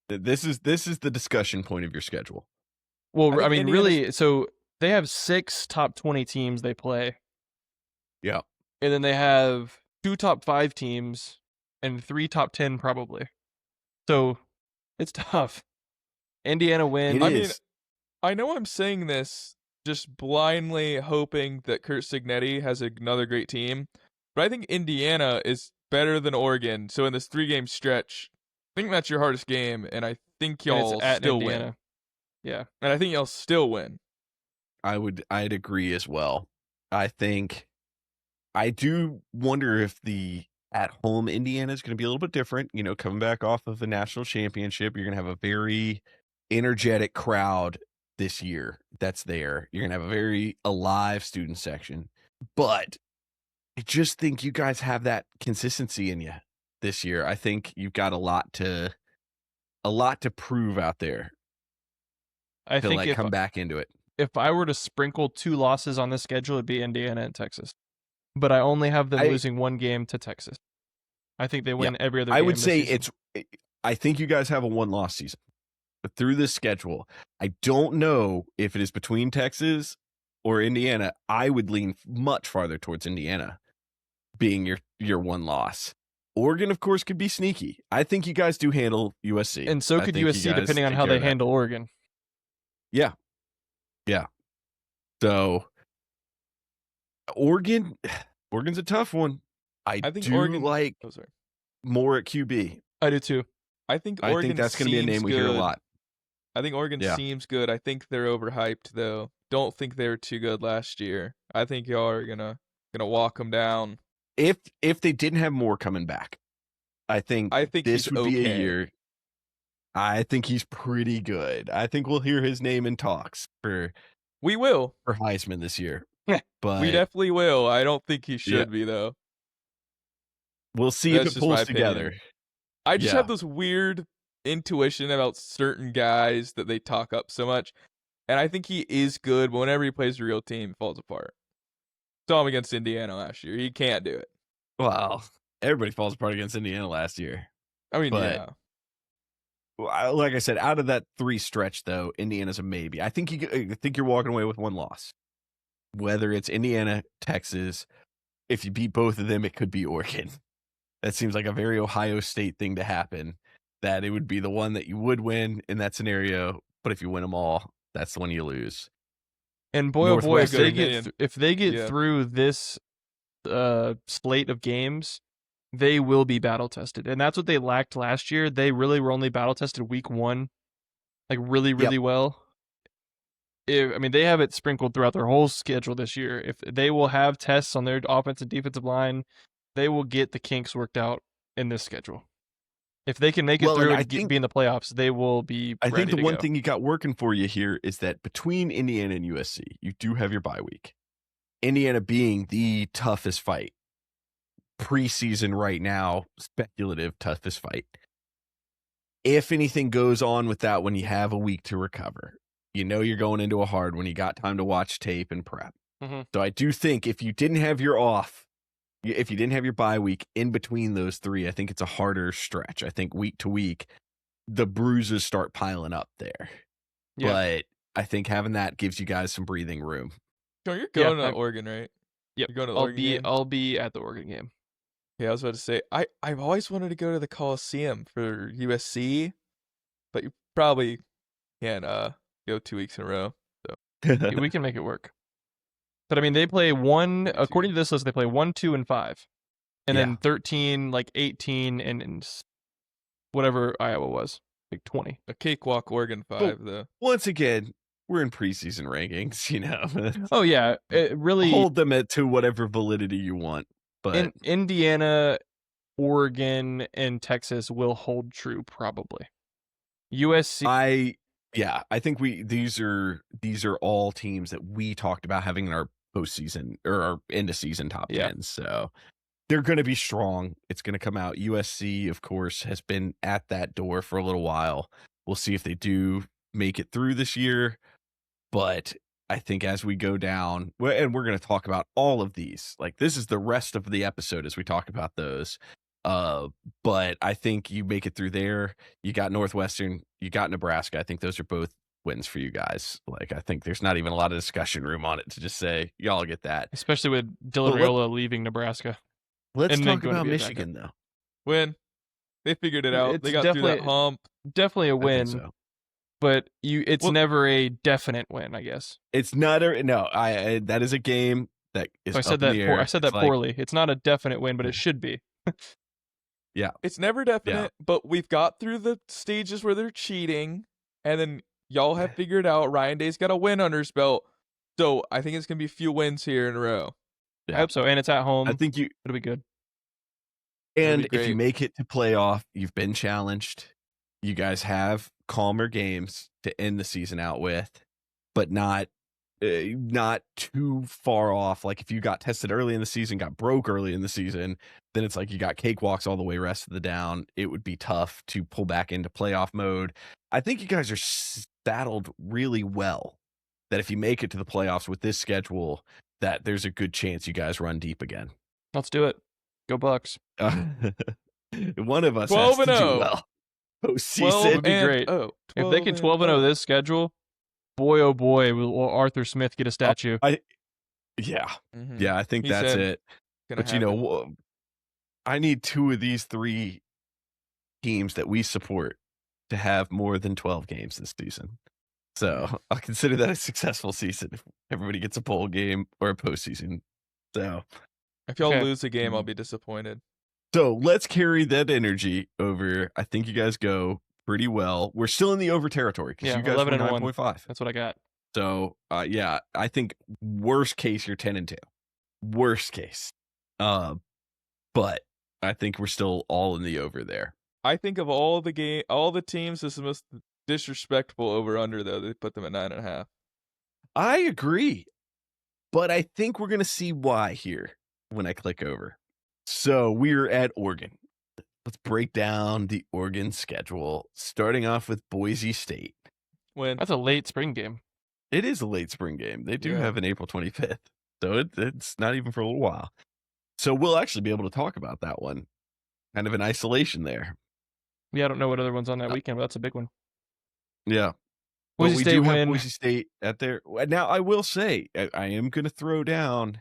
Speaker 1: this is the discussion point of your schedule.
Speaker 2: Well,
Speaker 3: I
Speaker 2: I
Speaker 3: think
Speaker 2: mean,
Speaker 3: Indiana's-
Speaker 2: really, so they have 6 top 20 teams they play.
Speaker 1: Yeah.
Speaker 2: And then they have 2 top 5 teams and 3 top 10 probably. So it's tough. Indiana wins.
Speaker 1: It
Speaker 3: I
Speaker 1: is.
Speaker 3: mean, I know I'm saying this just blindly hoping that Kurt Signetti has another great team, but I think Indiana is better than Oregon. So in this 3-game stretch, I think that's your hardest game, and I think
Speaker 2: and
Speaker 3: y'all
Speaker 2: it's at
Speaker 3: still
Speaker 2: Indiana.
Speaker 3: win.
Speaker 2: Yeah.
Speaker 3: And I think y'all still win.
Speaker 1: I'd agree as well. I do wonder if the at home Indiana is going to be a little bit different. You know, coming back off of the national championship, you're going to have a very energetic crowd this year that's there. You're going to have a very alive student section. But I just think you guys have that consistency in you this year. I think you've got a lot to prove out there
Speaker 2: I
Speaker 1: to
Speaker 2: think
Speaker 1: like come back into it.
Speaker 2: if I were to sprinkle 2 losses on this schedule, it'd be Indiana and Texas. But I only have them losing 1 game to Texas. I think they win every other game.
Speaker 1: I would
Speaker 2: this
Speaker 1: say
Speaker 2: season.
Speaker 1: I think you guys have a 1-loss season. But through this schedule, I don't know if it is between Texas or Indiana. I would lean much farther towards Indiana being your 1 loss. Oregon, of course, could be sneaky. I think you guys do handle USC.
Speaker 2: And so
Speaker 1: I
Speaker 2: could
Speaker 1: think you
Speaker 2: USC,
Speaker 1: guys
Speaker 2: depending on
Speaker 1: take
Speaker 2: how
Speaker 1: care
Speaker 2: they
Speaker 1: of that.
Speaker 2: handle Oregon.
Speaker 1: Yeah. So Oregon's a tough one. I
Speaker 3: think
Speaker 1: do
Speaker 3: Oregon-
Speaker 1: like
Speaker 3: Oh, sorry.
Speaker 1: more at QB.
Speaker 2: I do too.
Speaker 3: I think
Speaker 1: I
Speaker 3: Oregon
Speaker 1: think that's going to be a
Speaker 3: seems
Speaker 1: name we hear a
Speaker 3: good.
Speaker 1: lot.
Speaker 3: I think Oregon
Speaker 1: Yeah.
Speaker 3: seems good. I think they're overhyped though. Don't think they were too good last year. I think y'all are gonna walk them down.
Speaker 1: If they didn't have Moore coming back, I think this
Speaker 3: he's
Speaker 1: would be a
Speaker 3: okay.
Speaker 1: year. I think he's pretty good. I think we'll hear his name in talks for
Speaker 3: We will.
Speaker 1: Heisman this year.
Speaker 2: Yeah.
Speaker 1: But
Speaker 3: We definitely will. I don't think he should
Speaker 1: Yeah.
Speaker 3: be though.
Speaker 1: we'll see
Speaker 3: That's
Speaker 1: if it
Speaker 3: just my
Speaker 1: pulls together.
Speaker 3: opinion. I just
Speaker 1: Yeah.
Speaker 3: have this weird intuition about certain guys that they talk up so much. And I think he is good, but whenever he plays a real team, it falls apart. Saw him against Indiana last year. He can't do it.
Speaker 1: Well, everybody falls apart against Indiana last year.
Speaker 3: I mean,
Speaker 1: But-
Speaker 3: yeah.
Speaker 1: Well, like I said, out of that 3 stretch, though, Indiana's a maybe. I think you're walking away with 1 loss. Whether it's Indiana, Texas, if you beat both of them, it could be Oregon. That seems like a very Ohio State thing to happen. That it would be the one that you would win in that scenario, but if you win them all, that's the one you lose.
Speaker 2: And boy, oh boy, if
Speaker 1: Northwestern.
Speaker 2: they get if they get
Speaker 3: Yeah.
Speaker 2: through this slate of games, they will be battle tested, and that's what they lacked last year. They really were only battle tested week 1, like really well. I mean, they have it sprinkled throughout their whole schedule this year. If they will have tests on their offensive and defensive line, they will get the kinks worked out in this schedule. If they can make it
Speaker 1: Well, and
Speaker 2: through
Speaker 1: I
Speaker 2: and
Speaker 1: think-
Speaker 2: be in the playoffs, they will be.
Speaker 1: I
Speaker 2: ready
Speaker 1: think the
Speaker 2: to
Speaker 1: one
Speaker 2: go.
Speaker 1: thing you got working for you here is that between Indiana and USC, you do have your bye week. Indiana being the toughest fight. Preseason right now, speculative toughest fight. If anything goes on with that when you have a week to recover, you know you're going into a hard one. You got time to watch tape and prep.
Speaker 2: Mhm.
Speaker 1: So I do think if you didn't have your if you didn't have your bye week in between those 3, I think it's a harder stretch. I think week to week, the bruises start piling up there.
Speaker 2: Yeah.
Speaker 1: But I think having that gives you guys some breathing room.
Speaker 3: John, you're
Speaker 2: Yeah,
Speaker 3: going to
Speaker 2: I'm-
Speaker 3: Oregon, right?
Speaker 2: Yep.
Speaker 3: You're going to the Oregon game?
Speaker 2: I'll be at the Oregon game.
Speaker 3: Yeah, I was about to say I've always wanted to go to the Coliseum for USC, but you probably can't go 2 weeks in a row.
Speaker 2: We can make it work. But I mean, they play according to this list, they play 1, 2, and 5, and
Speaker 1: Yeah.
Speaker 2: then 13, like 18, and whatever Iowa was, like 20.
Speaker 3: A cakewalk Oregon 5 though.
Speaker 1: Once again, we're in preseason rankings, you know.
Speaker 2: Oh yeah, it really.
Speaker 1: Hold them to whatever validity you want. But
Speaker 2: Indiana, Oregon, and Texas will hold true probably. USC.
Speaker 1: I think these are all teams that we talked about having in our postseason or our end of season top 10. So they're going to be strong. It's going to come out. USC, of course, has been at that door for a little while. We'll see if they do make it through this year. But I think as we go down, and we're going to talk about all of these, like this is the rest of the episode as we talk about those. But I think you make it through there. You got Northwestern, you got Nebraska. I think those are both wins for you guys. Like I think there's not even a lot of discussion room on it to just say y'all get that.
Speaker 2: Especially with Dylan Raiola leaving Nebraska.
Speaker 1: Let's
Speaker 2: and then
Speaker 1: talk
Speaker 2: going to
Speaker 1: about
Speaker 2: be a
Speaker 1: Michigan though.
Speaker 3: Win. They figured it out.
Speaker 2: It's
Speaker 3: They got through that
Speaker 2: definitely-
Speaker 3: hump.
Speaker 2: Definitely a
Speaker 1: I think
Speaker 2: win,
Speaker 1: so.
Speaker 2: but it's
Speaker 3: Well-
Speaker 2: never a definite win, I guess.
Speaker 1: It's not a no. I that is a game that is.
Speaker 2: So I said
Speaker 1: up
Speaker 2: that
Speaker 1: in the air.
Speaker 2: I said that
Speaker 1: It's like-
Speaker 2: poorly. It's not a definite win, but it should be.
Speaker 3: It's never definite, but we've got through the stages where they're cheating, and then y'all have figured out Ryan Day's got a win under his belt. So I think it's gonna be a few wins here in a row.
Speaker 2: I hope so, and it's at home.
Speaker 1: I think you
Speaker 2: It'll be good.
Speaker 1: and
Speaker 3: be
Speaker 1: if you
Speaker 3: great.
Speaker 1: make it to playoff, you've been challenged. You guys have calmer games to end the season out with, but not too far off. Like if you got tested early in the season, got broke early in the season, then it's like you got cakewalks all the way rest of the down. It would be tough to pull back into playoff mode. I think you guys are saddled really well that if you make it to the playoffs with this schedule, that there's a good chance you guys run deep again.
Speaker 2: Let's do it. Go Bucks.
Speaker 1: One of us
Speaker 3: 12
Speaker 1: has to
Speaker 3: and
Speaker 1: do
Speaker 3: 0.
Speaker 1: well.
Speaker 3: 12
Speaker 1: Postseason.
Speaker 2: Would be great. If they can 12 and 0 this schedule, boy oh boy, will Arthur Smith get a statue.
Speaker 1: Yeah,
Speaker 3: Mhm.
Speaker 1: yeah, I think
Speaker 3: He
Speaker 1: that's
Speaker 3: said
Speaker 1: it.
Speaker 3: Gonna
Speaker 1: But you
Speaker 3: happen.
Speaker 1: know, I need 2 of these 3 teams that we support to have more than 12 games this season. So I'll consider that a successful season if everybody gets a bowl game or a postseason. So
Speaker 3: if y'all
Speaker 2: Okay.
Speaker 3: lose a game, I'll be disappointed.
Speaker 1: let's carry that energy over. I think you guys go pretty well. We're still in the over territory because
Speaker 2: Yeah,
Speaker 1: you guys
Speaker 2: 11
Speaker 1: were
Speaker 2: and 1.
Speaker 1: 9.5.
Speaker 2: That's what I got.
Speaker 1: So yeah, I think worst case you're 10 and 2. Worst case. But I think we're still all in the over there.
Speaker 3: I think of all the teams, this is the most disrespectful over under though. They put them at 9.5.
Speaker 1: I agree. But I think we're gonna see why here when I click over. So we're at Oregon. Let's break down the Oregon schedule, starting off with Boise State.
Speaker 3: Win.
Speaker 2: That's a late spring game.
Speaker 1: It is a late spring game. They do
Speaker 3: Yeah.
Speaker 1: have an April 25th. So it's not even for a little while. So we'll actually be able to talk about that one. Kind of in isolation there.
Speaker 2: Yeah, I don't know what other one's on that
Speaker 1: Uh,
Speaker 2: weekend, but that's a big one.
Speaker 1: Yeah. But
Speaker 2: Boise
Speaker 1: we
Speaker 2: State
Speaker 1: do have
Speaker 2: win.
Speaker 1: Boise State at their. Now, I will say, I am going to throw down.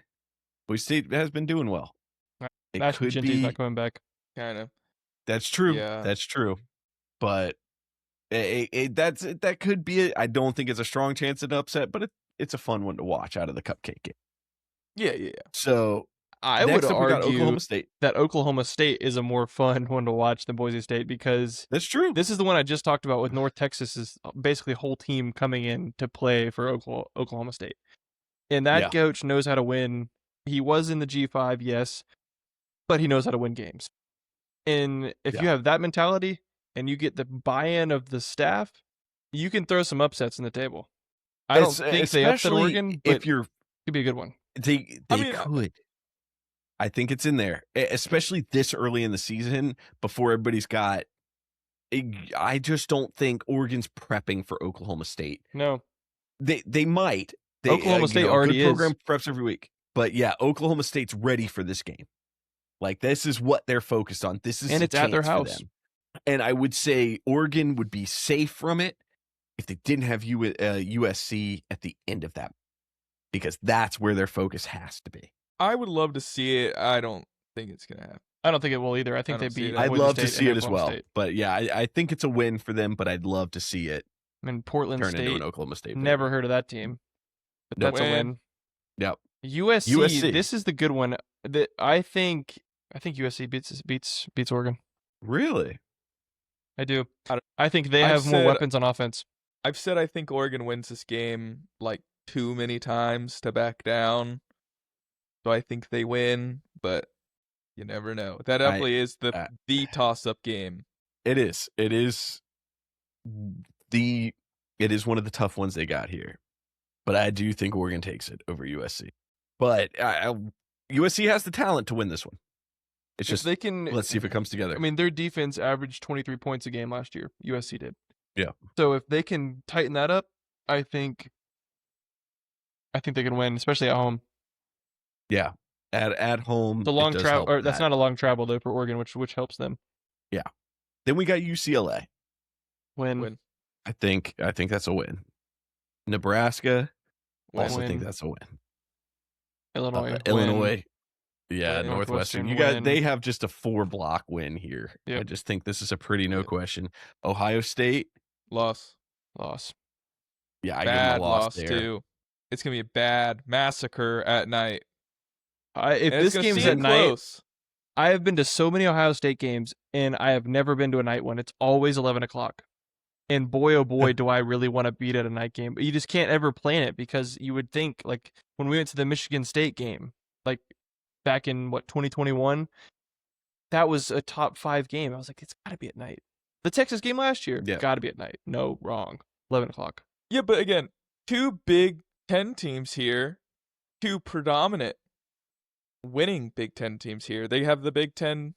Speaker 1: Boise State has been doing well. It
Speaker 2: Ashton
Speaker 1: could
Speaker 2: Shinty's
Speaker 1: be.
Speaker 2: not coming back.
Speaker 3: Kind of.
Speaker 1: That's true.
Speaker 3: Yeah.
Speaker 1: That's true. But that could be. I don't think it's a strong chance at an upset, but it's a fun one to watch out of the cupcake game.
Speaker 3: Yeah.
Speaker 1: So
Speaker 2: I
Speaker 1: next
Speaker 2: would
Speaker 1: up, we got
Speaker 2: argue
Speaker 1: Oklahoma State.
Speaker 2: that Oklahoma State is a more fun one to watch than Boise State because
Speaker 1: That's true.
Speaker 2: this is the one I just talked about with North Texas's basically whole team coming in to play for Oklahoma State. And that
Speaker 1: Yeah.
Speaker 2: coach knows how to win. He was in the G5, yes, but he knows how to win games. And if you
Speaker 1: Yeah.
Speaker 2: have that mentality and you get the buy-in of the staff, you can throw some upsets in the table. I don't think they upset
Speaker 1: Especially
Speaker 2: Oregon, but
Speaker 1: if you're
Speaker 2: it could be a good one.
Speaker 1: They
Speaker 3: I mean,
Speaker 1: could. I think it's in there, especially this early in the season before everybody's got. I just don't think Oregon's prepping for Oklahoma State.
Speaker 2: No,
Speaker 1: They might.
Speaker 2: Oklahoma State already
Speaker 1: good program
Speaker 2: is.
Speaker 1: preps every week, but yeah, Oklahoma State's ready for this game. Like this is what they're focused on. This is
Speaker 2: And
Speaker 1: a
Speaker 2: it's at their
Speaker 1: chance for
Speaker 2: house.
Speaker 1: them. And I would say Oregon would be safe from it if they didn't have USC at the end of that. because that's where their focus has to be.
Speaker 3: I would love to see it. I don't think it's gonna happen.
Speaker 2: I don't think it will either. I think
Speaker 3: I
Speaker 2: they
Speaker 3: don't see
Speaker 2: beat.
Speaker 3: it.
Speaker 1: I'd
Speaker 2: Boise
Speaker 1: love to
Speaker 2: State
Speaker 1: see
Speaker 2: and
Speaker 1: it as
Speaker 2: Oklahoma
Speaker 1: well.
Speaker 2: State.
Speaker 1: But yeah, I think it's a win for them, but I'd love to see it
Speaker 2: I mean, Portland
Speaker 1: turn into
Speaker 2: State.
Speaker 1: an Oklahoma State.
Speaker 2: Never
Speaker 1: victory.
Speaker 2: heard of that team, but
Speaker 1: Nope.
Speaker 2: that's a win.
Speaker 1: Yep.
Speaker 2: USC,
Speaker 1: USC.
Speaker 2: This is the good one. That I think USC beats Oregon.
Speaker 1: Really?
Speaker 2: I do.
Speaker 3: I don't-
Speaker 2: I think they
Speaker 3: I've
Speaker 2: have more
Speaker 3: said-
Speaker 2: weapons on offense.
Speaker 3: I've said I think Oregon wins this game like too many times to back down. So I think they win, but you never know. That definitely is the toss-up game.
Speaker 1: It is. It is one of the tough ones they got here. But I do think Oregon takes it over USC. But USC has the talent to win this one. It's
Speaker 2: If
Speaker 1: just
Speaker 2: they can,
Speaker 1: let's see if it comes together.
Speaker 2: I mean, their defense averaged 23 points a game last year. USC did.
Speaker 1: Yeah.
Speaker 2: So if they can tighten that up, I think they can win, especially at home.
Speaker 1: yeah. At home.
Speaker 2: The long
Speaker 1: it does
Speaker 2: travel,
Speaker 1: help
Speaker 2: or that's
Speaker 1: that.
Speaker 2: not a long travel though for Oregon, which helps them.
Speaker 1: Then we got UCLA.
Speaker 2: Win.
Speaker 1: I think that's a win. Nebraska.
Speaker 3: Win.
Speaker 1: Also think
Speaker 2: Win.
Speaker 1: that's a win.
Speaker 2: Illinois.
Speaker 1: Illinois. Yeah,
Speaker 3: Win.
Speaker 1: Northwestern.
Speaker 2: Northwestern,
Speaker 1: They
Speaker 2: win.
Speaker 1: have just a 4-block win here. I
Speaker 2: Yep.
Speaker 1: just think this is a pretty no
Speaker 3: Yep.
Speaker 1: question. Ohio State.
Speaker 3: Loss.
Speaker 2: Loss.
Speaker 1: Yeah, I give them
Speaker 3: Bad
Speaker 1: a loss
Speaker 3: loss
Speaker 1: there.
Speaker 3: too. It's gonna be a bad massacre at night.
Speaker 2: If
Speaker 3: And
Speaker 2: this
Speaker 3: it's gonna
Speaker 2: game's
Speaker 3: seem
Speaker 2: at night,
Speaker 3: close.
Speaker 2: I have been to so many Ohio State games, and I have never been to a night one. It's always 11 o'clock. And boy, oh boy, do I really want to beat at a night game. But you just can't ever plan it because you would think, like, when we went to the Michigan State game, like, back in, 2021, that was a top 5 game. I was like, it's got to be at night. The Texas game last year,
Speaker 1: Yeah.
Speaker 2: got to be at night. No, wrong. 11 o'clock.
Speaker 3: Yeah, but again, 2 Big Ten teams here, 2 predominant winning Big Ten teams here. They have the Big Ten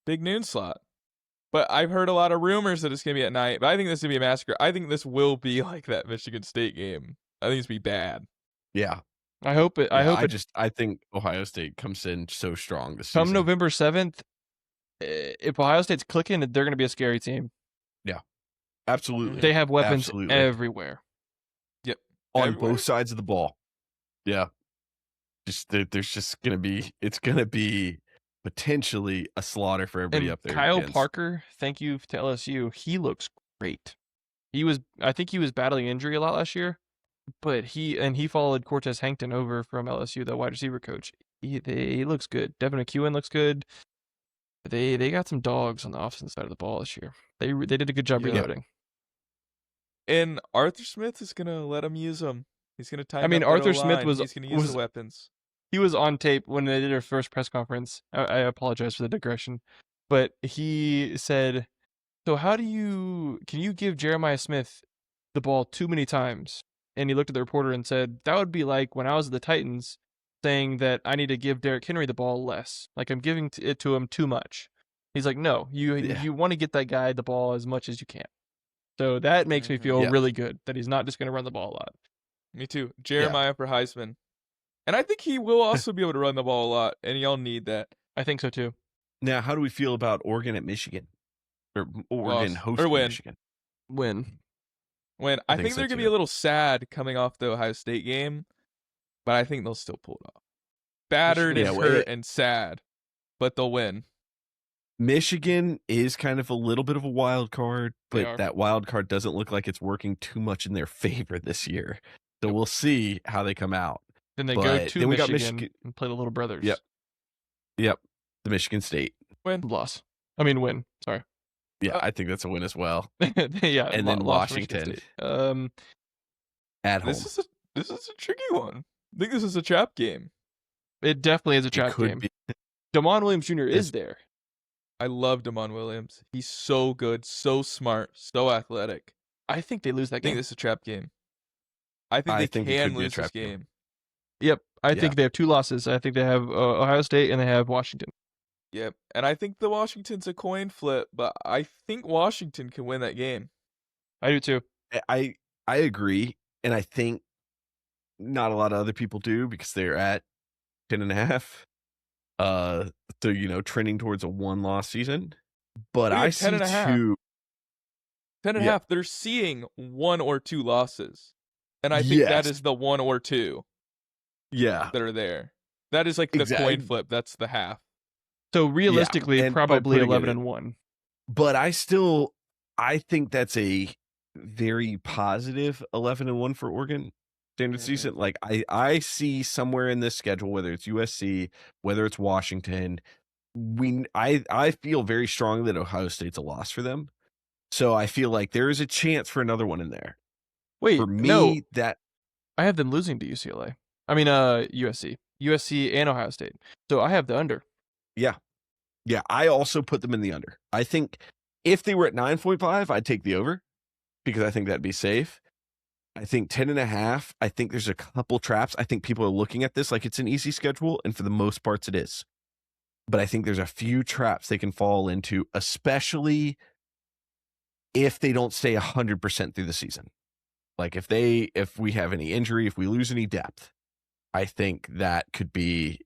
Speaker 3: big noon slot. But I've heard a lot of rumors that it's going to be at night. But I think this is going to be a massacre. I think this will be like that Michigan State game. I think it's going to be bad.
Speaker 1: Yeah.
Speaker 2: I hope it. I
Speaker 1: Yeah,
Speaker 2: hope it.
Speaker 1: I think Ohio State comes in so strong this
Speaker 2: Come
Speaker 1: season.
Speaker 2: November 7th, if Ohio State's clicking, they're going to be a scary team.
Speaker 1: Absolutely.
Speaker 2: They have weapons
Speaker 1: Absolutely.
Speaker 2: everywhere.
Speaker 1: On
Speaker 3: everywhere.
Speaker 1: both sides of the ball. Yeah. There's just gonna be potentially a slaughter for everybody
Speaker 2: And
Speaker 1: up there.
Speaker 2: Kyle
Speaker 1: against-
Speaker 2: Parker, thank you to LSU. He looks great. I think he was battling injury a lot last year, but he followed Cortez Hankton over from LSU, the wide receiver coach. He looks good. Devin McEwen looks good. They got some dogs on the offensive side of the ball this year. They did a good job
Speaker 3: Yeah.
Speaker 2: reloading.
Speaker 3: And Arthur Smith is going to let him use them. He's going to tighten
Speaker 2: I mean,
Speaker 3: up that
Speaker 2: Arthur Smith
Speaker 3: O-line.
Speaker 2: was-
Speaker 3: He's going to use
Speaker 2: was-
Speaker 3: the weapons.
Speaker 2: He was on tape when they did their first press conference. I apologize for the digression, but he said, "So can you give Jeremiah Smith the ball too many times?" And he looked at the reporter and said, "That would be like when I was at the Titans saying that I need to give Derrick Henry the ball less. Like I'm giving it to him too much." He's like, "No,
Speaker 1: Yeah.
Speaker 2: you want to get that guy the ball as much as you can." So that makes me
Speaker 3: Mhm.
Speaker 2: feel
Speaker 1: Yeah.
Speaker 2: really good that he's not just going to run the ball a lot.
Speaker 3: Me too. Jeremiah for Heisman. And I think he will also be able to run the ball a lot, and y'all need that.
Speaker 2: I think so too.
Speaker 1: Now, how do we feel about Oregon at Michigan? Or Oregon
Speaker 3: Loss.
Speaker 1: hosting
Speaker 3: Or win.
Speaker 1: Michigan?
Speaker 2: Win.
Speaker 3: When
Speaker 1: I
Speaker 3: I
Speaker 1: think
Speaker 3: think
Speaker 1: so
Speaker 3: they're going to be
Speaker 1: too.
Speaker 3: a little sad coming off the Ohio State game, but I think they'll still pull it off. Battered
Speaker 1: Yeah,
Speaker 3: and
Speaker 1: well,
Speaker 3: hurt and sad, but they'll win.
Speaker 1: Michigan is kind of a little bit of a wild card,
Speaker 2: They
Speaker 1: but
Speaker 2: are.
Speaker 1: that wild card doesn't look like it's working too much in their favor this year. So we'll see how they come out.
Speaker 2: Then they go
Speaker 1: But
Speaker 2: to
Speaker 1: then we got
Speaker 2: Michigan
Speaker 1: Michigan-
Speaker 2: and play the Little Brothers.
Speaker 1: Yep. Yep. The Michigan State.
Speaker 3: Win.
Speaker 2: Loss. I mean, win. Sorry.
Speaker 1: Yeah,
Speaker 3: Uh,
Speaker 1: I think that's a win as well.
Speaker 2: Yeah.
Speaker 1: And then
Speaker 2: loss for Michigan
Speaker 1: Washington.
Speaker 2: State.
Speaker 1: At home.
Speaker 3: This is a tricky one. I think this is a trap game.
Speaker 2: It definitely is a
Speaker 1: It
Speaker 2: trap
Speaker 1: could
Speaker 2: game.
Speaker 1: be.
Speaker 2: Damon Williams Jr.
Speaker 1: This-
Speaker 2: is there.
Speaker 3: I love Damon Williams. He's so good, so smart, so athletic.
Speaker 2: I think they lose that
Speaker 3: I think
Speaker 2: game.
Speaker 3: this is a trap game. I think
Speaker 1: I
Speaker 3: they
Speaker 1: think it
Speaker 3: can
Speaker 1: could be a
Speaker 3: lose this
Speaker 1: trap game.
Speaker 3: game.
Speaker 2: Yep. I
Speaker 1: Yeah.
Speaker 2: think they have 2 losses. I think they have Ohio State and they have Washington.
Speaker 3: Yep. And I think the Washington's a coin flip, but I think Washington can win that game.
Speaker 2: I do too.
Speaker 1: I agree, and I think not a lot of other people do because they're at 10.5. So trending towards a 1-loss season. But
Speaker 3: We
Speaker 1: I
Speaker 3: have
Speaker 1: see
Speaker 3: 10.5.
Speaker 1: 2.
Speaker 3: 10 and a
Speaker 1: Yeah.
Speaker 3: half, they're seeing 1 or 2 losses. And I think that
Speaker 1: Yes.
Speaker 3: is the 1 or 2.
Speaker 1: Yeah.
Speaker 3: that are there. That is like the coin flip. That's the half.
Speaker 2: So realistically,
Speaker 1: and by
Speaker 2: probably
Speaker 1: putting it
Speaker 2: 11-1.
Speaker 1: But I think that's a very positive 11-1 for Oregon standard season. Like I see somewhere in this schedule, whether it's USC, whether it's Washington, I feel very strongly that Ohio State's a loss for them. So I feel like there is a chance for another one in there.
Speaker 2: Wait,
Speaker 1: For me,
Speaker 2: no,
Speaker 1: that
Speaker 2: I have them losing to UCLA. I mean, USC and Ohio State. So I have the under.
Speaker 1: yeah, I also put them in the under. I think if they were at 9.5, I'd take the over because I think that'd be safe. I think 10.5. I think there's a couple traps. I think people are looking at this like it's an easy schedule, and for the most parts, it is. But I think there's a few traps they can fall into, especially if they don't stay 100% through the season. Like if we have any injury, if we lose any depth, I think that could be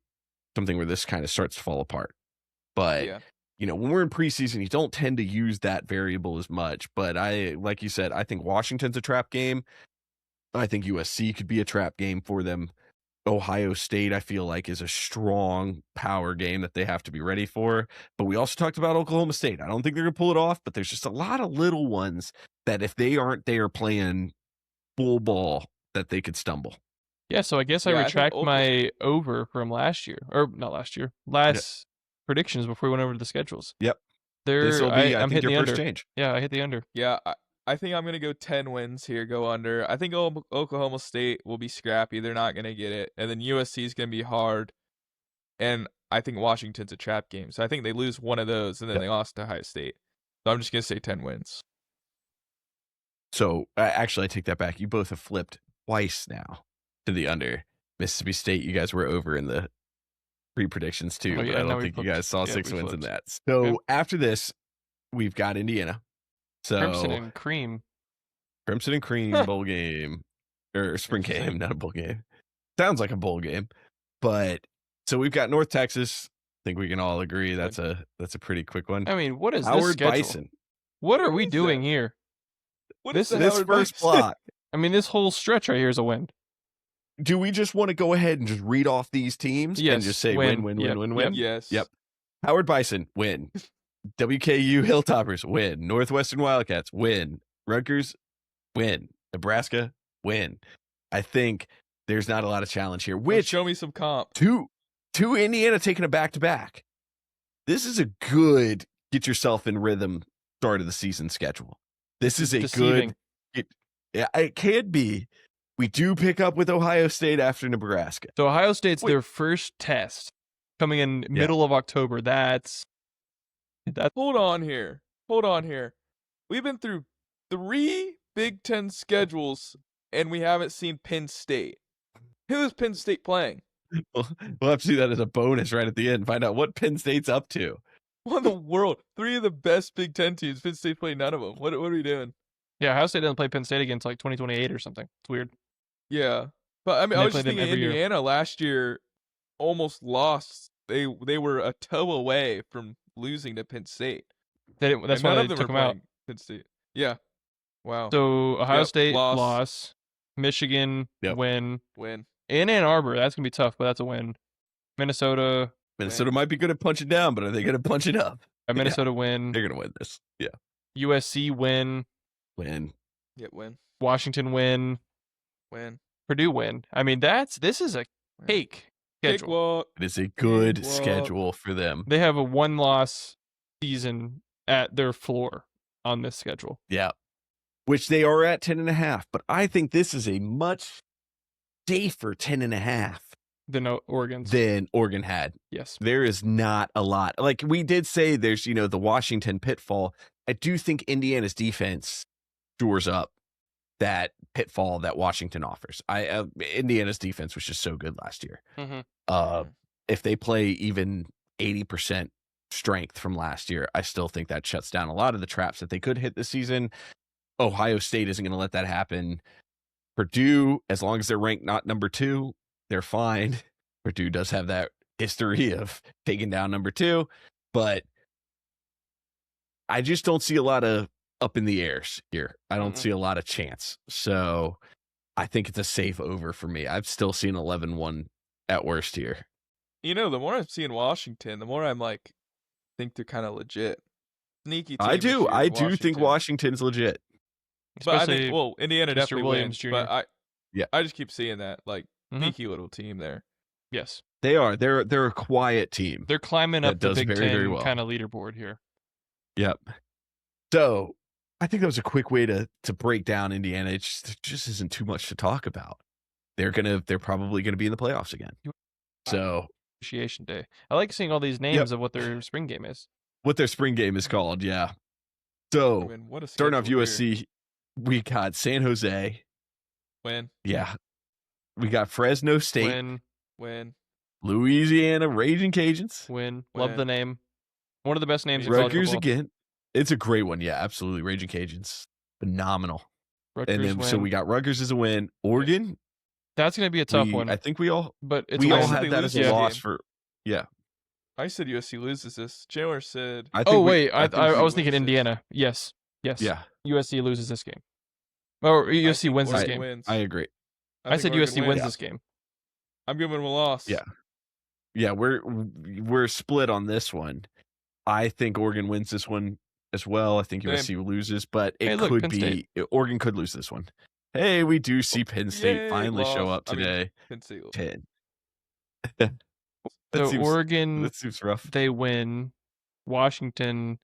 Speaker 1: something where this kind of starts to fall apart. But when we're in preseason, you don't tend to use that variable as much. But like you said, I think Washington's a trap game. I think USC could be a trap game for them. Ohio State, I feel like, is a strong power game that they have to be ready for. But we also talked about Oklahoma State. I don't think they're going to pull it off, but there's just a lot of little ones that if they aren't there playing full ball, that they could stumble.
Speaker 2: Yeah, so I guess I retract my over from last year. Or not last year. Last predictions before we went over to the schedules.
Speaker 1: Yep. This will be,
Speaker 2: I'm hitting
Speaker 1: your
Speaker 2: the
Speaker 1: first
Speaker 2: under.
Speaker 1: change.
Speaker 2: Yeah, I hit the under.
Speaker 3: Yeah, I think I'm going to go 10 wins here, go under. I think Oklahoma State will be scrappy. They're not going to get it. And then USC is going to be hard. And I think Washington's a trap game. So I think they lose one of those, and then they lost to Ohio State. So I'm just going to say 10 wins.
Speaker 1: So actually, I take that back. You both have flipped twice now to the under. Mississippi State, you guys were over in the pre-predictions too.
Speaker 2: Oh, yeah,
Speaker 1: but I don't think you guys saw 6 wins in that. So after this, we've got Indiana. So
Speaker 2: Crimson and Cream
Speaker 1: bowl game or spring game, not a bowl game. Sounds like a bowl game, but so we've got North Texas. I think we can all agree that's a pretty quick one.
Speaker 2: I mean, what is
Speaker 1: Howard
Speaker 2: this schedule?
Speaker 1: Bison?
Speaker 2: What are we doing here?
Speaker 3: This
Speaker 1: first block.
Speaker 2: I mean, this whole stretch right here is a win.
Speaker 1: Do we just want to go ahead and just read off these teams and just say win?
Speaker 3: Yes.
Speaker 1: Yep. Howard Bison, win. WKU Hilltoppers, win. Northwestern Wildcats, win. Rutgers, win. Nebraska, win. I think there's not a lot of challenge here. Which
Speaker 3: show me some comp.
Speaker 1: Two Indiana taking a back-to-back. This is a good get yourself in rhythm start of the season schedule. This is a
Speaker 2: deceiving.
Speaker 1: Good. It can be. We do pick up with Ohio State after Nebraska.
Speaker 2: So Ohio State's their first test coming in middle of October. That's
Speaker 3: Hold on here. We've been through 3 Big Ten schedules, and we haven't seen Penn State. Who is Penn State playing?
Speaker 1: We'll have to do that as a bonus right at the end. Find out what Penn State's up to.
Speaker 3: What in the world? 3 of the best Big Ten teams. Penn State played none of them. What are we doing?
Speaker 2: Yeah, Ohio State doesn't play Penn State again until like 2028 or something. It's weird.
Speaker 3: Yeah. But I mean, I was just thinking
Speaker 2: Indiana
Speaker 3: Indiana last year almost lost. They were a toe away from losing to Penn State.
Speaker 2: That's why they took them out.
Speaker 3: Penn State. Yeah. Wow.
Speaker 2: So Ohio State loss. Michigan win.
Speaker 3: In
Speaker 2: Ann Arbor, that's gonna be tough, but that's a win. Minnesota
Speaker 1: might be good at punching down, but are they going to punch it up?
Speaker 2: Minnesota win.
Speaker 1: They're going to win this. Yeah.
Speaker 2: USC win.
Speaker 3: Yeah, win.
Speaker 2: Washington win. Purdue win. I mean, this is a cake schedule.
Speaker 1: It is a good schedule for them.
Speaker 2: They have a 1-loss season at their floor on this schedule.
Speaker 1: Yeah. Which they are at 10.5, but I think this is a much safer 10.5
Speaker 2: than Oregon
Speaker 1: had.
Speaker 2: Yes.
Speaker 1: There is not a lot. Like we did say there's, the Washington pitfall. I do think Indiana's defense shores up that pitfall that Washington offers. Indiana's defense was just so good last year.
Speaker 2: Mm-hmm.
Speaker 1: If they play even 80% strength from last year, I still think that shuts down a lot of the traps that they could hit this season. Ohio State isn't going to let that happen. Purdue, as long as they're ranked not number 2, they're fine. Purdue does have that history of taking down number 2, but I just don't see a lot of up in the airs here. I don't see a lot of chance. So I think it's a safe over for me. I've still seen 11-1 at worst here.
Speaker 3: You know, the more I'm seeing Washington, the more I'm like, think they're kind of legit. Sneaky team
Speaker 1: I
Speaker 3: this
Speaker 1: do.
Speaker 3: year,
Speaker 1: I do think
Speaker 3: Washington.
Speaker 1: Washington's legit.
Speaker 3: But I
Speaker 2: Especially
Speaker 3: think, well, Indiana
Speaker 2: Mr.
Speaker 3: definitely
Speaker 2: Williams
Speaker 3: wins. But
Speaker 2: Jr..
Speaker 1: Yeah.
Speaker 3: I just keep seeing that like
Speaker 2: Mhm.
Speaker 3: sneaky little team there.
Speaker 2: yes,
Speaker 1: They are. They're a quiet team.
Speaker 2: they're climbing
Speaker 1: That
Speaker 2: up the
Speaker 1: does
Speaker 2: Big
Speaker 1: very, very
Speaker 2: Ten
Speaker 1: well.
Speaker 2: kind of leaderboard here.
Speaker 1: Yep. So I think that was a quick way to break down Indiana. It just isn't too much to talk about. They're probably gonna be in the playoffs again. So
Speaker 2: Appreciation Day. I like seeing all these names of what their spring game is.
Speaker 1: what their spring game is called, yeah.
Speaker 3: I
Speaker 1: So
Speaker 3: mean, what a
Speaker 1: starting off
Speaker 3: schedule here.
Speaker 1: USC, we got San Jose.
Speaker 3: Win,
Speaker 1: Yeah. We got Fresno State,
Speaker 2: Win.
Speaker 1: Louisiana Raging Cajuns,
Speaker 2: Love the
Speaker 3: Win.
Speaker 2: name. One of the best names in college
Speaker 1: Rutgers
Speaker 2: football.
Speaker 1: again. It's a great one. Yeah, absolutely. Raging Cajuns. Phenomenal.
Speaker 2: Rutgers
Speaker 1: And then
Speaker 2: win.
Speaker 1: so we got Rutgers as a win. Oregon.
Speaker 2: That's going to be a tough one.
Speaker 1: I think we all
Speaker 2: But it's
Speaker 1: we
Speaker 2: a
Speaker 1: all
Speaker 2: win.
Speaker 3: said
Speaker 1: had
Speaker 3: they
Speaker 1: that
Speaker 3: lose
Speaker 1: as a
Speaker 3: this
Speaker 1: loss
Speaker 3: game.
Speaker 1: for yeah.
Speaker 3: I said USC loses this. Chandler said
Speaker 1: I think
Speaker 2: Oh
Speaker 1: we-
Speaker 2: wait, I
Speaker 1: think we
Speaker 2: was
Speaker 3: win
Speaker 2: thinking
Speaker 3: this.
Speaker 2: Indiana. Yes.
Speaker 1: Yeah,
Speaker 2: USC loses this game. Or USC
Speaker 3: think
Speaker 2: wins this
Speaker 3: Oregon
Speaker 2: game.
Speaker 3: wins.
Speaker 1: I agree.
Speaker 2: I
Speaker 3: think
Speaker 2: said
Speaker 3: Oregon
Speaker 2: USC wins
Speaker 1: Yeah.
Speaker 2: this game.
Speaker 3: I'm giving them a loss.
Speaker 1: Yeah. Yeah, we're split on this one. I think Oregon wins this one as well. I think
Speaker 3: Same.
Speaker 1: USC loses, but it
Speaker 2: Hey, look,
Speaker 1: could
Speaker 2: Penn
Speaker 1: be
Speaker 2: State.
Speaker 1: Oregon could lose this one. Hey, we do see Penn State
Speaker 3: Yay,
Speaker 1: finally show
Speaker 3: loss.
Speaker 1: up
Speaker 3: I mean,
Speaker 1: today.
Speaker 3: Penn State.
Speaker 1: 10.
Speaker 2: So
Speaker 1: seems,
Speaker 2: Oregon,
Speaker 1: that seems rough.
Speaker 2: they win. Washington,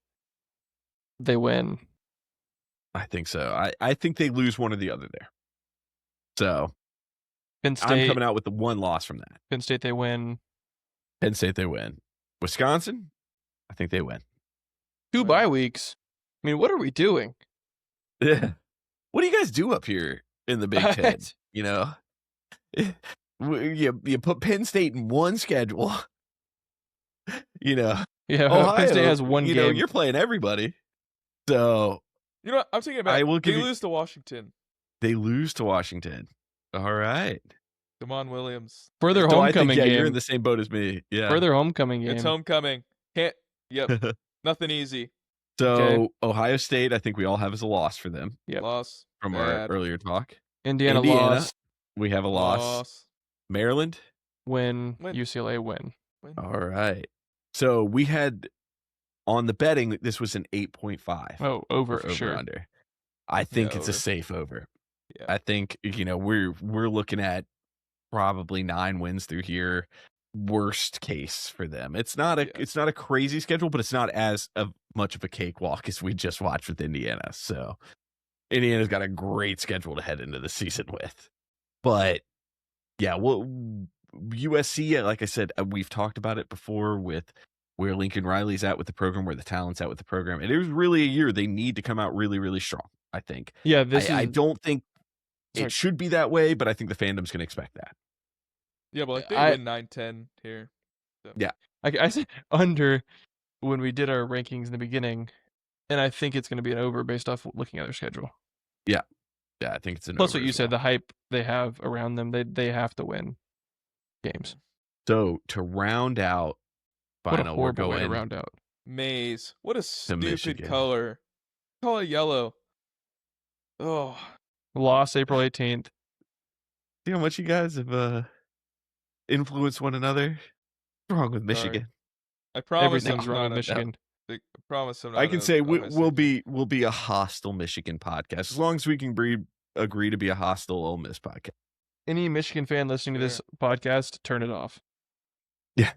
Speaker 2: they win.
Speaker 1: I think so. I think they lose one or the other there. So
Speaker 2: Penn
Speaker 1: I'm
Speaker 2: State,
Speaker 1: coming out with the one loss from that.
Speaker 2: Penn State, they win.
Speaker 1: Penn State, they win. Wisconsin, I think they win.
Speaker 2: 2
Speaker 3: Win.
Speaker 2: bye weeks. I mean, what are we doing?
Speaker 1: Yeah. What do you guys do up here in the Big Ten?
Speaker 2: Right.
Speaker 1: You know, you put Penn State in one schedule. You know,
Speaker 2: Yeah,
Speaker 1: Ohio,
Speaker 2: Penn State has one
Speaker 1: you
Speaker 2: game.
Speaker 1: know, you're playing everybody. So
Speaker 3: You know what? I'm thinking about
Speaker 1: I will
Speaker 3: they
Speaker 1: give you-
Speaker 3: lose to Washington.
Speaker 1: they lose to Washington. All right.
Speaker 3: Damon Williams.
Speaker 2: For their
Speaker 1: So I
Speaker 2: homecoming
Speaker 1: think, yeah,
Speaker 2: game.
Speaker 1: you're in the same boat as me. Yeah.
Speaker 2: For their homecoming game.
Speaker 3: It's homecoming. Can't. Yep. Nothing easy.
Speaker 1: So
Speaker 2: Okay.
Speaker 1: Ohio State, I think we all have as a loss for them
Speaker 2: Yep.
Speaker 3: Loss.
Speaker 1: from
Speaker 3: Bad.
Speaker 1: our earlier talk.
Speaker 2: Indiana,
Speaker 1: Indiana.
Speaker 2: loss.
Speaker 1: We have a loss.
Speaker 3: Loss.
Speaker 1: Maryland.
Speaker 2: Win.
Speaker 3: Win.
Speaker 2: UCLA win.
Speaker 3: Win.
Speaker 1: All right. So we had on the betting, this was an 8.5.
Speaker 2: Oh, over
Speaker 1: for
Speaker 2: for sure.
Speaker 1: under. I think
Speaker 3: Yeah,
Speaker 1: it's a
Speaker 3: over.
Speaker 1: safe over.
Speaker 3: Yeah.
Speaker 1: I think, you know, we're looking at probably 9 wins through here. Worst case for them. It's not a crazy schedule, but it's not as much of a cakewalk as we just watched with Indiana. So Indiana's got a great schedule to head into the season with. But yeah, well, USC, like I said, we've talked about it before with where Lincoln Riley's at with the program, where the talent's at with the program. And it was really a year they need to come out really, really strong, I think.
Speaker 2: Yeah, this
Speaker 1: I
Speaker 2: is
Speaker 1: don't think
Speaker 2: Sorry.
Speaker 1: it should be that way, but I think the fandom's going to expect that.
Speaker 3: Yeah, but like they
Speaker 2: I-
Speaker 3: win 9-10 here.
Speaker 2: I said under when we did our rankings in the beginning, and I think it's going to be an over based off looking at their schedule.
Speaker 1: Yeah, I think it's an
Speaker 2: Plus,
Speaker 1: over
Speaker 2: what you
Speaker 1: as
Speaker 2: said,
Speaker 1: well.
Speaker 2: the hype they have around them, they have to win games.
Speaker 1: So to round out
Speaker 2: What a
Speaker 1: final, we're
Speaker 2: horrible way to
Speaker 1: going
Speaker 2: round out.
Speaker 3: Maize. What a stupid
Speaker 1: Michigan.
Speaker 3: color. Call it yellow. Oh.
Speaker 2: Loss April 18th.
Speaker 1: See how much you guys have influenced one another. What's wrong with
Speaker 3: Sorry.
Speaker 1: Michigan?
Speaker 3: I promise
Speaker 2: Everything's
Speaker 3: I'm
Speaker 2: wrong
Speaker 3: not
Speaker 2: with Michigan.
Speaker 3: I promise I'm not
Speaker 1: I can
Speaker 3: a
Speaker 1: say
Speaker 3: Ohio
Speaker 1: we'll
Speaker 3: State
Speaker 1: be a hostile Michigan podcast as long as we can agree to be a hostile Ole Miss podcast.
Speaker 2: Any Michigan fan listening to this podcast, turn it off.
Speaker 1: Yeah.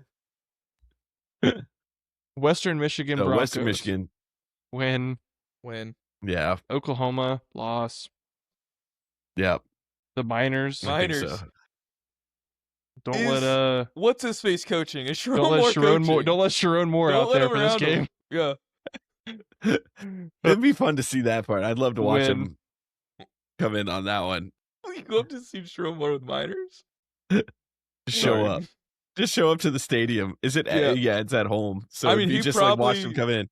Speaker 2: Western Michigan
Speaker 1: So
Speaker 2: Broncos
Speaker 1: Western Michigan,
Speaker 2: win.
Speaker 3: win.
Speaker 1: yeah,
Speaker 2: Oklahoma loss.
Speaker 1: yeah.
Speaker 2: The Miners
Speaker 3: Mi-
Speaker 1: I think
Speaker 3: Miners.
Speaker 1: so.
Speaker 2: don't
Speaker 3: Is-
Speaker 2: let
Speaker 3: What's his face coaching? Is Sharon
Speaker 2: don't let
Speaker 3: Moore
Speaker 2: Sharon Moore
Speaker 3: coaching?
Speaker 2: don't let Sharon Moore
Speaker 3: Don't
Speaker 2: out
Speaker 3: let
Speaker 2: there
Speaker 3: him
Speaker 2: for this
Speaker 3: around him.
Speaker 2: game.
Speaker 3: Yeah.
Speaker 1: It'd be fun to see that part. I'd love to watch
Speaker 2: Win.
Speaker 1: him come in on that one.
Speaker 3: You go up to see Sharon Moore with Miners.
Speaker 1: Just show
Speaker 3: Sorry.
Speaker 1: up. Just show up to the stadium. Is it?
Speaker 3: Yeah.
Speaker 1: Yeah, it's at home. So
Speaker 3: I
Speaker 1: I
Speaker 3: mean,
Speaker 1: mean,
Speaker 3: he
Speaker 1: just like watch him
Speaker 3: probably-
Speaker 1: come in.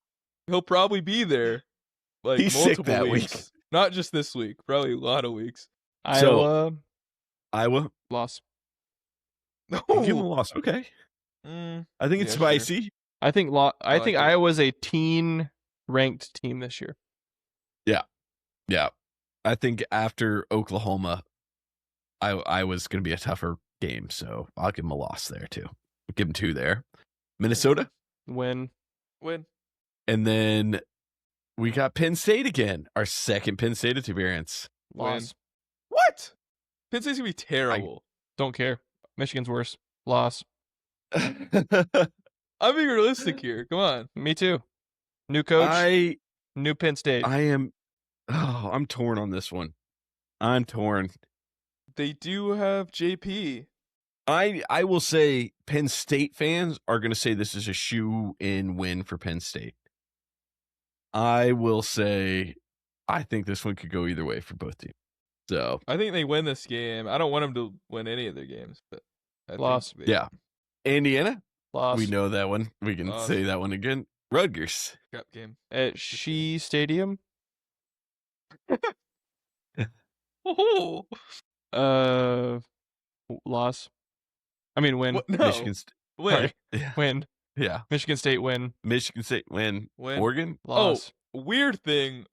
Speaker 3: He'll probably be there. Like
Speaker 1: He's sick
Speaker 3: multiple
Speaker 1: that
Speaker 3: weeks.
Speaker 1: week.
Speaker 3: Not just this week. Probably a lot of weeks.
Speaker 2: Iowa
Speaker 1: Iowa,
Speaker 2: loss.
Speaker 3: No.
Speaker 1: give him a loss. Okay,
Speaker 3: Mm,
Speaker 1: I think it's
Speaker 3: Yeah, sure.
Speaker 1: spicy.
Speaker 2: I think I
Speaker 3: like
Speaker 2: think
Speaker 3: it.
Speaker 2: Iowa's a teen ranked team this year.
Speaker 1: Yeah, I think after Oklahoma, I was going to be a tougher game, so I'll give them a loss there too. I'll give them 2 there. Minnesota,
Speaker 2: Win.
Speaker 1: and then we got Penn State again. Our second Penn State experience.
Speaker 2: Loss.
Speaker 3: What? Penn State's gonna be terrible.
Speaker 2: Don't care. Michigan's worse. Loss.
Speaker 3: I'm being realistic here. Come on.
Speaker 2: Me too. New coach. New Penn State.
Speaker 1: I'm torn on this one. I'm torn.
Speaker 3: They do have JP.
Speaker 1: I will say Penn State fans are going to say this is a shoe-in win for Penn State. I will say I think this one could go either way for both teams. So
Speaker 3: I think they win this game. I don't want them to win any of their games, but I think
Speaker 2: Loss.
Speaker 1: yeah, Indiana.
Speaker 2: Loss.
Speaker 1: We know that one. We can
Speaker 3: Loss.
Speaker 1: say that one again. Rutgers.
Speaker 3: Crap game.
Speaker 2: At Shea Stadium.
Speaker 3: Oh,
Speaker 2: Loss. I mean, win.
Speaker 3: what? No.
Speaker 1: Michigan.
Speaker 3: Win.
Speaker 2: Sorry.
Speaker 1: Yeah.
Speaker 2: Win.
Speaker 1: Yeah.
Speaker 2: Michigan State win.
Speaker 1: Michigan State win.
Speaker 3: Win.
Speaker 1: Oregon.
Speaker 2: Loss.
Speaker 3: Weird thing.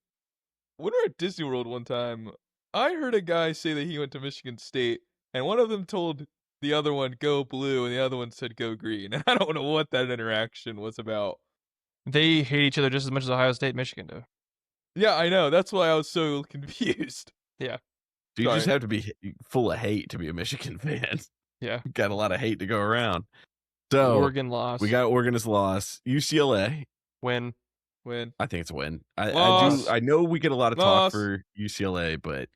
Speaker 3: When we were at Disney World one time, I heard a guy say that he went to Michigan State, and one of them told the other one go blue, and the other one said go green. And I don't know what that interaction was about.
Speaker 2: They hate each other just as much as Ohio State and Michigan do.
Speaker 3: Yeah, I know. That's why I was so confused.
Speaker 1: You just
Speaker 3: Sorry.
Speaker 1: have to be full of hate to be a Michigan fan.
Speaker 2: Yeah.
Speaker 1: Got a lot of hate to go around. So
Speaker 2: Oregon loss.
Speaker 1: we got Oregon as loss. UCLA.
Speaker 2: win.
Speaker 3: Win.
Speaker 1: I think it's a win. I
Speaker 3: Loss.
Speaker 1: I know we get a lot of
Speaker 3: Loss.
Speaker 1: talk for UCLA, but I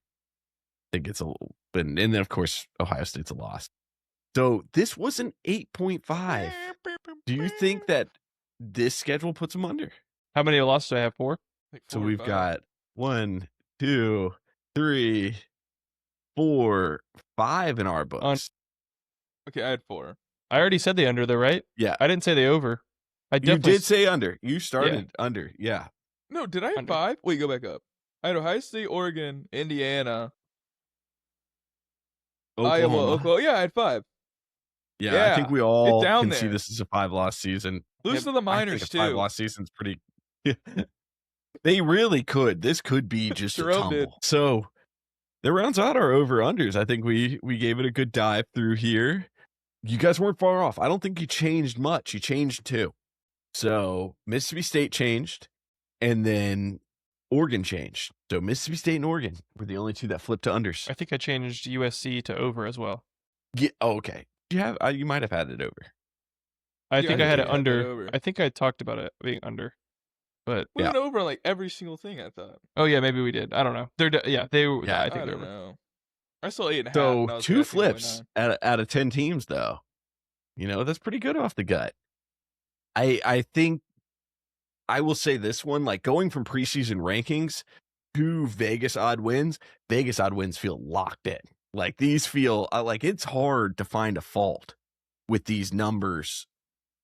Speaker 1: think it's a little. And then of course Ohio State's a loss. So this was an 8.5. Do you think that this schedule puts them under?
Speaker 2: How many losses do I have? 4?
Speaker 3: Like
Speaker 1: So
Speaker 3: 4 or
Speaker 1: we've
Speaker 3: 5.
Speaker 1: got 1, 2, 3, 4, 5 in our books.
Speaker 3: Okay, I had 4.
Speaker 2: I already said the under though, right?
Speaker 1: Yeah.
Speaker 2: I didn't say the over. I
Speaker 1: You
Speaker 2: definitely
Speaker 1: did say under. You started under. Yeah.
Speaker 3: No, did I have
Speaker 2: Under.
Speaker 3: 5? Wait, go back up. I had Ohio State, Oregon, Indiana, Iowa, Oklahoma. Yeah, I had 5.
Speaker 1: Yeah, I think
Speaker 3: Yeah,
Speaker 1: we all
Speaker 3: down
Speaker 1: can see
Speaker 3: there.
Speaker 1: this as a 5-loss season.
Speaker 3: Lose
Speaker 2: Yep.
Speaker 3: to the
Speaker 1: I
Speaker 3: minors
Speaker 1: think a 5
Speaker 3: too.
Speaker 1: loss season's pretty. They really could. This could be just a
Speaker 3: Jerome
Speaker 1: tumble.
Speaker 3: did.
Speaker 1: So that rounds out our over unders. I think we gave it a good dive through here. You guys weren't far off. I don't think you changed much. You changed 2. So Mississippi State changed, and then Oregon changed. So Mississippi State and Oregon were the only 2 that flipped to unders.
Speaker 2: I think I changed USC to over as well.
Speaker 1: Yeah, okay. You might have had it over.
Speaker 2: I
Speaker 3: Yeah,
Speaker 2: think
Speaker 3: I
Speaker 2: I had
Speaker 3: think
Speaker 2: it
Speaker 3: I had that
Speaker 2: under.
Speaker 3: over.
Speaker 2: I think I talked about it being under. But
Speaker 3: We
Speaker 1: Yeah.
Speaker 3: went over like every single thing. I thought.
Speaker 2: oh yeah, maybe we did. I don't know. They were
Speaker 1: Yeah,
Speaker 2: I
Speaker 3: I,
Speaker 2: think they
Speaker 3: don't
Speaker 2: were.
Speaker 3: know. I saw 8.5.
Speaker 1: So
Speaker 3: and I was
Speaker 1: 2
Speaker 3: drafting
Speaker 1: flips
Speaker 3: 0.9.
Speaker 1: out of 10 teams, though. That's pretty good off the gut. I think I will say this one, like going from preseason rankings to Vegas odd wins feel locked in. Like these feel like it's hard to find a fault with these numbers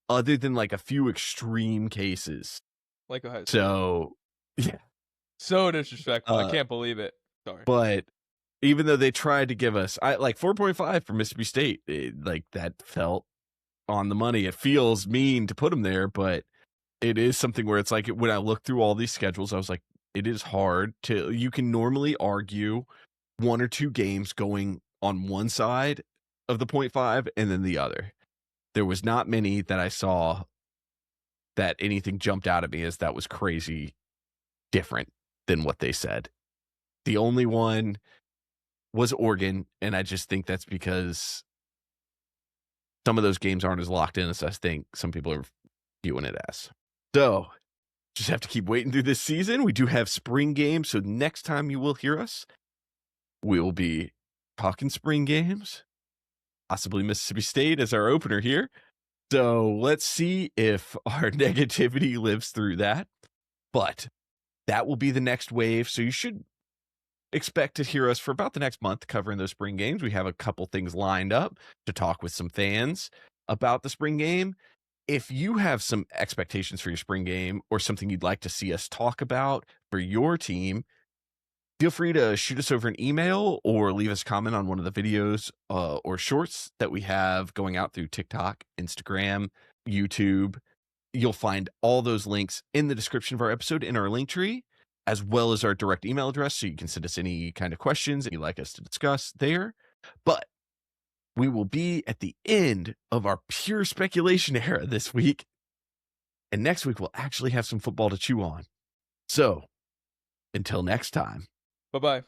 Speaker 1: other than like a few extreme cases.
Speaker 3: Like Ohio State.
Speaker 1: So, yeah.
Speaker 3: So disrespectful. I
Speaker 1: Uh,
Speaker 3: can't believe it. Sorry.
Speaker 1: But even though they tried to give us, I like 4.5 for Mississippi State, like that felt on the money. It feels mean to put them there, but it is something where it's like when I look through all these schedules, I was like, it is hard to. You can normally argue 1 or 2 games going on one side of the 0.5 and then the other. There was not many that I saw that anything jumped out at me as that was crazy different than what they said. The only one was Oregon, and I just think that's because some of those games aren't as locked in as I think some people are viewing it as. So, just have to keep waiting through this season. We do have spring games, so next time you will hear us, we will be talking spring games, possibly Mississippi State as our opener here. So, let's see if our negativity lives through that. But that will be the next wave, so you should expect to hear us for about the next month covering those spring games. We have a couple things lined up to talk with some fans about the spring game. If you have some expectations for your spring game or something you'd like to see us talk about for your team, feel free to shoot us over an email or leave us a comment on one of the videos or shorts that we have going out through TikTok, Instagram, YouTube. You'll find all those links in the description of our episode in our link tree, as well as our direct email address, so you can send us any kind of questions that you'd like us to discuss there. But we will be at the end of our pure speculation era this week. And next week, we'll actually have some football to chew on. So until next time.
Speaker 3: Bye-bye.